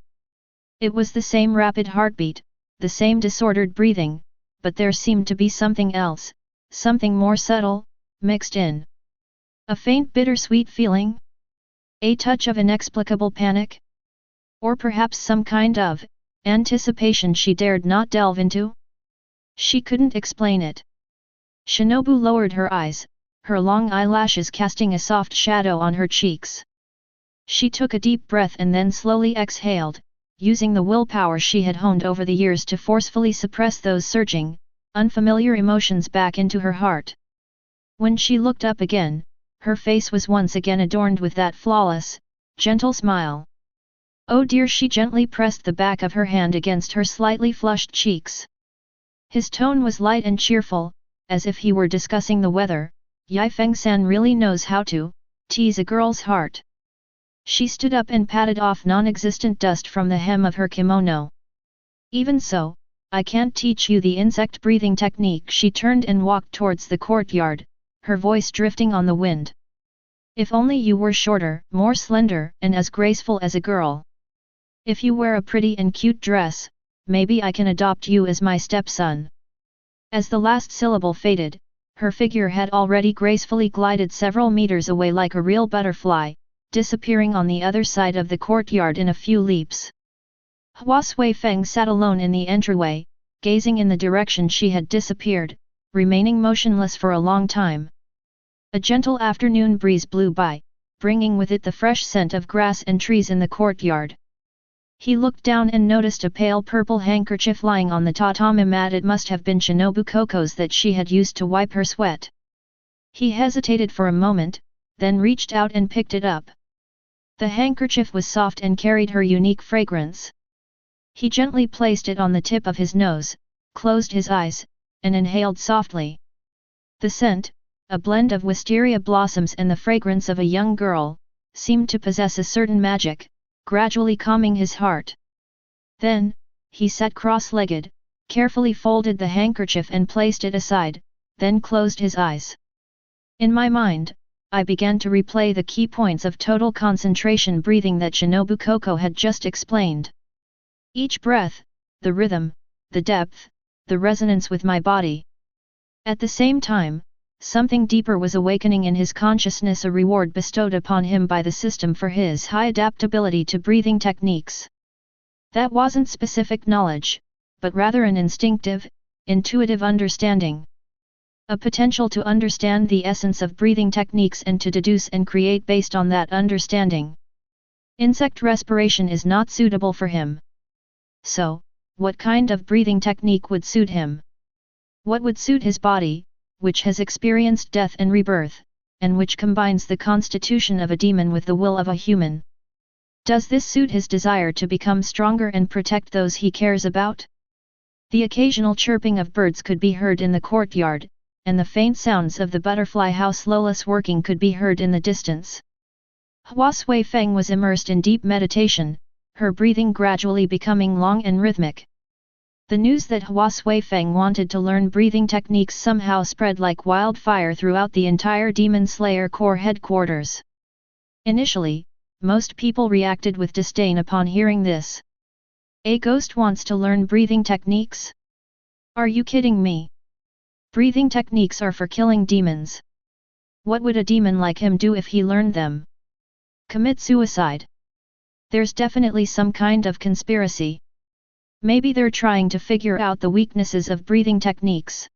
It was the same rapid heartbeat, the same disordered breathing, but there seemed to be something else, something more subtle, mixed in. A faint bittersweet feeling? A touch of inexplicable panic? Or perhaps some kind of anticipation she dared not delve into? She couldn't explain it. Shinobu lowered her eyes, her long eyelashes casting a soft shadow on her cheeks. She took a deep breath and then slowly exhaled, using the willpower she had honed over the years to forcefully suppress those surging, unfamiliar emotions back into her heart. When she looked up again, her face was once again adorned with that flawless, gentle smile. Oh dear, she gently pressed the back of her hand against her slightly flushed cheeks. His tone was light and cheerful, as if he were discussing the weather. Yifeng-san really knows how to tease a girl's heart. She stood up and patted off non-existent dust from the hem of her kimono. Even so, I can't teach you the insect breathing technique. She turned and walked towards the courtyard, her voice drifting on the wind. If only you were shorter, more slender, and as graceful as a girl. If you wear a pretty and cute dress, maybe I can adopt you as my stepson. As the last syllable faded, her figure had already gracefully glided several meters away like a real butterfly, disappearing on the other side of the courtyard in a few leaps. Hua Xueyifeng sat alone in the entryway, gazing in the direction she had disappeared, remaining motionless for a long time. A gentle afternoon breeze blew by, bringing with it the fresh scent of grass and trees in the courtyard. He looked down and noticed a pale purple handkerchief lying on the tatami mat. It must have been Shinobu Kocho's that she had used to wipe her sweat. He hesitated for a moment, then reached out and picked it up. The handkerchief was soft and carried her unique fragrance. He gently placed it on the tip of his nose, closed his eyes, and inhaled softly. The scent, a blend of wisteria blossoms and the fragrance of a young girl, seemed to possess a certain magic, gradually calming his heart. Then, he sat cross-legged, carefully folded the handkerchief and placed it aside, then closed his eyes. In my mind, I began to replay the key points of total concentration breathing that Shinobu Kocho had just explained. Each breath, the rhythm, the depth, the resonance with my body. At the same time, something deeper was awakening in his consciousness, a reward bestowed upon him by the system for his high adaptability to breathing techniques. That wasn't specific knowledge, but rather an instinctive, intuitive understanding. A potential to understand the essence of breathing techniques and to deduce and create based on that understanding. Insect respiration is not suitable for him. So, what kind of breathing technique would suit him? What would suit his body, which has experienced death and rebirth, and which combines the constitution of a demon with the will of a human? Does this suit his desire to become stronger and protect those he cares about? The occasional chirping of birds could be heard in the courtyard, and the faint sounds of the butterfly house Lolis working could be heard in the distance. Hua Xueyifeng was immersed in deep meditation, her breathing gradually becoming long and rhythmic. The news that Hua Xueyifeng wanted to learn breathing techniques somehow spread like wildfire throughout the entire Demon Slayer Corps headquarters. Initially, most people reacted with disdain upon hearing this. A ghost wants to learn breathing techniques? Are you kidding me? Breathing techniques are for killing demons. What would a demon like him do if he learned them? Commit suicide. There's definitely some kind of conspiracy. Maybe they're trying to figure out the weaknesses of breathing techniques.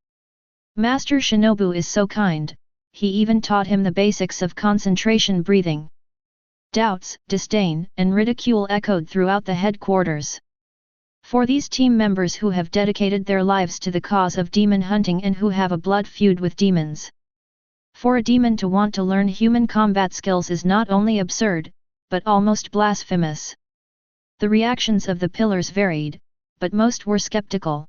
Master Shinobu is so kind, he even taught him the basics of concentration breathing. Doubts, disdain, and ridicule echoed throughout the headquarters. For these team members who have dedicated their lives to the cause of demon hunting and who have a blood feud with demons. For a demon to want to learn human combat skills is not only absurd, but almost blasphemous. The reactions of the pillars varied, but most were skeptical.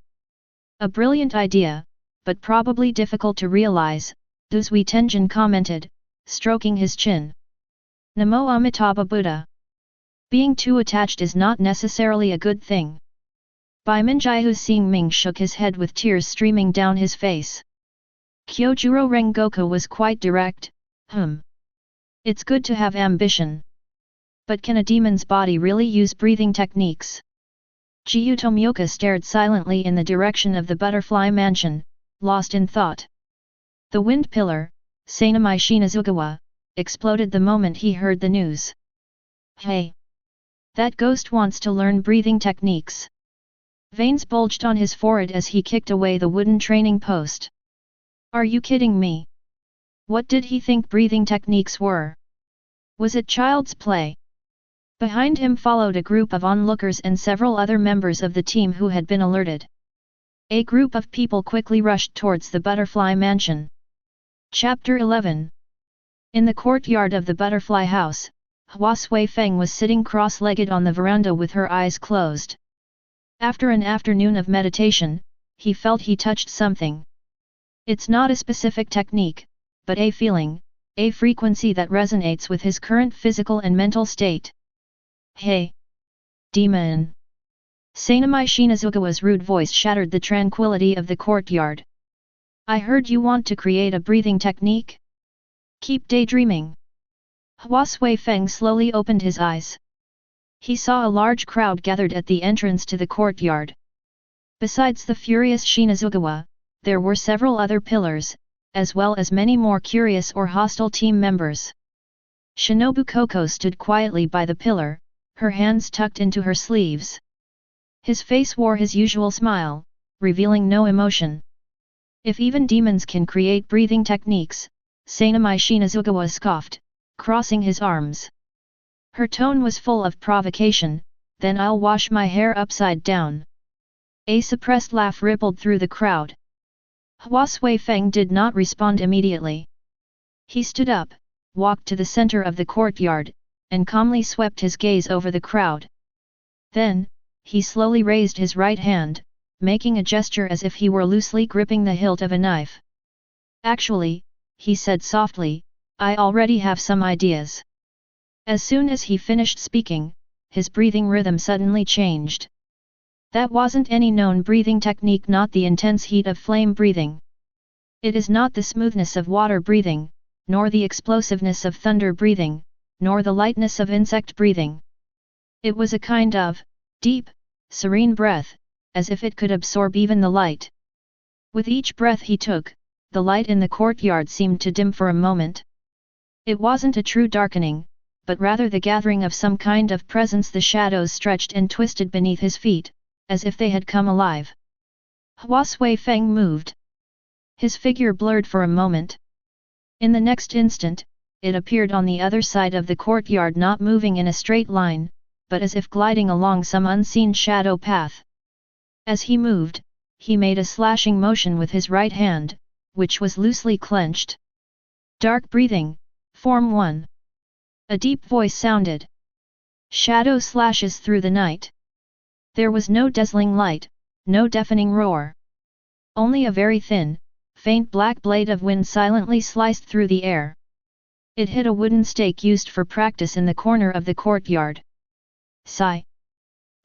A brilliant idea, but probably difficult to realize, Uzui Tenjin commented, stroking his chin. Namo Amitabha Buddha. Being too attached is not necessarily a good thing. Bai Minjiahu Xingming shook his head with tears streaming down his face. Kyojuro Rengoku was quite direct, It's good to have ambition. But can a demon's body really use breathing techniques? Gyutomyoka stared silently in the direction of the butterfly mansion, lost in thought. The wind pillar, Sanamai Shinazugawa, exploded the moment he heard the news. Hey! That ghost wants to learn breathing techniques. Veins bulged on his forehead as he kicked away the wooden training post. Are you kidding me? What did he think breathing techniques were? Was it child's play? Behind him followed a group of onlookers and several other members of the team who had been alerted. A group of people quickly rushed towards the butterfly mansion. Chapter 11. In the courtyard of the butterfly house, Hua Xueyifeng was sitting cross-legged on the veranda with her eyes closed. After an afternoon of meditation, he felt he touched something. It's not a specific technique, but a feeling, a frequency that resonates with his current physical and mental state. Hey! Demon! Sanamai Shinazugawa's rude voice shattered the tranquility of the courtyard. I heard you want to create a breathing technique? Keep daydreaming. Hua Xueyifeng slowly opened his eyes. He saw a large crowd gathered at the entrance to the courtyard. Besides the furious Shinazugawa, there were several other pillars, as well as many more curious or hostile team members. Shinobu Kocho stood quietly by the pillar, her hands tucked into her sleeves. His face wore his usual smile, revealing no emotion. If even demons can create breathing techniques, Sanamai Shinazugawa scoffed, crossing his arms. Her tone was full of provocation, then I'll wash my hair upside down. A suppressed laugh rippled through the crowd. Hua Xueyifeng did not respond immediately. He stood up, walked to the center of the courtyard, and calmly swept his gaze over the crowd. Then, he slowly raised his right hand, making a gesture as if he were loosely gripping the hilt of a knife. Actually, he said softly, I already have some ideas. As soon as he finished speaking, his breathing rhythm suddenly changed. That wasn't any known breathing technique, not the intense heat of flame breathing. It is not the smoothness of water breathing, nor the explosiveness of thunder breathing, nor the lightness of insect breathing. It was a kind of deep, serene breath, as if it could absorb even the light. With each breath he took, the light in the courtyard seemed to dim for a moment. It wasn't a true darkening, but rather the gathering of some kind of presence. The shadows stretched and twisted beneath his feet, as if they had come alive. Hua Xueyifeng moved. His figure blurred for a moment. In the next instant, it appeared on the other side of the courtyard, not moving in a straight line, but as if gliding along some unseen shadow path. As he moved, he made a slashing motion with his right hand, which was loosely clenched. Dark breathing, Form 1. A deep voice sounded. Shadow slashes through the night. There was no dazzling light, no deafening roar. Only a very thin, faint black blade of wind silently sliced through the air. It hit a wooden stake used for practice in the corner of the courtyard. Sigh.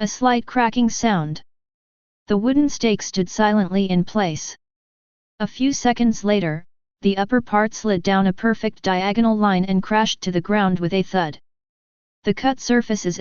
A slight cracking sound. The wooden stake stood silently in place. A few seconds later, the upper part slid down a perfect diagonal line and crashed to the ground with a thud. The cut surfaces